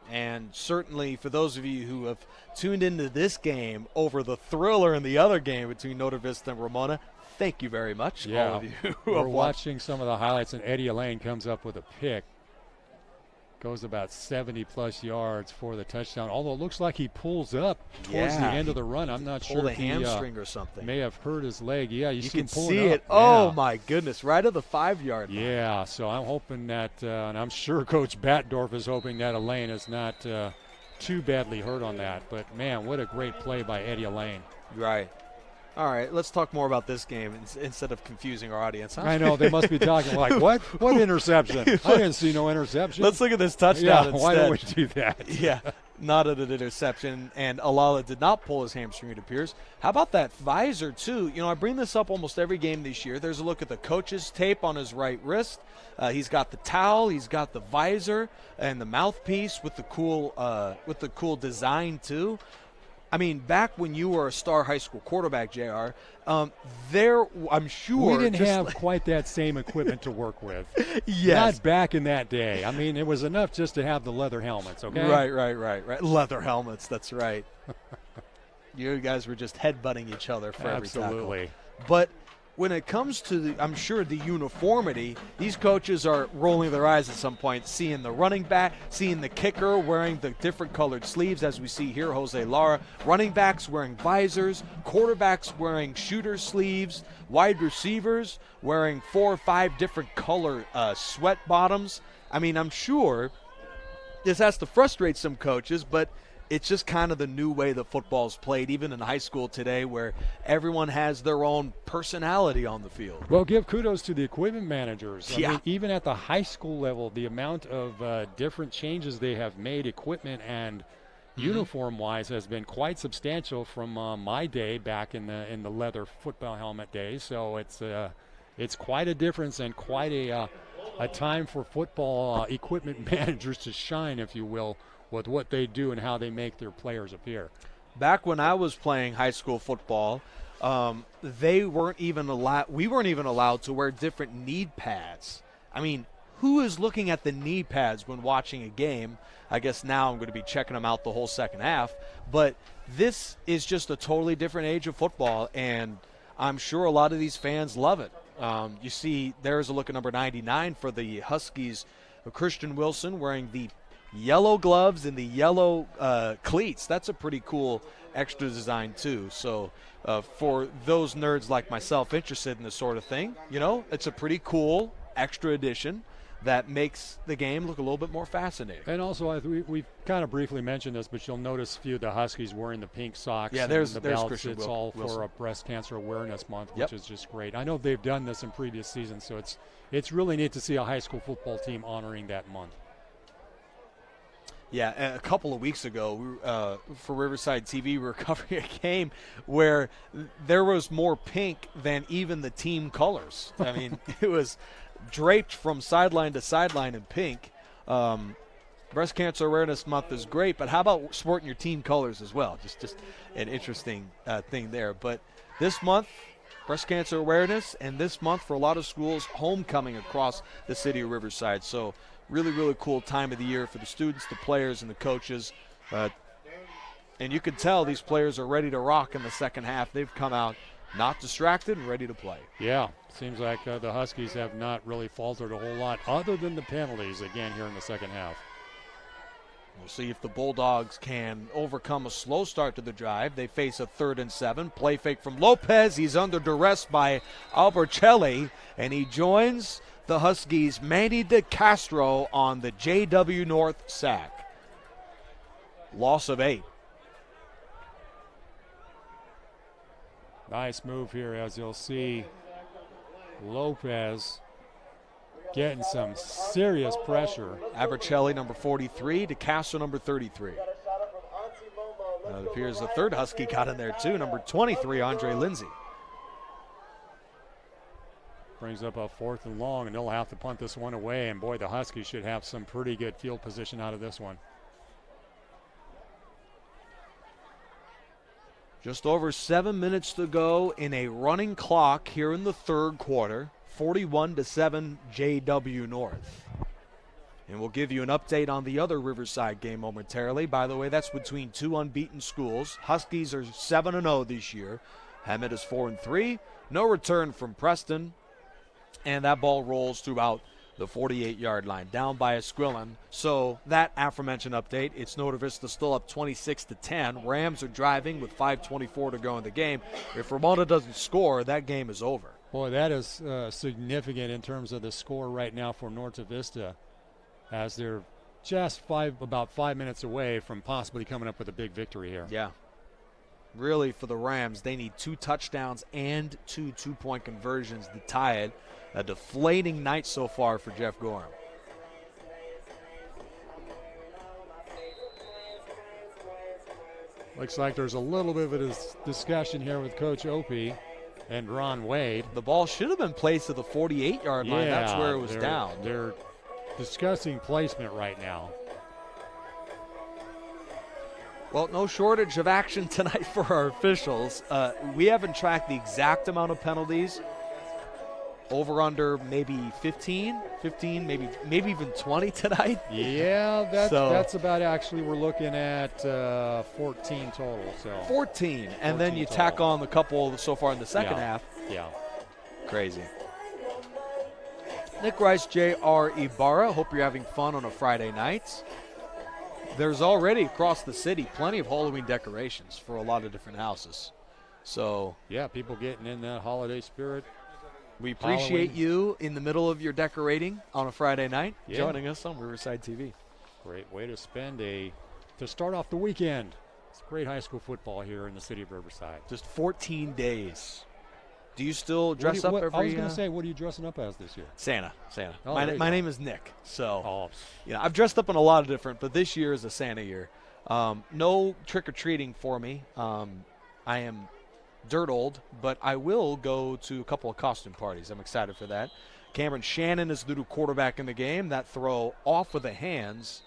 And certainly for those of you who have tuned into this game over the thriller in the other game between Notre Vista and Ramona, thank you very much. Yeah, all of you who we're have watching some of the highlights, and Eddie Elaine comes up with a pick. Goes about 70-plus yards for the touchdown, although it looks like he pulls up towards the end of the run. I'm not sure if he hamstring or something. May have hurt his leg. Yeah, you can see it. Yeah. Oh, my goodness, right at the 5-yard line. Yeah, so I'm hoping that, and I'm sure Coach Batdorf is hoping that Elaine is not too badly hurt on that. But, man, what a great play by Eddie Elaine. Right. All right, let's talk more about this game instead of confusing our audience. I know, they must be talking like, what? What interception? I didn't see no interception. Let's look at this touchdown instead. Why don't we do that? Yeah, not an interception, and Olala did not pull his hamstring, it appears. How about that visor, too? You know, I bring this up almost every game this year. There's a look at the coach's tape on his right wrist. He's got the towel, he's got the visor, and the mouthpiece with the cool design, too. I mean, back when you were a star high school quarterback, JR, I'm sure. We didn't have quite that same equipment to work with. Yes. Not back in that day. I mean, it was enough just to have the leather helmets, okay? Right. Leather helmets, that's right. You guys were just headbutting each other for every tackle. Absolutely. But when it comes to, I'm sure, the uniformity, these coaches are rolling their eyes at some point, seeing the running back, seeing the kicker wearing the different colored sleeves, as we see here, Jose Lara. Running backs wearing visors, quarterbacks wearing shooter sleeves, wide receivers wearing 4 or 5 different color sweat bottoms. I mean, I'm sure this has to frustrate some coaches, but it's just kind of the new way that football is played, even in high school today, where everyone has their own personality on the field. Well, give kudos to the equipment managers. Yeah. I mean, even at the high school level, the amount of different changes they have made, equipment and uniform-wise, has been quite substantial from my day back in the leather football helmet days. So it's quite a difference and quite a time for football equipment managers to shine, if you will, with what they do and how they make their players appear. Back when I was playing high school football, we weren't even allowed to wear different knee pads. I mean, who is looking at the knee pads when watching a game? I guess now I'm going to be checking them out the whole second half. But this is just a totally different age of football, and I'm sure a lot of these fans love it. You see, there's a look at number 99 for the Huskies, Christian Wilson, wearing the yellow gloves and the yellow cleats. That's a pretty cool extra design too. So for those nerds like myself interested in this sort of thing, you know, it's a pretty cool extra addition that makes the game look a little bit more fascinating. And also, we've kind of briefly mentioned this, but you'll notice a few of the Huskies wearing the pink socks. Yeah, and there's the belts. Christian It's all Wilson. for Breast Cancer Awareness Month, Yep. which is just great. I know they've done this in previous seasons, so it's really neat to see a high school football team honoring that month. Yeah, a couple of weeks ago, for Riverside TV, we were covering a game where there was more pink than even the team colors. I mean, it was draped from sideline to sideline in pink. Breast Cancer Awareness Month is great, but how about sporting your team colors as well? Just an interesting thing there. But this month, breast cancer awareness, and this month for a lot of schools, homecoming across the city of Riverside. So really, really cool time of the year for the students, the players, and the coaches. And you can tell these players are ready to rock in the second half. They've come out not distracted and ready to play. Yeah, seems like the Huskies have not really faltered a whole lot other than the penalties again here in the second half. We'll see if the Bulldogs can overcome a slow start to the drive. They face a 3rd and 7. Play fake from Lopez. He's under duress by Albercelli, and he joins the Huskies' Manny DeCastro on the JW North sack. Loss of 8. Nice move here, as you'll see. Lopez getting some serious pressure. Albercelli, number 43, DeCastro, number 33. It appears the third Husky got in there, too, number 23, Andre Lindsay. Brings up a 4th and long, and they'll have to punt this one away. And, boy, the Huskies should have some pretty good field position out of this one. Just over 7 minutes to go in a running clock here in the third quarter. 41-7 JW North. And we'll give you an update on the other Riverside game momentarily. By the way, that's between two unbeaten schools. Huskies are 7-0 this year. Hemet is 4-3. No return from Preston. And that ball rolls throughout the 48-yard line, down by Esquilin. So that aforementioned update, it's Nota Vista still up 26-10. Rams are driving with 5:24 to go in the game. If Ramona doesn't score, that game is over. Boy, that is significant in terms of the score right now for Norte Vista, as they're just about 5 minutes away from possibly coming up with a big victory here. Yeah. Really, for the Rams, they need 2 touchdowns and 2 two-point conversions to tie it. A deflating night so far for Jeff Gorham. Looks like there's a little bit of a discussion here with Coach Opie and Ron Wade. The ball should have been placed to the 48-yard line. That's where it was down. They're discussing placement right now. Well, no shortage of action tonight for our officials. We haven't tracked the exact amount of penalties. Over under maybe 15, maybe even 20 tonight. Yeah, that's about actually, we're looking at 14 total. So 14, and then you tack on the couple so far in the second half. Yeah. Crazy. Nick Rice, J.R. Ibarra. Hope you're having fun on a Friday night. There's already across the city plenty of Halloween decorations for a lot of different houses. So yeah, people getting in that holiday spirit. We appreciate you in the middle of your decorating on a Friday night, yeah, joining us on Riverside TV. Great way to to start off the weekend. It's great high school football here in the city of Riverside. Just 14 days. Do you still dress up every? I was going to say, what are you dressing up as this year? Santa. Oh, my name is Nick, so I've dressed up in a lot of different, but this year is a Santa year. No trick-or-treating for me. I am dirt old, but I will go to a couple of costume parties. I'm excited for that. Cameron Shannon is the new quarterback in the game. That throw off of the hands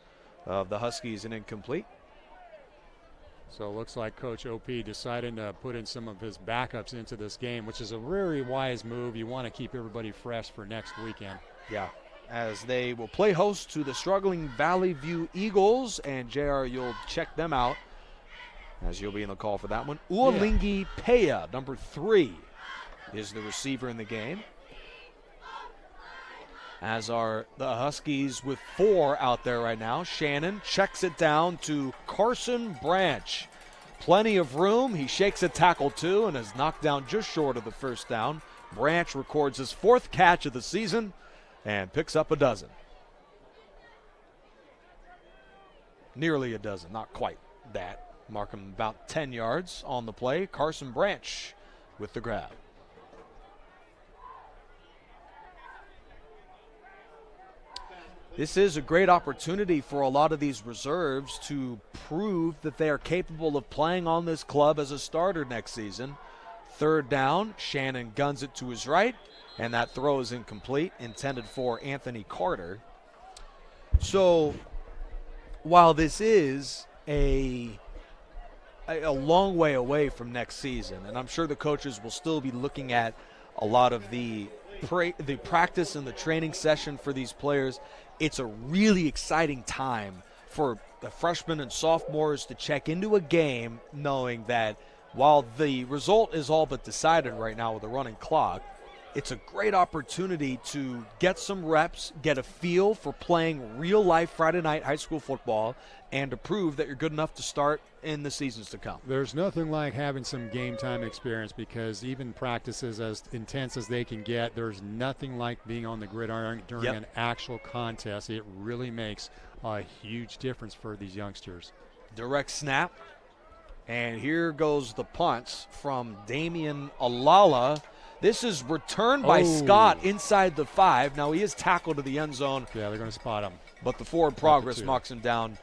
of the Huskies and incomplete. So it looks like Coach OP deciding to put in some of his backups into this game, which is a very wise move. You want to keep everybody fresh for next weekend. Yeah, as they will play host to the struggling Valley View Eagles, and JR, you'll check them out as you'll be in the call for that one. Ualingi Peya, number 3, is the receiver in the game. As are the Huskies with 4 out there right now. Shannon checks it down to Carson Branch. Plenty of room. He shakes a tackle too and is knocked down just short of the first down. Branch records his 4th catch of the season and picks up a dozen. Nearly a dozen, not quite that. Mark him about 10 yards on the play. Carson Branch with the grab. This is a great opportunity for a lot of these reserves to prove that they are capable of playing on this club as a starter next season. 3rd down, Shannon guns it to his right, and that throw is incomplete, intended for Anthony Carter. So while this is a long way away from next season, and I'm sure the coaches will still be looking at a lot of the practice and the training session for these players, it's a really exciting time for the freshmen and sophomores to check into a game knowing that while the result is all but decided right now with a running clock, it's a great opportunity to get some reps, get a feel for playing real-life Friday night high school football, and to prove that you're good enough to start in the seasons to come. There's nothing like having some game time experience, because even practices as intense as they can get, there's nothing like being on the gridiron during an actual contest. It really makes a huge difference for these youngsters. Direct snap. And here goes the punt from Damian Alala. This is returned by Scott inside the 5. Now he is tackled to the end zone. Yeah, they're going to spot him. But the forward progress knocks him down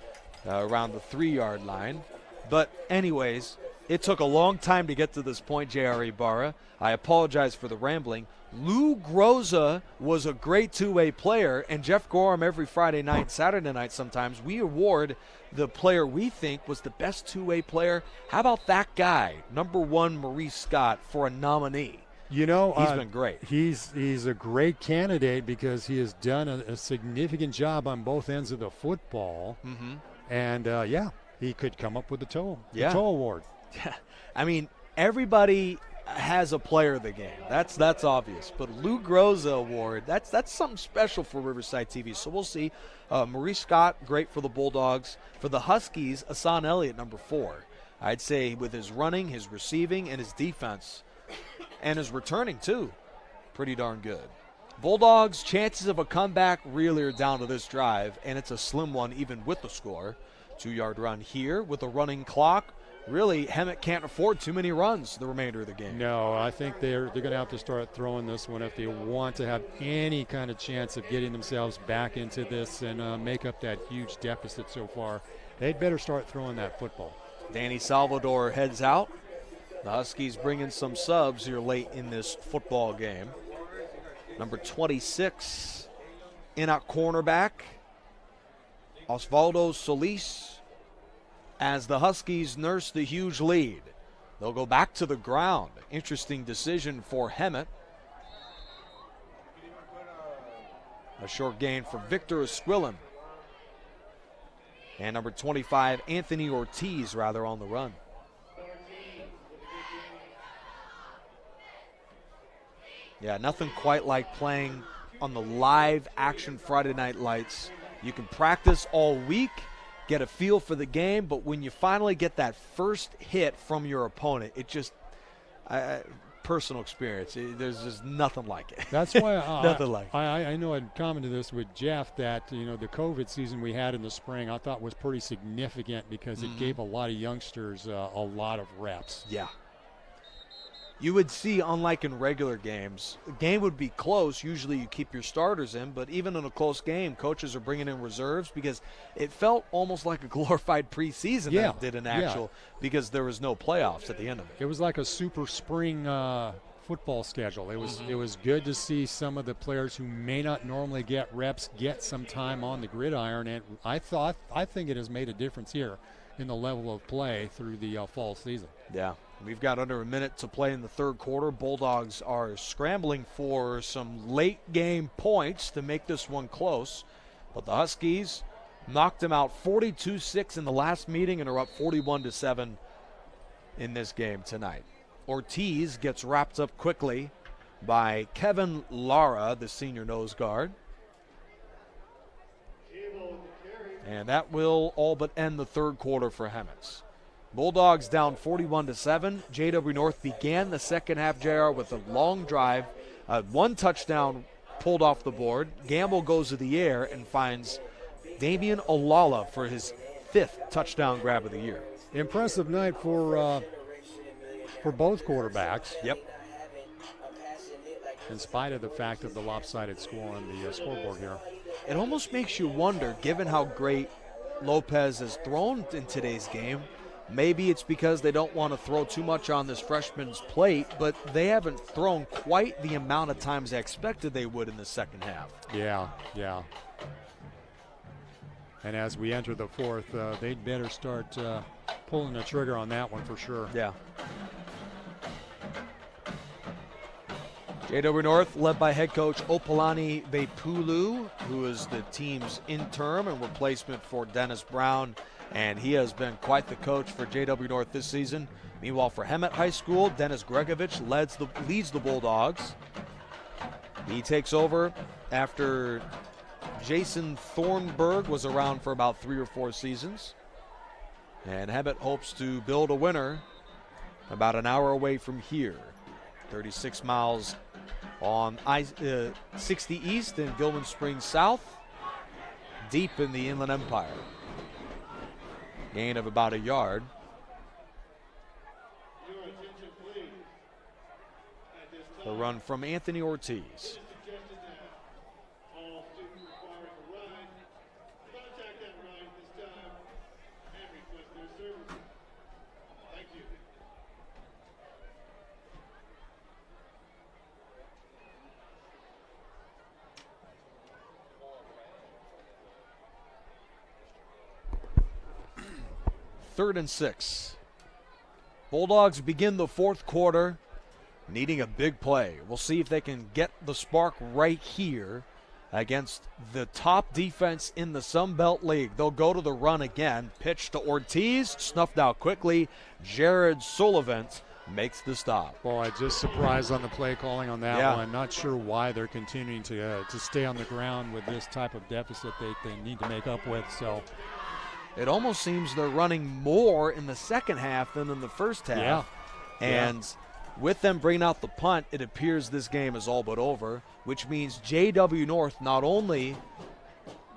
around the 3-yard line. But anyways, it took a long time to get to this point, J.R. Ibarra. I apologize for the rambling. Lou Groza was a great two-way player, and Jeff Gorham every Friday night, Saturday night sometimes, we award the player we think was the best two-way player. How about that guy, number 1 Maurice Scott, for a nominee? You know, he's been great. He's a great candidate because he has done a significant job on both ends of the football. Mm-hmm. And, he could come up with the toe award. Yeah. I mean, everybody has a player of the game. That's obvious. But Lou Groza Award, that's something special for Riverside TV. So we'll see. Maurice Scott, great for the Bulldogs. For the Huskies, Asan Elliott, number 4. I'd say with his running, his receiving, and his defense, and his returning too, pretty darn good. Bulldogs' chances of a comeback really are down to this drive, and it's a slim one even with the score. 2-yard run here with a running clock. Really, Hemet can't afford too many runs the remainder of the game. No, I think they're going to have to start throwing this one if they want to have any kind of chance of getting themselves back into this and make up that huge deficit so far. They'd better start throwing that football. Danny Salvador heads out. The Huskies bring in some subs here late in this football game. Number 26, in at cornerback, Osvaldo Solis, as the Huskies nurse the huge lead. They'll go back to the ground. Interesting decision for Hemet. A short gain for Victor Esquilin. And number 25, Anthony Ortiz, on the run. Yeah, nothing quite like playing on the live action Friday Night Lights. You can practice all week, get a feel for the game, but when you finally get that first hit from your opponent, it just personal experience. There's just nothing like it. That's why nothing like it. I know I'd commented this with Jeff that the COVID season we had in the spring I thought was pretty significant because it gave a lot of youngsters a lot of reps. Yeah. You would see, unlike in regular games, the game would be close. Usually you keep your starters in, but even in a close game, coaches are bringing in reserves because it felt almost like a glorified preseason that it did in actual because there was no playoffs at the end of it. It was like a super spring football schedule. It was good to see some of the players who may not normally get reps get some time on the gridiron, and I think it has made a difference here in the level of play through the fall season. Yeah. We've got under a minute to play in the third quarter. Bulldogs are scrambling for some late game points to make this one close. But the Huskies knocked them out 42-6 in the last meeting and are up 41-7 in this game tonight. Ortiz gets wrapped up quickly by Kevin Lara, the senior nose guard. And that will all but end the third quarter for Hemet. Bulldogs down 41-7. JW North began the second half, JR, with a long drive. One touchdown pulled off the board. Gamble goes to the air and finds Damian Olala for his 5th touchdown grab of the year. Impressive night for both quarterbacks. Yep. In spite of the fact of the lopsided score on the scoreboard here. It almost makes you wonder, given how great Lopez has thrown in today's game, maybe it's because they don't want to throw too much on this freshman's plate, but they haven't thrown quite the amount of times I expected they would in the second half. Yeah. And as we enter the fourth, they'd better start pulling the trigger on that one for sure. Yeah. JW North led by head coach Opalani Bepulu, who is the team's interim and replacement for Dennis Brown, and he has been quite the coach for JW North this season. Meanwhile, for Hemet High School, Dennis Gregovich leads the Bulldogs. He takes over after Jason Thornburg was around for about 3 or 4 seasons. And Hemet hopes to build a winner about an hour away from here. 36 miles on I-60 East and Gilman Springs South, deep in the Inland Empire. Gain of about a yard. A run from Anthony Ortiz. Third and 6. Bulldogs begin the fourth quarter needing a big play. We'll see if they can get the spark right here against the top defense in the Sun Belt League. They'll go to the run again. Pitch to Ortiz, snuffed out quickly. Jared Sullivan makes the stop. Boy, just surprised on the play calling on that one. Not sure why they're continuing to stay on the ground with this type of deficit they need to make up with. So it almost seems they're running more in the second half than in the first half. And with them bringing out the punt, it appears this game is all but over, which means JW North not only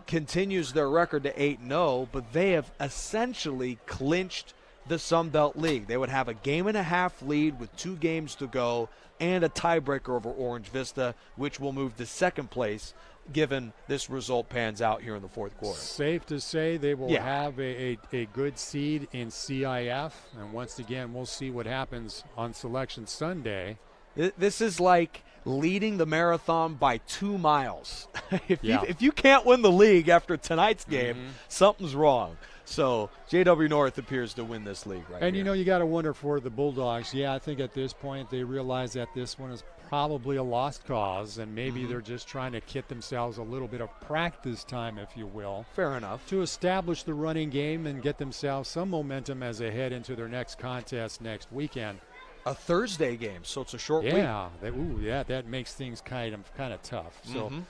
continues their record to 8-0, but they have essentially clinched the Sun Belt League. They would have a game-and-a-half lead with 2 games to go and a tiebreaker over Orange Vista, which will move to second place given this result pans out here in the fourth quarter. Safe to say they will have a good seed in CIF, and once again, we'll see what happens on Selection Sunday. This is like leading the marathon by 2 miles. If you can't win the league after tonight's game, something's wrong. So JW North appears to win this league right And here. you got to wonder for the Bulldogs. I think at this point they realize that this one is probably a lost cause, and maybe they're just trying to kit themselves a little bit of practice time, if you will. Fair enough. To establish the running game and get themselves some momentum as they head into their next contest next weekend. A Thursday game, so it's a short week. That makes things kind of tough.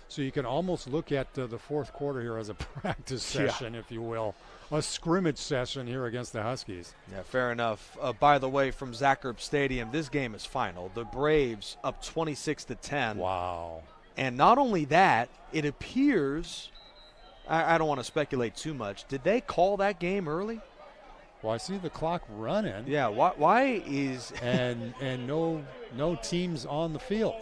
So you can almost look at the fourth quarter here as a practice session, if you will, a scrimmage session here against the Huskies. Yeah, fair enough. By the way, from Zachary Stadium, this game is final. The Braves up 26-10. Wow. And not only that, it appears, I don't want to speculate too much, did they call that game early? Well, I see the clock running. Yeah, why is and no teams on the field.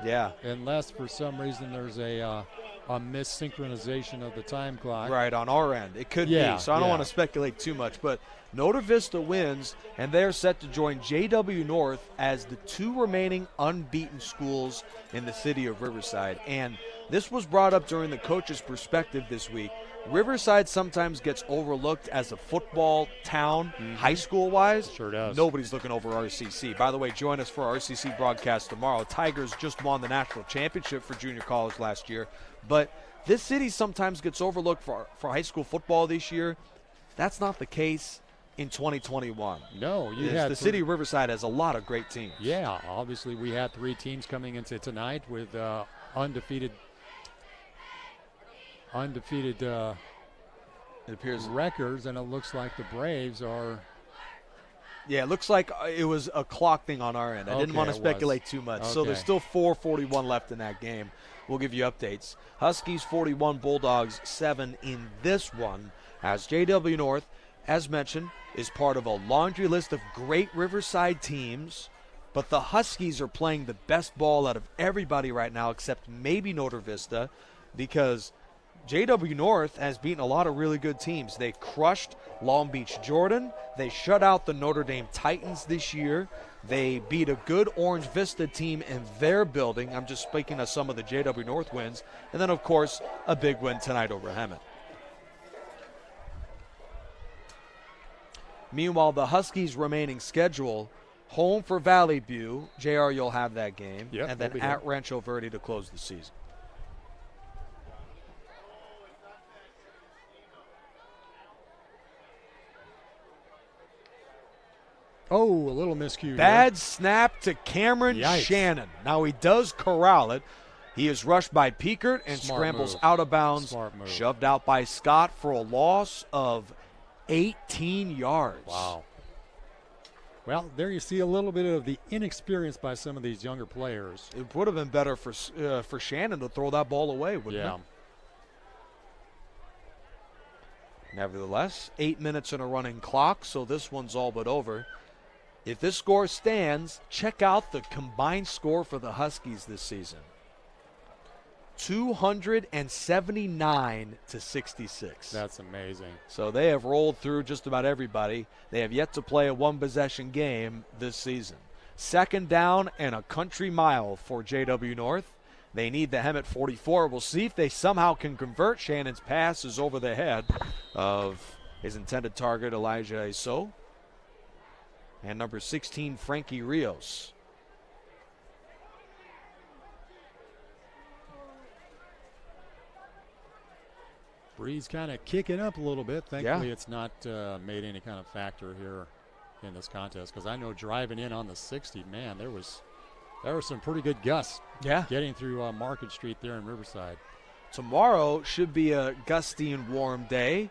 Yeah, unless for some reason there's a missynchronization of the time clock. Right, on our end. It could be, so I don't want to speculate too much. But Notre Vista wins, and they're set to join JW North as the 2 remaining unbeaten schools in the city of Riverside. And this was brought up during the coach's perspective this week. Riverside sometimes gets overlooked as a football town, high school-wise. Sure does. Nobody's looking over RCC. By the way, join us for our RCC broadcast tomorrow. Tigers just won the national championship for junior college last year. But this city sometimes gets overlooked for high school football this year. That's not the case in 2021. No, the city of Riverside has a lot of great teams. Yeah, obviously we had 3 teams coming into tonight with undefeated it appears records, and it looks like the Braves are. Yeah, it looks like it was a clock thing on our end. I didn't want to speculate too much. So there's still 4:41 left in that game. We'll give you updates. Huskies 41, Bulldogs 7 in this one, as JW North, as mentioned, is part of a laundry list of great Riverside teams. But the Huskies are playing the best ball out of everybody right now, except maybe Notre Vista, because JW North has beaten a lot of really good teams. They crushed Long Beach Jordan. They shut out the Notre Dame Titans this year. They beat a good Orange Vista team in their building. I'm just speaking of some of the JW North wins. And then, of course, a big win tonight over Hemet. Meanwhile, the Huskies' remaining schedule, home for Valley View. JR, you'll have that game. Yep, and then we'll be at here. Rancho Verde to close the season. Oh, a little miscue. Bad snap to Cameron Yikes. Shannon. Now he does corral it. He is rushed by Piekert and Smart scrambles move. out of bounds, Smart move. shoved out by Scott for a loss of 18 yards. Wow. Well, there you see a little bit of the inexperience by some of these younger players. It would have been better for Shannon to throw that ball away, wouldn't Yeah. it? Nevertheless, 8 minutes in a running clock, so this one's all but over. If this score stands, check out the combined score for the Huskies this season. 279-66. That's amazing. So they have rolled through just about everybody. They have yet to play a one-possession game this season. Second down and a country mile for JW North. They need the Hemet 44. We'll see if they somehow can convert. Shannon's pass is over the head of his intended target, Elijah Eso. And number 16, Frankie Rios. Breeze kind of kicking up a little bit. Thankfully, it's not made any kind of factor here in this contest, because I know driving in on the 60, man, there was some pretty good gusts. Yeah. Getting through Market Street there in Riverside. Tomorrow should be a gusty and warm day.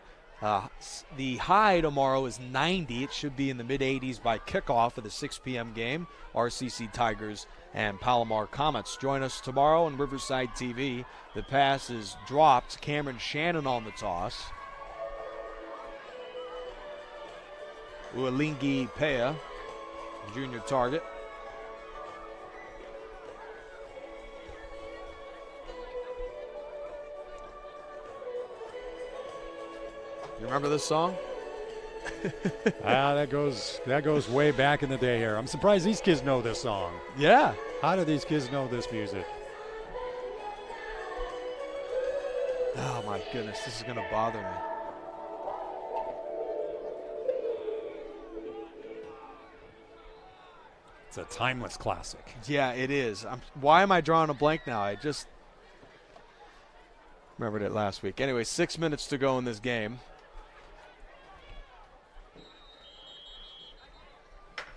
The high tomorrow is 90. It should be in the mid-80s by kickoff of the 6 p.m. game. RCC Tigers and Palomar Comets. Join us tomorrow on Riverside TV. The pass is dropped. Cameron Shannon on the toss. Ualingi Pea, junior target. You remember this song? That goes way back in the day here. I'm surprised these kids know this song. Yeah. How do these kids know this music? Oh my goodness, this is going to bother me. It's a timeless classic. Yeah, it is. Why am I drawing a blank now? I just remembered it last week. Anyway, 6 minutes to go in this game.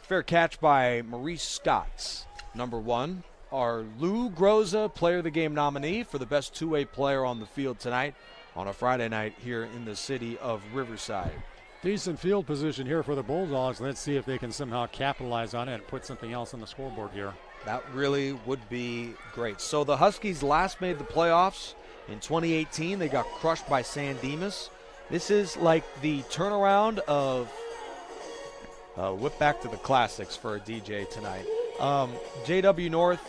Fair catch by Maurice Scott. Number 1, our Lou Groza Player of the Game nominee for the best two-way player on the field tonight on a Friday night here in the city of Riverside. Decent field position here for the Bulldogs. Let's see if they can somehow capitalize on it and put something else on the scoreboard here. That really would be great. So the Huskies last made the playoffs in 2018. They got crushed by San Dimas. This is like the turnaround of whip back to the classics for a DJ tonight. JW North,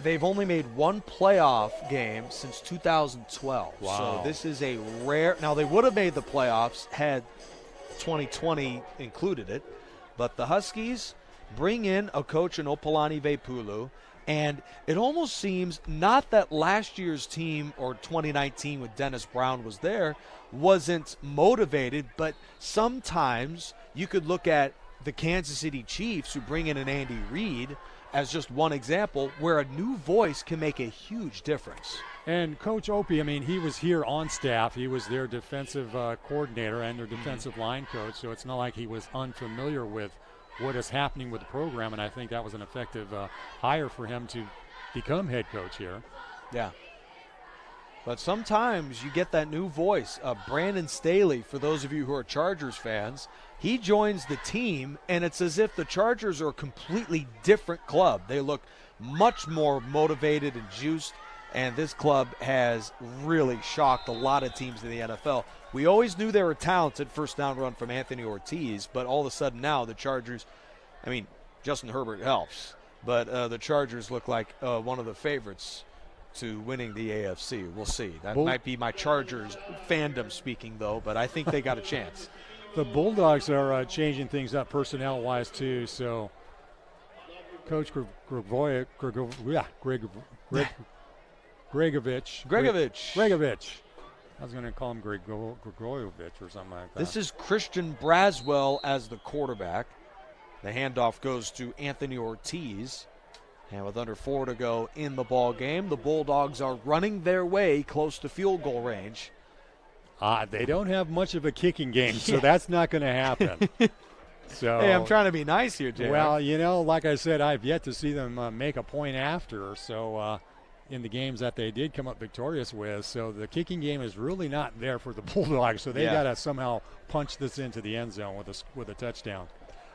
they've only made one playoff game since 2012. Wow. So this is a rare. Now, they would have made the playoffs had 2020 included it, but the Huskies bring in a coach in Opalani Veipulu, and it almost seems not that last year's team or 2019 with Dennis Brown was there wasn't motivated, but sometimes you could look at the Kansas City Chiefs who bring in an Andy Reid as just one example where a new voice can make a huge difference. And Coach Opie, I mean, he was here on staff. He was their defensive coordinator and their defensive line coach, so it's not like he was unfamiliar with what is happening with the program, and I think that was an effective hire for him to become head coach here. Yeah. But sometimes you get that new voice. Brandon Staley, for those of you who are Chargers fans, he joins the team, and it's as if the Chargers are a completely different club. They look much more motivated and juiced, and this club has really shocked a lot of teams in the NFL. We always knew they were talented, first down run from Anthony Ortiz, but all of a sudden now the Chargers, I mean, Justin Herbert helps, but the Chargers look like one of the favorites to winning the AFC. We'll see. That might be my Chargers fandom speaking, though, but I think they got a chance. The Bulldogs are changing things up personnel-wise, too, so Coach Gregovich I was going to call him Grigorovic or something like that. This is Christian Braswell as the quarterback. The handoff goes to Anthony Ortiz. And with under 4 to go in the ball game, the Bulldogs are running their way close to field goal range. They don't have much of a kicking game, so that's not going to happen. So, hey, I'm trying to be nice here, Jay. Well, you know, like I said, I've yet to see them make a point after. So in the games that they did come up victorious with, so the kicking game is really not there for the Bulldogs. So they got to somehow punch this into the end zone with a touchdown.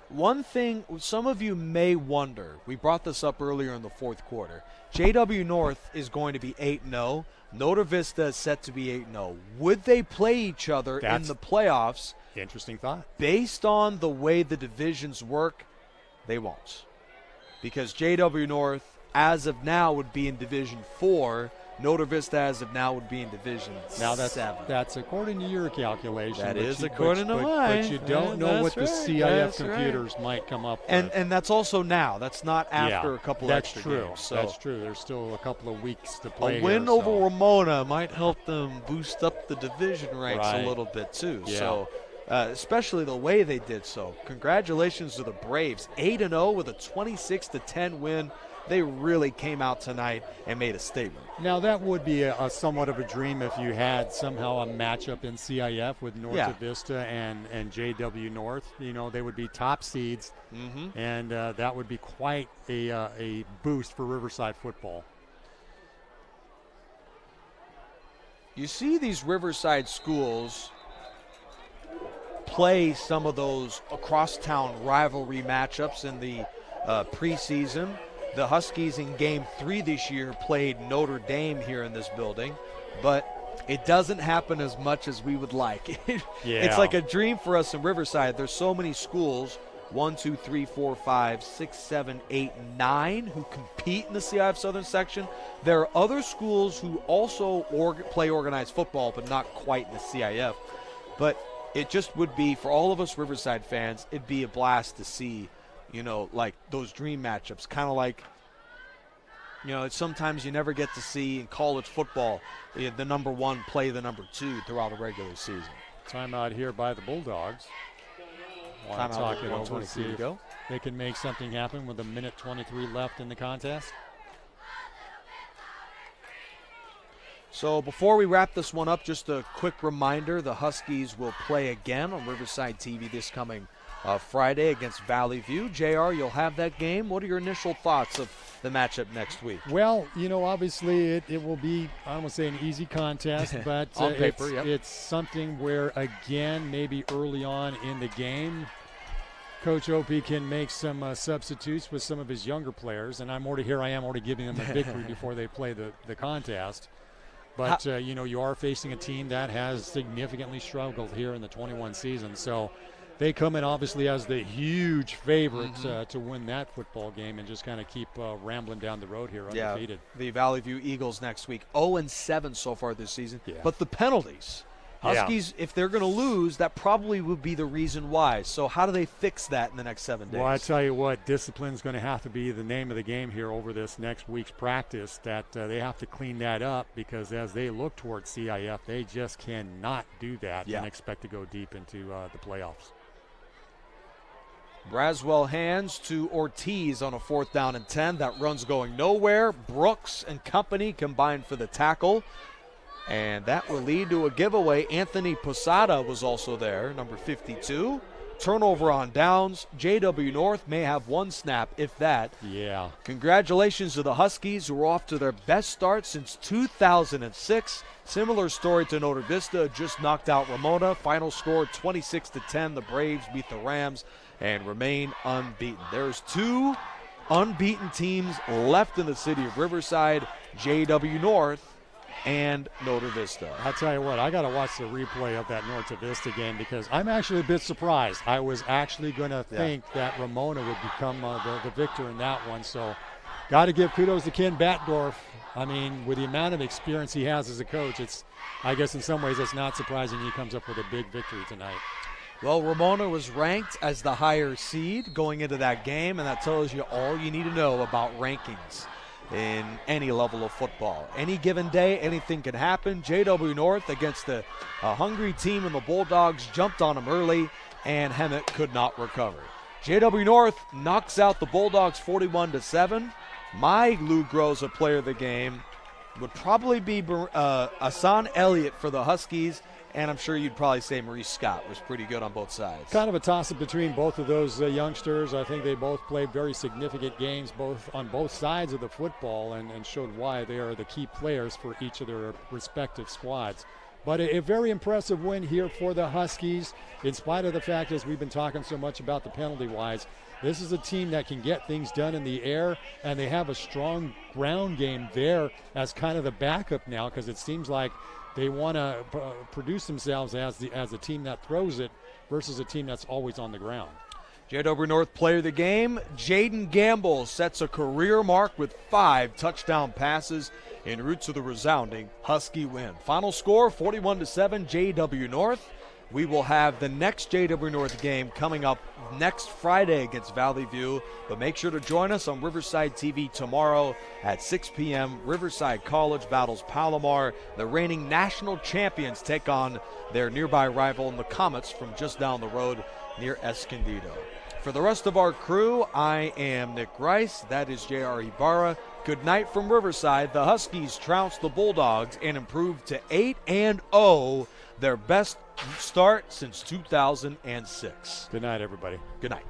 One thing some of you may wonder, we brought this up earlier in the fourth quarter. JW North is going to be 8-0. Notre Vista is set to be 8-0. Would they play each other in the playoffs? Interesting thought. Based on the way the divisions work, they won't. Because JW North, as of now, would be in Division 4. Notre Vista, as of now, would be in Division 7. That's according to your calculation. That is according to mine. But you don't know what the CIF computers might come up with. And that's also now. That's not after a couple extra games. So that's true. There's still a couple of weeks to play. A win over Ramona might help them boost up the division ranks a little bit, too. Yeah. So especially the way they did so. Congratulations to the Braves. 8-0 with a 26-10 win. They really came out tonight and made a statement. Now, that would be a somewhat of a dream if you had somehow a matchup in CIF with North Vista and JW North. You know, they would be top seeds, and that would be quite a boost for Riverside football. You see these Riverside schools play some of those across-town rivalry matchups in the preseason. The Huskies in Game 3 this year played Notre Dame here in this building, but it doesn't happen as much as we would like. It's like a dream for us in Riverside. There's so many schools, 1, 2, 3, 4, 5, 6, 7, 8, 9, who compete in the CIF Southern section. There are other schools who also play organized football, but not quite in the CIF. But it just would be, for all of us Riverside fans, it'd be a blast to see, you know, like those dream matchups, kind of like, you know, sometimes you never get to see in college football the number 1 play the number 2 throughout a regular season. Timeout here by the Bulldogs. Want to talk it over, see if they can make something happen with 1:23 left in the contest. So before we wrap this one up, just a quick reminder, the Huskies will play again on Riverside TV this coming Friday against Valley View. JR, you'll have that game. What are your initial thoughts of the matchup next week? Well, you know, obviously it will be, I don't want to say an easy contest, but on paper, it's something where, again, maybe early on in the game, Coach Opie can make some substitutes with some of his younger players, and I am already giving them a victory before they play the contest. But, you know, you are facing a team that has significantly struggled here in the 21 season, so they come in obviously as the huge favorites to win that football game and just kind of keep rambling down the road here undefeated. The Valley View Eagles next week, 0-7 so far this season. But the penalties, Huskies, if they're going to lose, that probably would be the reason why. So how do they fix that in the next 7 days? Well, I tell you what, discipline's going to have to be the name of the game here over this next week's practice, that they have to clean that up, because as they look towards CIF, they just cannot do that and expect to go deep into the playoffs. Braswell hands to Ortiz on a 4th down and 10. That run's going nowhere. Brooks and company combined for the tackle. And that will lead to a giveaway. Anthony Posada was also there, number 52. Turnover on downs. JW North may have 1 snap, if that. Yeah. Congratulations to the Huskies, who are off to their best start since 2006. Similar story to Notre Vista, just knocked out Ramona. Final score 26-10. The Braves beat the Rams and remain unbeaten. There's 2 unbeaten teams left in the city of Riverside, JW North and Notre Vista. I'll tell you what, I got to watch the replay of that North Vista game, because I'm actually a bit surprised. I was actually going to think that Ramona would become the victor in that one. So got to give kudos to Ken Batdorf. I mean, with the amount of experience he has as a coach, I guess in some ways it's not surprising he comes up with a big victory tonight. Well, Ramona was ranked as the higher seed going into that game, and that tells you all you need to know about rankings. in any level of football. Any given day, anything can happen. JW North against a hungry team, and the Bulldogs jumped on them early, and Hemet could not recover. JW North knocks out the Bulldogs 41-7. My Lou Groza player of the game would probably be Asan Elliott for the Huskies, and I'm sure you'd probably say Maurice Scott was pretty good on both sides. Kind of a toss-up between both of those youngsters. I think they both played very significant games on both sides of the football and showed why they are the key players for each of their respective squads. But a very impressive win here for the Huskies, in spite of the fact, as we've been talking so much about the penalty-wise, this is a team that can get things done in the air, and they have a strong ground game there as kind of the backup now, because it seems like they want to produce themselves as a team that throws it versus a team that's always on the ground. JW North player of the game, Jaden Gamble sets a career mark with 5 touchdown passes en route to the resounding Husky win. Final score 41-7 JW North. We will have the next JW North game coming up next Friday against Valley View, but make sure to join us on Riverside TV tomorrow at 6 p.m. Riverside College battles Palomar. The reigning national champions take on their nearby rival in the Comets from just down the road near Escondido. For the rest of our crew, I am Nick Rice. That is J.R. Ibarra. Good night from Riverside. The Huskies trounced the Bulldogs and improved to 8-0, their best start since 2006. Good night, everybody. Good night.